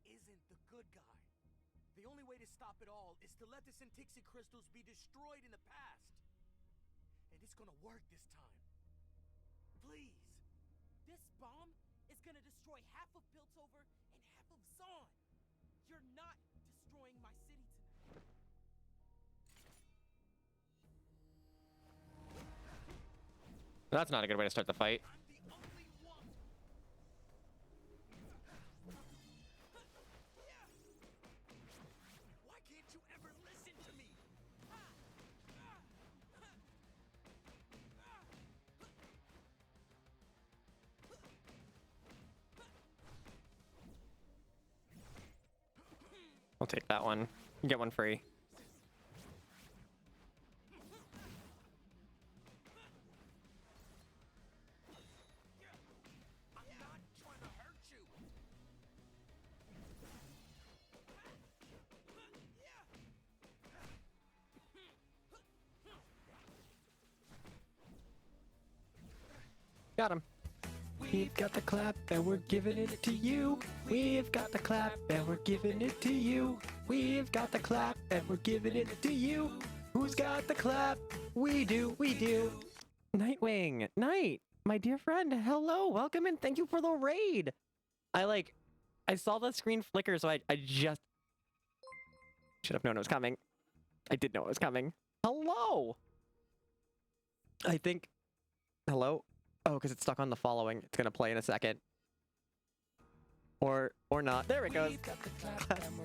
isn't the good guy. The only way to stop it all is to let the Syntixi crystals be destroyed in the past. And it's gonna work this time. Please. This bomb is gonna destroy half of Piltover and half of Zon. You're not destroying my city tonight. That's not a good way to start the fight. Why can't you ever listen to me? I'll take that one. Get one free. Got him. We've got the clap and we're giving it to you. We've got the clap and we're giving it to you. We've got the clap and we're giving it to you. Who's got the clap? We do, we do. Nightwing, Night, my dear friend, hello, welcome and thank you for the raid. I saw the screen flicker, so I just should have known it was coming. I did know it was coming. Hello. I think, hello? Oh, because it's stuck on the following. It's gonna play in a second. Or not. There it goes.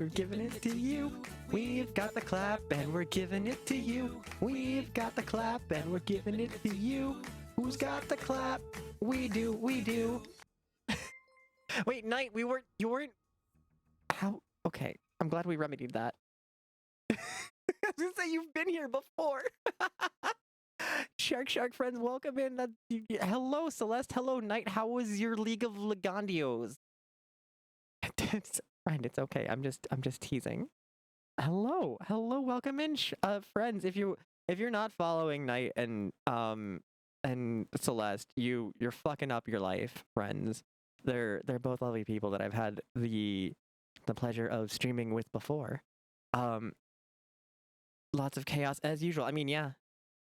We're giving it to you. We've got the clap and we're giving it to you. We've got the clap and we're giving it to you. Who's got the clap? We do, we do. Wait, Knight, you weren't... How? Okay, I'm glad we remedied that. I was gonna say, you've been here before. Shark friends, welcome in. Hello, Celeste. Hello, Knight. How was your League of Legandios? Friend, it's okay. I'm just teasing. Hello, welcome in, friends. If you're not following Knight and Celeste, you're fucking up your life, friends. They're both lovely people that I've had the pleasure of streaming with before. Lots of chaos as usual. I mean, yeah.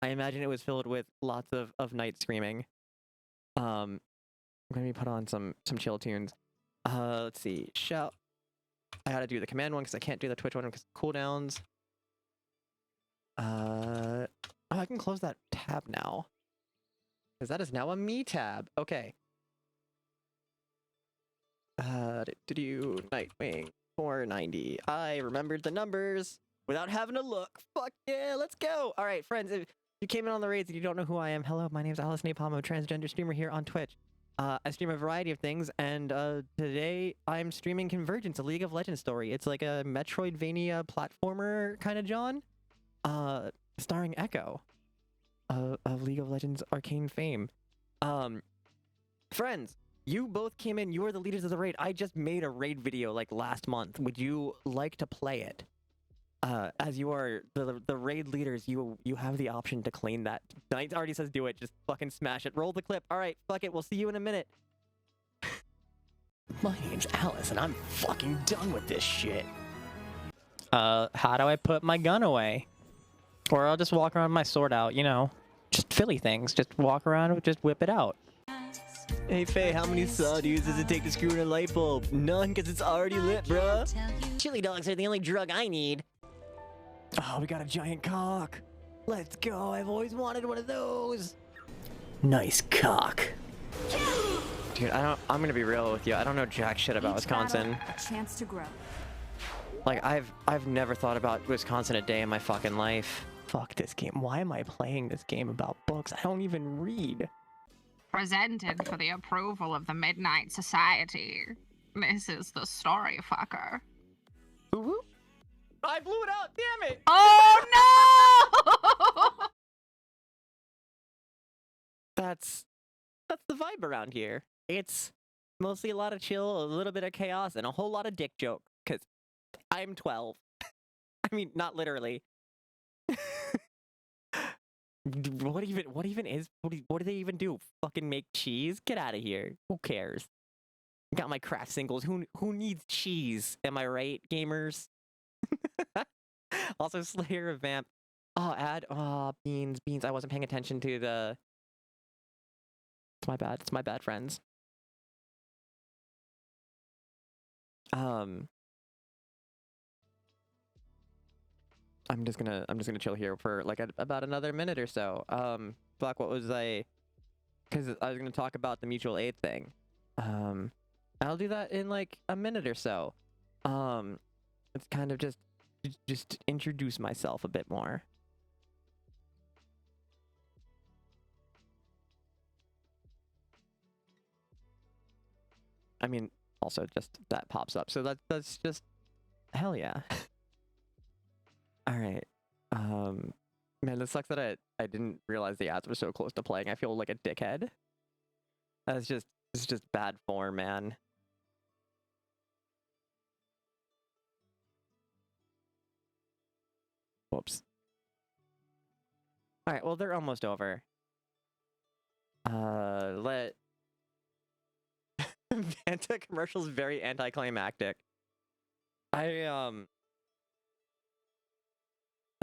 I imagine it was filled with lots of Knight screaming. Let me put on some chill tunes. Let's see. I gotta do the command one because I can't do the Twitch one because cooldowns. Oh, I can close that tab now. Because that is now a me tab. Okay. Nightwing 490. I remembered the numbers without having to look. Fuck yeah, let's go. All right, friends. If you came in on the raids and you don't know who I am, hello, my name's Alice Napalm. I'm a transgender streamer here on Twitch. I stream a variety of things, and today I'm streaming Convergence, a League of Legends story. It's like a Metroidvania platformer kind of John, starring Echo of League of Legends arcane fame. Friends, you both came in. You are the leaders of the raid. I just made a raid video like last month. Would you like to play it? As you are the raid leaders, you have the option to claim that. Knight already says do it. Just fucking smash it. Roll the clip. All right, fuck it. We'll see you in a minute. My name's Alice, and I'm fucking done with this shit. How do I put my gun away? Or I'll just walk around with my sword out, you know. Just Philly things. Just walk around and just whip it out. Hey Faye, how many sawdudes does it take to screw in a light bulb? None, because it's already lit, bruh. Chili dogs are the only drug I need. Oh, we got a giant cock. Let's go. I've always wanted one of those. Nice cock. Dude, I'm gonna be real with you. I don't know jack shit about Wisconsin. A chance to grow. Like, I've never thought about Wisconsin a day in my fucking life. Fuck this game. Why am I playing this game about books? I don't even read. Presented for the approval of the Midnight Society. This is the story fucker. Ooh. I blew it out, damn it! Oh no! That's the vibe around here. It's mostly a lot of chill, a little bit of chaos, and a whole lot of dick jokes, because I'm 12. I mean, not literally. What do they even do? Fucking make cheese? Get out of here. Who cares? Got my craft singles. Who needs cheese? Am I right, gamers? Also, Slayer of Vamp. Oh, beans. I wasn't paying attention to the... It's my bad, friends. I'm just gonna chill here for like about another minute or so. Black, what was I? Because I was gonna talk about the mutual aid thing. I'll do that in like a minute or so. It's kind of just introduce myself a bit more. I mean, also just that pops up, so that's just hell yeah. All right. Man, this sucks that I didn't realize the ads were so close to playing. I feel like a dickhead. It's just bad form, man. Whoops. All right, well, they're almost over. Let Vanta commercials very anticlimactic.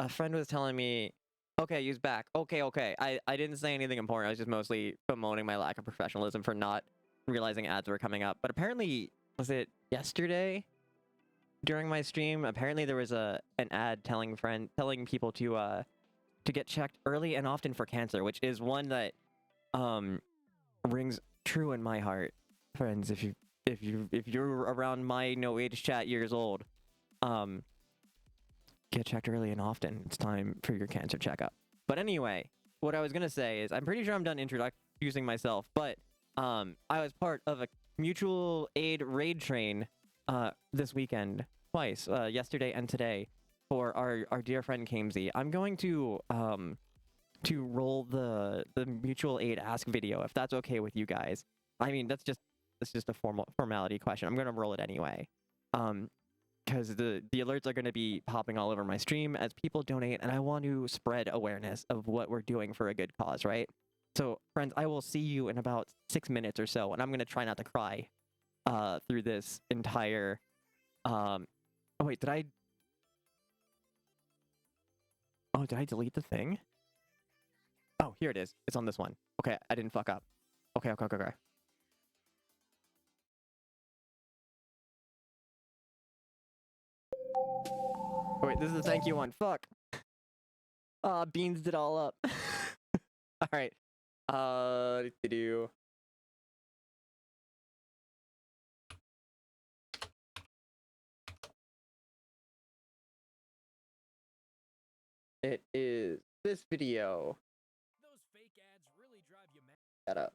A friend was telling me, okay, use back. Okay. I didn't say anything important. I was just mostly bemoaning my lack of professionalism for not realizing ads were coming up. But apparently, was it yesterday during my stream? Apparently there was an ad telling people to get checked early and often for cancer, which is one that rings true in my heart, friends. If you're around my no age chat years old, get checked early and often. It's time for your cancer checkup. But anyway, what I was gonna say is I'm pretty sure I'm done introducing myself, but I was part of a mutual aid raid train this weekend twice, yesterday and today, for our dear friend Kamesy. I'm going to roll the mutual aid ask video if that's okay with you guys. I mean, that's just a formality question. I'm gonna roll it anyway. Because the alerts are going to be popping all over my stream as people donate, and I want to spread awareness of what we're doing for a good cause, right? So, friends, I will see you in about 6 minutes or so, and I'm going to try not to cry through this entire... Oh, wait, did I delete the thing? Oh, here it is. It's on this one. Okay, I didn't fuck up. Okay. Oh, wait, this is the thank you one. Fuck. Beans did all up. All right. Do. It is this video. Those fake ads really drive you mad. Shut up.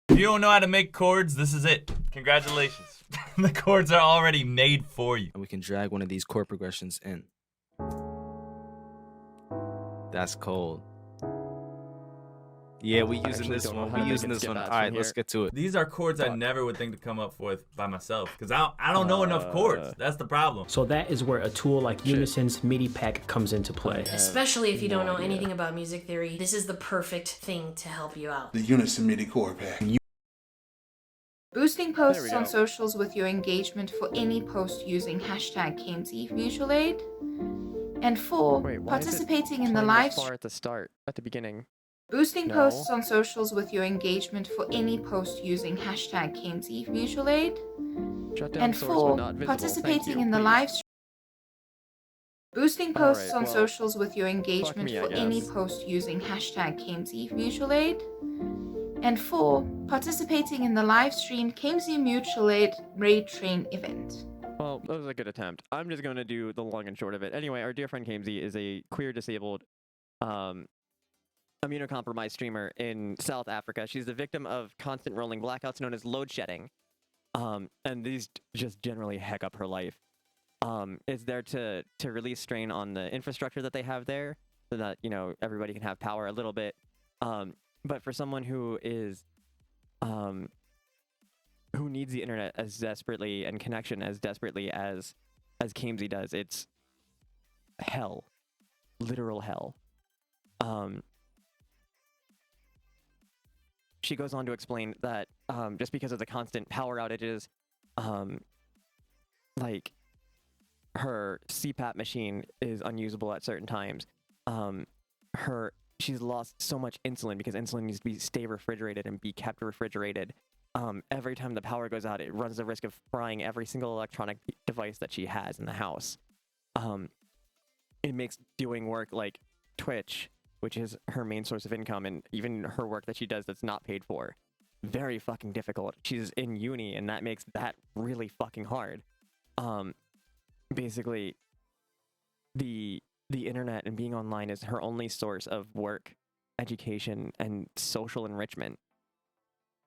If you don't know how to make chords, this is it. Congratulations. The chords are already made for you. And we can drag one of these chord progressions in. That's cold. Yeah, we using this one. We using this one. All right, let's get to it. These are chords I never would think to come up with by myself because I don't know enough chords. That's the problem. So that is where a tool like Unisyn's MIDI pack comes into play. Especially if you don't know anything about music theory, this is the perfect thing to help you out. The Unison MIDI chord pack. Boosting posts on socials with your engagement for any post using hashtag Kamesy Mutual Aid. And 4, participating in the live stream. At the start, at the beginning. Boosting posts on socials with your engagement for any post using hashtag Kamesy Mutual Aid. And 4, participating in the live stream. Boosting posts on socials with your engagement for any post using hashtag Kamesy Mutual Aid. And 4, participating in the live stream Kamesy Mutual Aid Raid Train event. Well, that was a good attempt. I'm just going to do the long and short of it. Anyway, our dear friend Kamesy is a queer disabled immunocompromised streamer in South Africa. She's the victim of constant rolling blackouts known as load shedding. And these just generally heck up her life. It's there to release strain on the infrastructure that they have there so that, you know, everybody can have power a little bit. But for someone who is, who needs the internet as desperately and connection as desperately as Kamesy does, it's hell, literal hell. She goes on to explain that just because of the constant power outages, like her CPAP machine is unusable at certain times. She's lost so much insulin because insulin needs to stay refrigerated and be kept refrigerated. Every time the power goes out, it runs the risk of frying every single electronic device that she has in the house. It makes doing work like Twitch, which is her main source of income, and even her work that she does that's not paid for, very fucking difficult. She's in uni, and that makes that really fucking hard. Basically, the internet and being online is her only source of work, education, and social enrichment,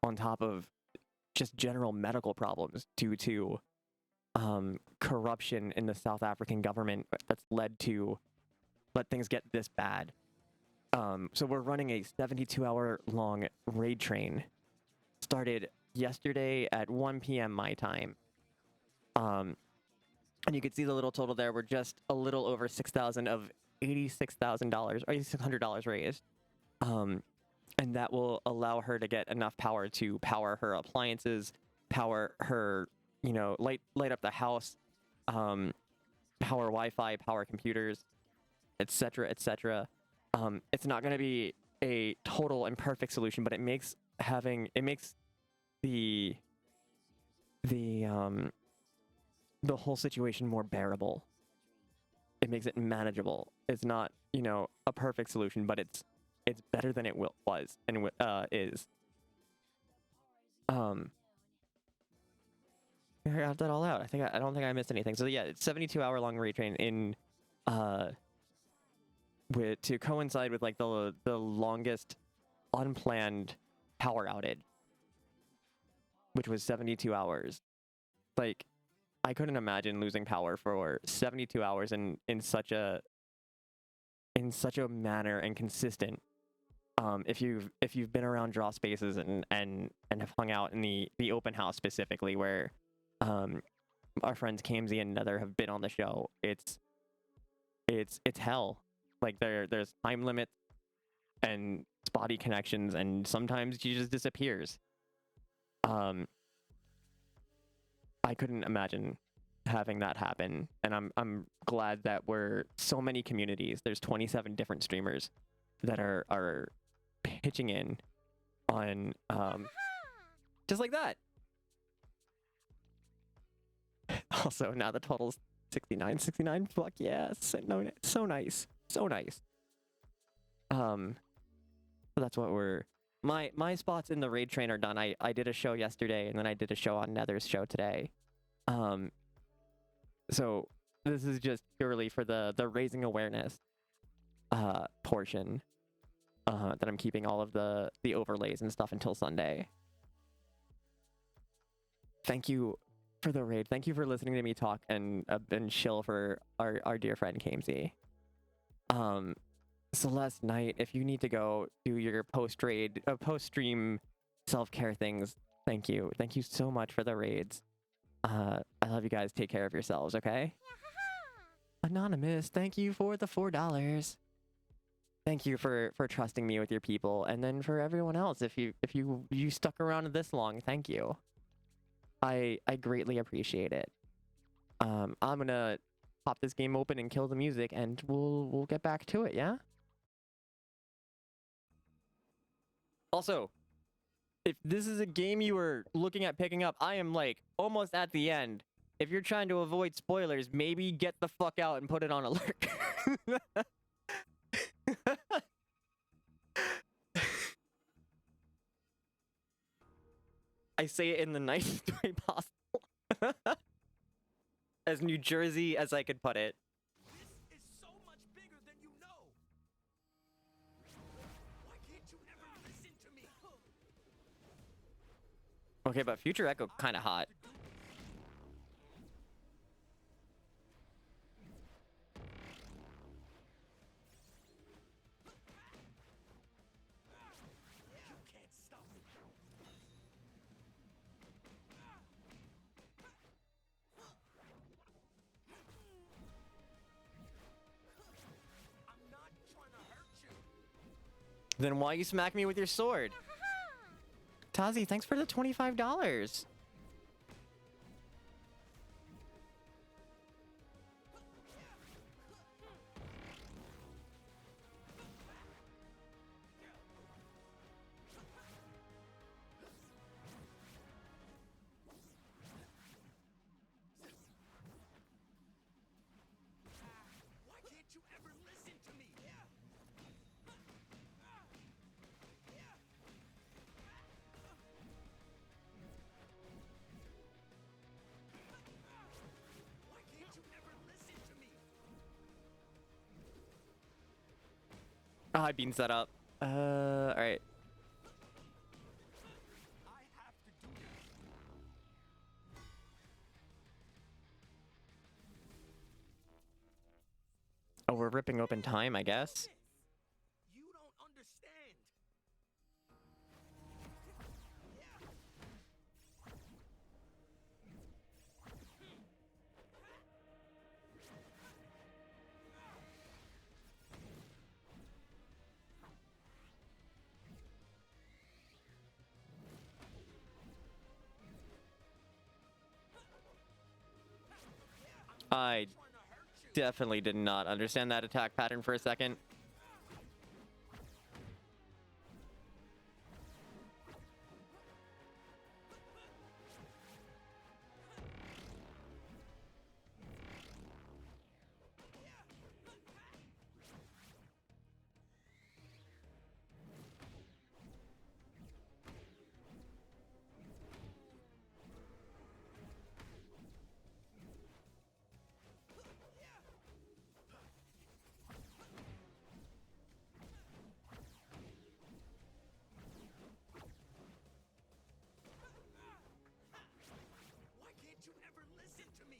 on top of just general medical problems due to corruption in the South African government that's let things get this bad. So we're running a 72-hour long raid train. Started yesterday at 1 p.m. my time. And you can see the little total there. We're just a little over 6,000 of $86,000 or $8,600 raised. And that will allow her to get enough power to power her appliances, power her, light up the house, power Wi-Fi, power computers, etc., etc. It's not going to be a total and perfect solution, but it makes the whole situation more bearable. It makes it manageable. It's not, a perfect solution, but it's better than it was and is. I got that all out. I don't think I missed anything. So yeah, it's 72-hour long raid train in to coincide with like the longest unplanned power outage, which was 72 hours. Like, I couldn't imagine losing power for 72 hours in such a manner and consistent. If you've been around draw spaces and have hung out in the open house specifically, where our friends Kamsey and Nether have been on the show, it's hell. Like there's time limits and spotty connections, and sometimes she just disappears. I couldn't imagine having that happen, and I'm glad that we're so many communities. There's 27 different streamers that are pitching in on just like that. Also, now the total's 69. Fuck yes, no, so nice. That's what we're. My spots in the raid train are done. I did a show yesterday, and then I did a show on Nether's show today. So this is just purely for the raising awareness portion. That I'm keeping all of the overlays and stuff until Sunday. Thank you for the raid. Thank you for listening to me talk and chill for our dear friend Kamsey. Celeste Knight, if you need to go do your post-stream self-care things, thank you so much for the raids. I love you guys. Take care of yourselves, okay? Anonymous, thank you for the $4. Thank you for trusting me with your people, and then for everyone else, if you stuck around this long, thank you. I greatly appreciate it. I'm gonna pop this game open and kill the music, and we'll get back to it, yeah? Also, if this is a game you were looking at picking up, I am like almost at the end. If you're trying to avoid spoilers, maybe get the fuck out and put it on alert. I say it in the nicest way possible. As New Jersey as I could put it. This is so much bigger than you know. Why can't you ever listen to me? Okay, but Future Echo kind of hot. Then why you smack me with your sword? Tazi, thanks for the $25. Oh, I beans that up. Alright. Oh, we're ripping open time, I guess. You don't understand. I definitely did not understand that attack pattern for a second. Why can't you ever listen to me?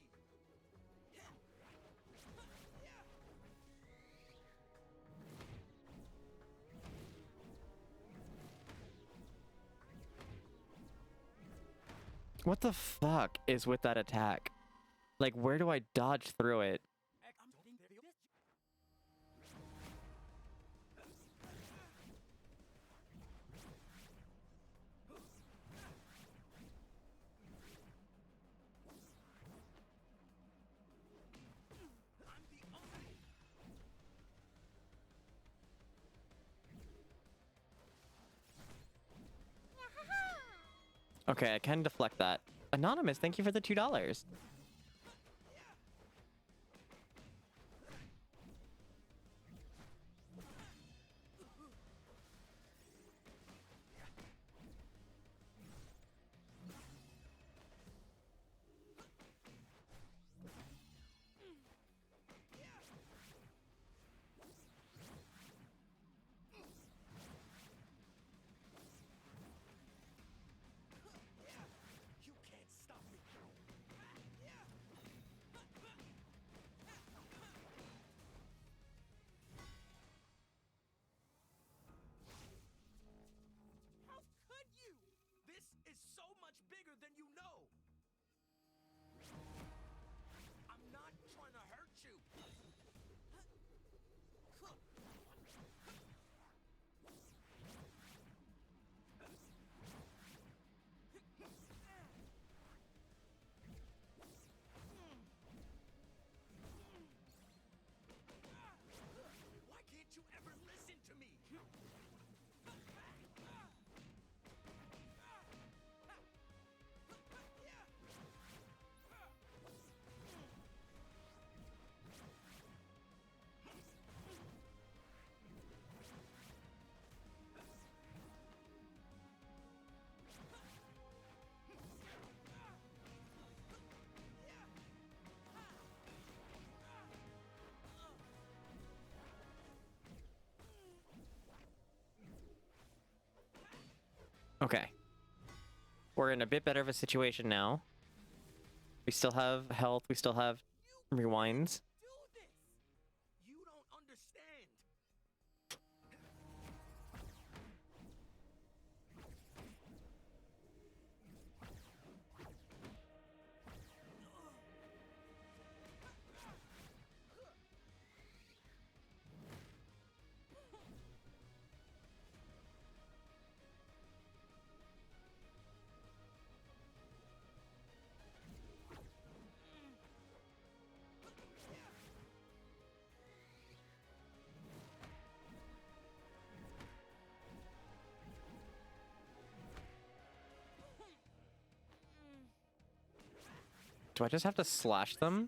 What the fuck is with that attack? Like, where do I dodge through it? Okay, I can deflect that. Anonymous, thank you for the $2. You can't stop me. How could you? This is so much bigger than you know. I'm not trying to hurt you. Why can't you ever listen to me? Okay. We're in a bit better of a situation now. We still have health, we still have rewinds. You don't understand. Do I just have to slash them?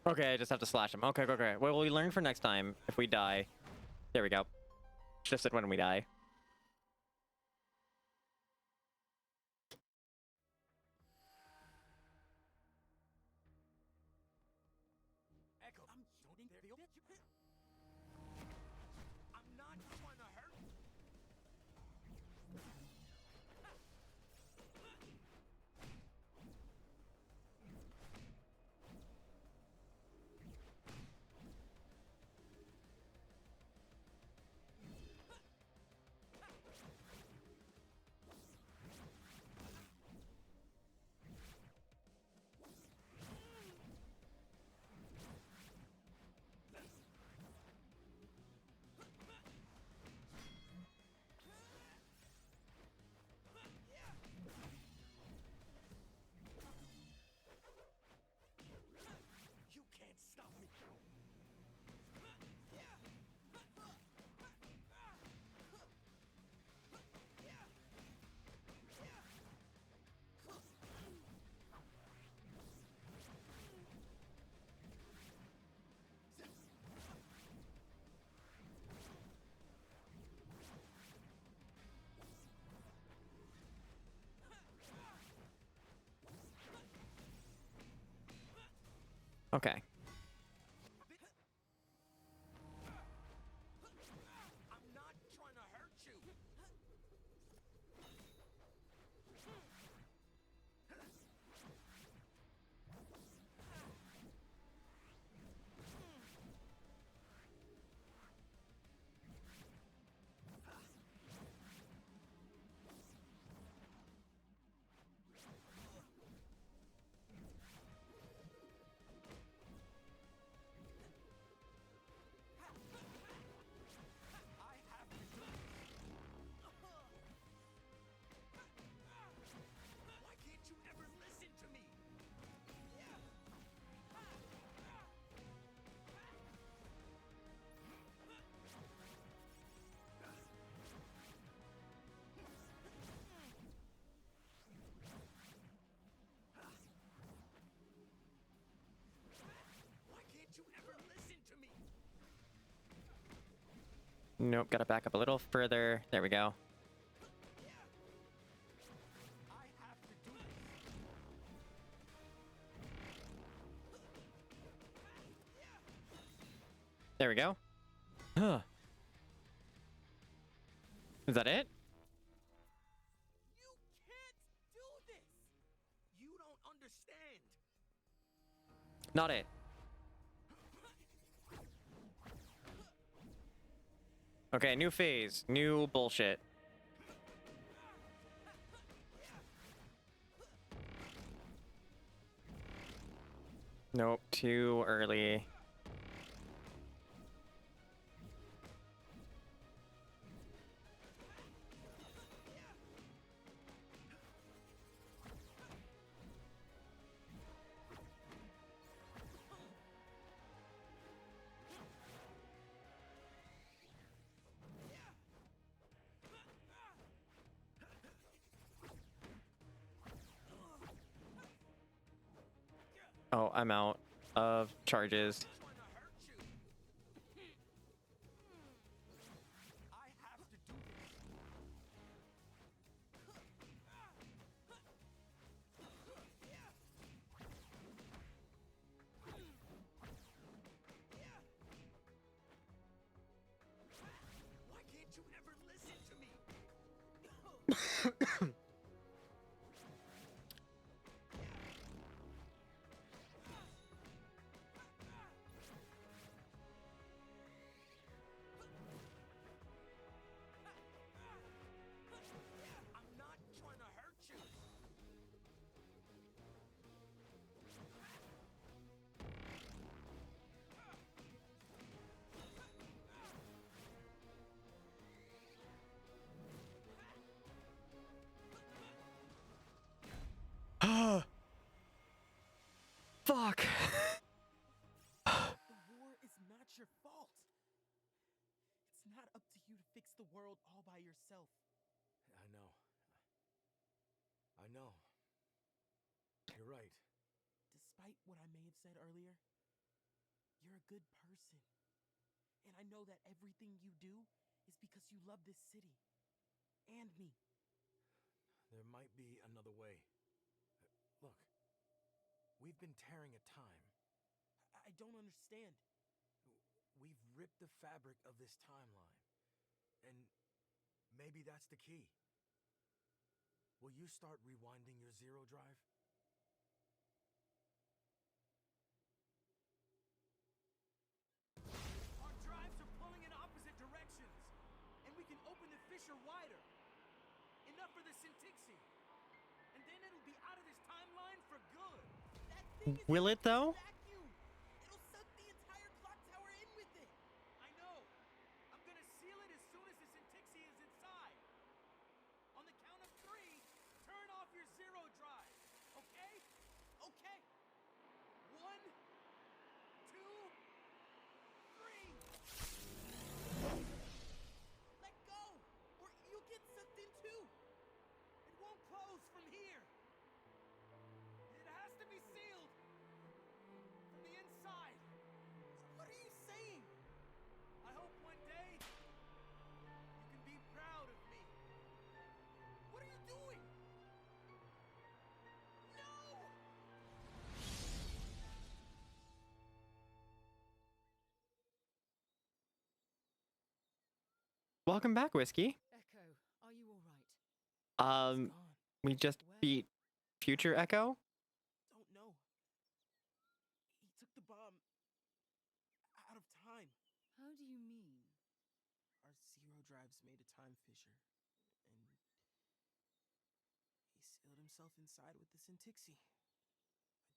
Okay, I just have to slash him. Okay, okay. Well, we learn for next time if we die. There we go. Just it when we die. Echo, I'm not trying to hurt. You can't stop me. Okay. I'm not trying to hurt you. Why can't you ever listen to me? Why can't you ever listen to me? Nope, gotta back up a little further. There we go. There we go. Huh. Is that it? You can't do this. You don't understand. Not it. Okay, new phase. New bullshit. Nope, too early. Oh, I'm out of charges. Why can't you ever listen to me? I'm not trying to hurt you. Fuck. The war is not your fault. It's not up to you to fix the world all by yourself. I know. I know. You're right. Despite what I may have said earlier, you're a good person. And I know that everything you do is because you love this city. And me. There might be another way. Look, we've been tearing at time. I don't understand. We've ripped the fabric of this timeline. And maybe that's the key. Will you start rewinding your zero drive? Our drives are pulling in opposite directions. And we can open the fissure wider. Enough for the Syntixi. And then it'll be out of this timeline for good. That thing is Will it though? vacuum. It'll suck the entire clock tower in with it. I know. I'm gonna seal it as soon as the Syntixi is inside. On the count of 3, turn off your zero drive. Okay? Okay. 1, 2, 3. Let go, or you'll get sucked in too. It won't close from here. It has to be sealed from the inside. What are you saying? I hope one day you can be proud of me. What are you doing? No! Welcome back, Whiskey. Echo, are you all right? We just beat Future Echo. Don't know. He took the bomb out of time. How do you mean? Our zero drives made a time fissure, and he sealed himself inside with the Syntixi.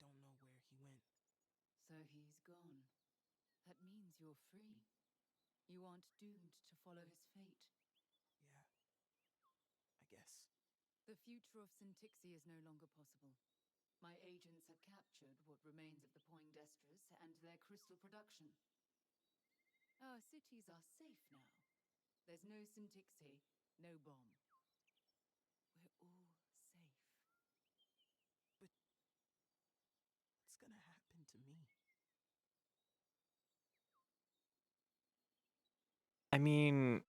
I don't know where he went. So he's gone. That means you're free. You aren't doomed to follow his fate. Yeah, I guess. The future of Syntixi is no longer possible. My agents have captured what remains of the Poindextrous and their crystal production. Our cities are safe now. There's no Syntixi, no bomb. We're all safe. But what's gonna happen to me? I mean,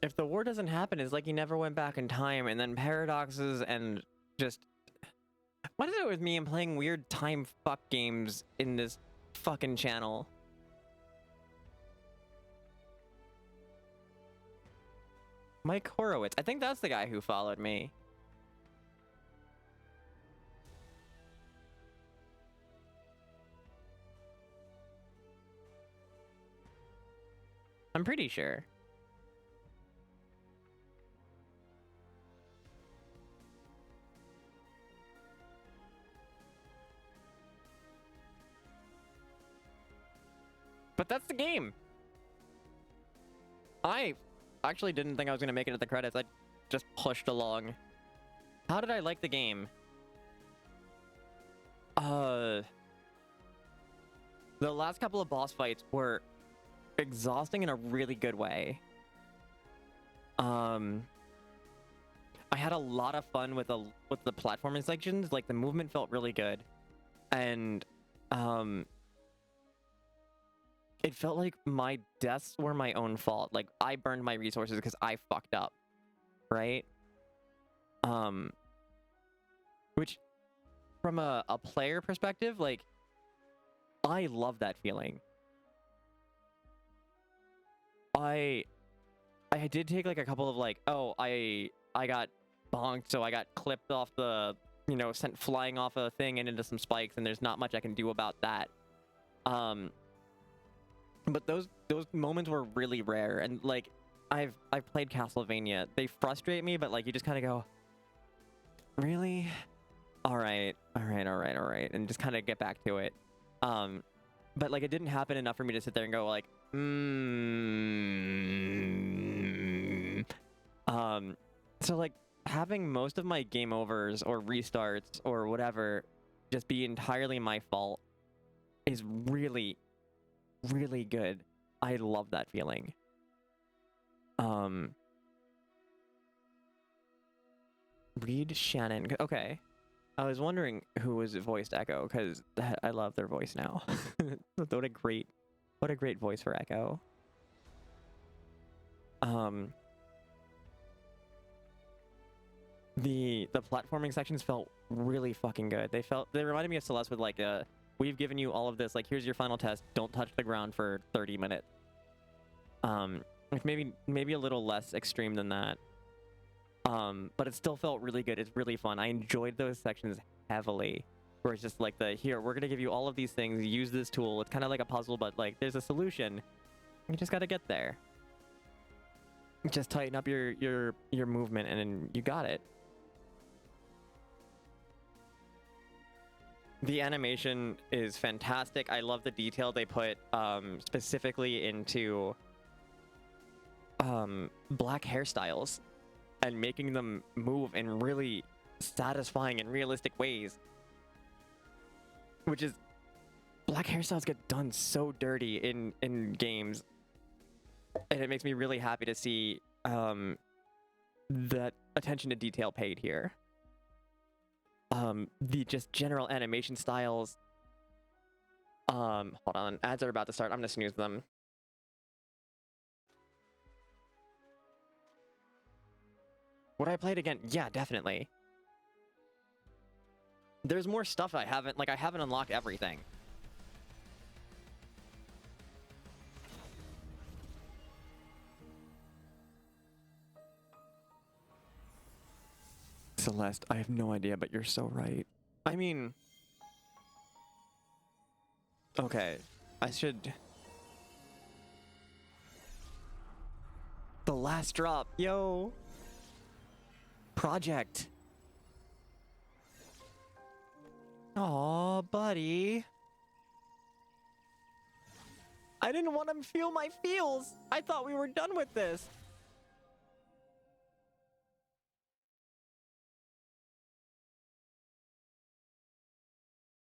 if the war doesn't happen, it's like he never went back in time, and then paradoxes and just... What is it with me and playing weird time fuck games in this fucking channel? Mike Horowitz. I think that's the guy who followed me. I'm pretty sure. But that's the game. I actually didn't think I was going to make it to the credits. I just pushed along. How did I like the game? The last couple of boss fights were exhausting in a really good way. I had a lot of fun with the platforming sections. Like, the movement felt really good. And it felt like my deaths were my own fault. Like, I burned my resources because I fucked up. Right? Which, from a player perspective, like, I love that feeling. I did take like a couple of like, oh, I got bonked, so I got clipped off the, you know, sent flying off a thing and into some spikes, and there's not much I can do about that. But those moments were really rare, and like, I've played Castlevania. They frustrate me, but like, you just kind of go, really? All right, and just kind of get back to it. But like, it didn't happen enough for me to sit there and go like, so like, having most of my game overs or restarts or whatever just be entirely my fault is really, really good. I love that feeling. Reed Shannon. Okay. I was wondering who was voiced Echo, because I love their voice now. what a great voice for Echo. The platforming sections felt really fucking good. They reminded me of Celeste with like we've given you all of this, like here's your final test, don't touch the ground for 30 minutes. Like maybe a little less extreme than that. But it still felt really good. It's really fun. I enjoyed those sections heavily. Where it's just like here, we're gonna give you all of these things, use this tool. It's kind of like a puzzle, but like there's a solution. You just gotta get there. Just tighten up your movement and then you got it. The animation is fantastic. I love the detail they put specifically into black hairstyles and making them move in really satisfying and realistic ways. Which is, black hairstyles get done so dirty in games. And it makes me really happy to see that attention to detail paid here. The just general animation styles. Hold on, ads are about to start. I'm gonna snooze them. Would I play it again? Yeah, definitely. There's more stuff I haven't unlocked everything. Celeste, I have no idea, but you're so right. I mean... Okay, I should... The last drop, yo! Project! Aw, buddy. I didn't want him to feel my feels! I thought we were done with this!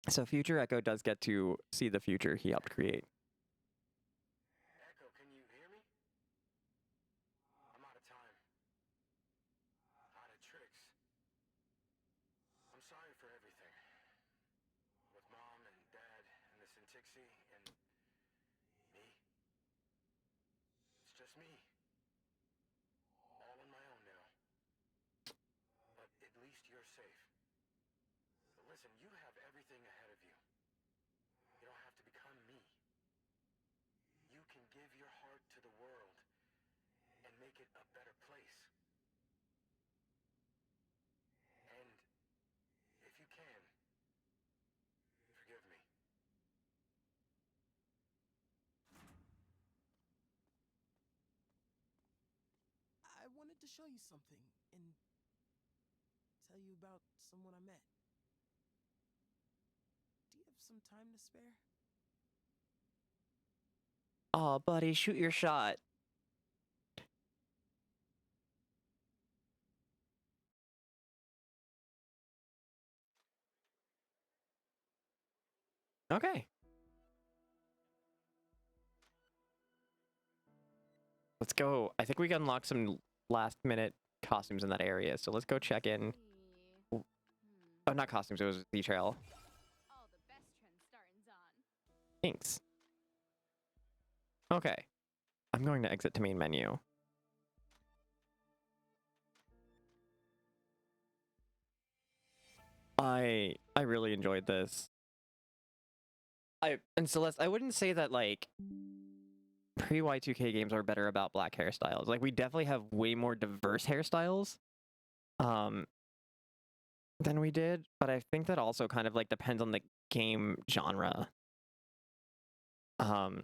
So future Echo does get to see the future he helped create. Echo, can you hear me? I'm out of time. Out of tricks. I'm sorry for everything. With Mom and Dad and the Syntixi and me. It's just me. All on my own now. But at least you're safe. But listen, you have everything ahead of you. You don't have to become me. You can give your heart to the world and make it a better place. And if you can, forgive me. I wanted to show you something and tell you about someone I met. Do you have some time to spare? Aw, buddy, shoot your shot. Okay. Let's go. I think we can unlock some last minute costumes in that area, so let's go check in. Oh, not costumes, it was the trail. Thanks. Okay. I'm going to exit to main menu. I really enjoyed this. And Celeste, I wouldn't say that like pre-Y2K games are better about black hairstyles. Like we definitely have way more diverse hairstyles than we did, but I think that also kind of like depends on the game genre. But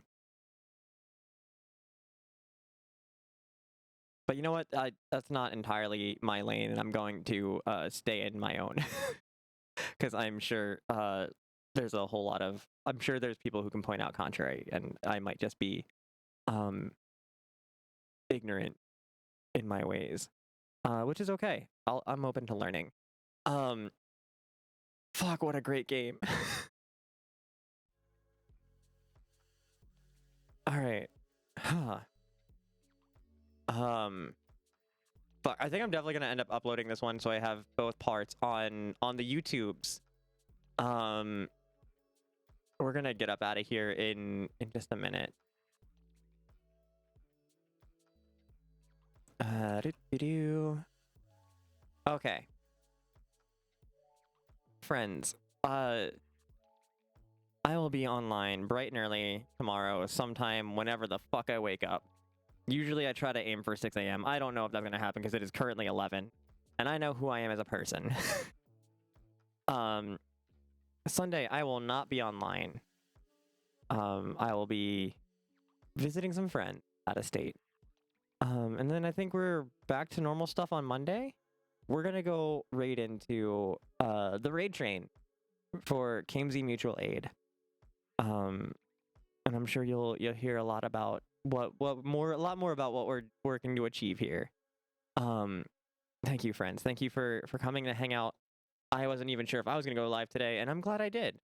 you know what? That's not entirely my lane, and I'm going to stay in my own. Because I'm sure there's a whole lot of... I'm sure there's people who can point out contrary, and I might just be ignorant in my ways. Which is okay. I'm open to learning. Fuck, what a great game. Alright. Huh. Fuck, I think I'm definitely gonna end up uploading this one so I have both parts on the YouTubes. We're gonna get up out of here in just a minute. Okay. Friends, I will be online bright and early tomorrow sometime whenever the fuck I wake up. Usually I try to aim for 6 a.m. I don't know if that's going to happen because it is currently 11. And I know who I am as a person. Sunday, I will not be online. I will be visiting some friends out of state. And then I think we're back to normal stuff on Monday. We're going to go raid into the raid train for KMZ Mutual Aid. And I'm sure you'll hear a lot about a lot more about what we're working to achieve here. Thank you, friends. Thank you for coming to hang out. I wasn't even sure if I was gonna go live today, and I'm glad I did.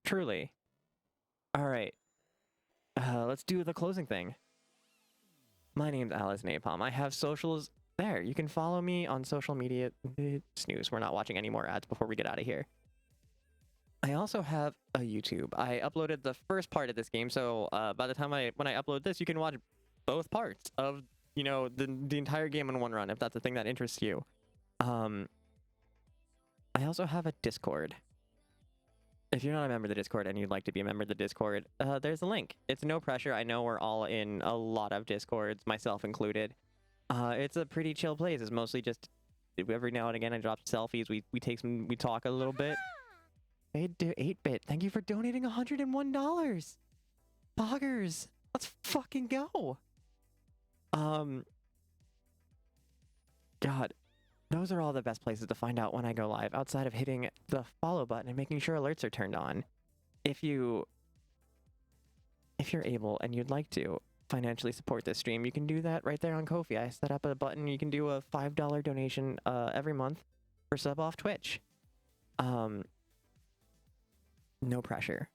Truly. All right. Let's do the closing thing. My name's Alice Napalm. I have socials there. You can follow me on social media. Snooze. We're not watching any more ads before we get out of here. I also have a YouTube. I uploaded the first part of this game, so by the time when I upload this, you can watch both parts of the entire game in one run if that's a thing that interests you. I also have a Discord. If you're not a member of the Discord and you'd like to be a member of the Discord, there's a link. It's no pressure. I know we're all in a lot of Discords, myself included. It's a pretty chill place. It's mostly just every now and again I drop selfies. We talk a little bit. 8-bit, thank you for donating $101. Poggers, let's fucking go. God, those are all the best places to find out when I go live, outside of hitting the follow button and making sure alerts are turned on. If you're able and you'd like to financially support this stream, you can do that right there on Ko-fi. I set up a button. You can do a $5 donation every month for sub off Twitch. No pressure.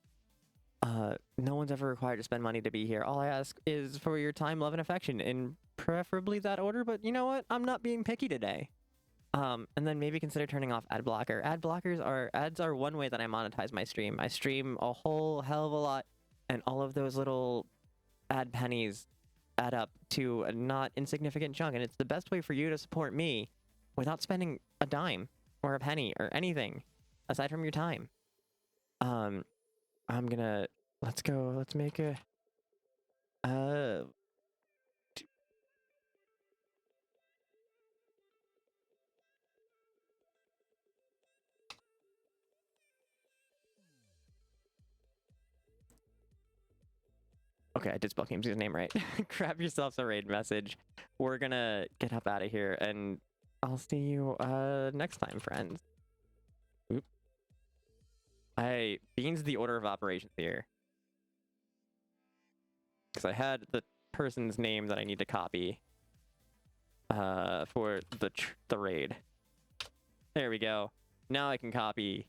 No one's ever required to spend money to be here. All I ask is for your time, love, and affection, in preferably that order, but you know what? I'm not being picky today. And then maybe consider turning off ad blocker. Ads are one way that I monetize my stream. I stream a whole hell of a lot, and all of those little ad pennies add up to a not insignificant chunk, and it's the best way for you to support me without spending a dime or a penny or anything aside from your time. Let's make a okay, I did spell KMZ's name right. Grab yourselves a raid message. We're gonna get up out of here, and I'll see you next time, friends. Oop. Beans the order of operations here. Because I had the person's name that I need to copy for the raid. There we go. Now I can copy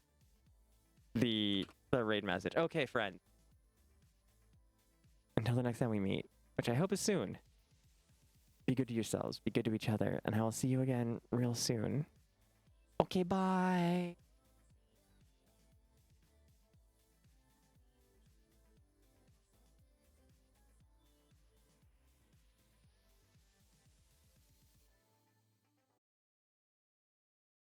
the raid message. Okay, friend. Until the next time we meet, which I hope is soon. Be good to yourselves, be good to each other, and I will see you again real soon. Okay, bye.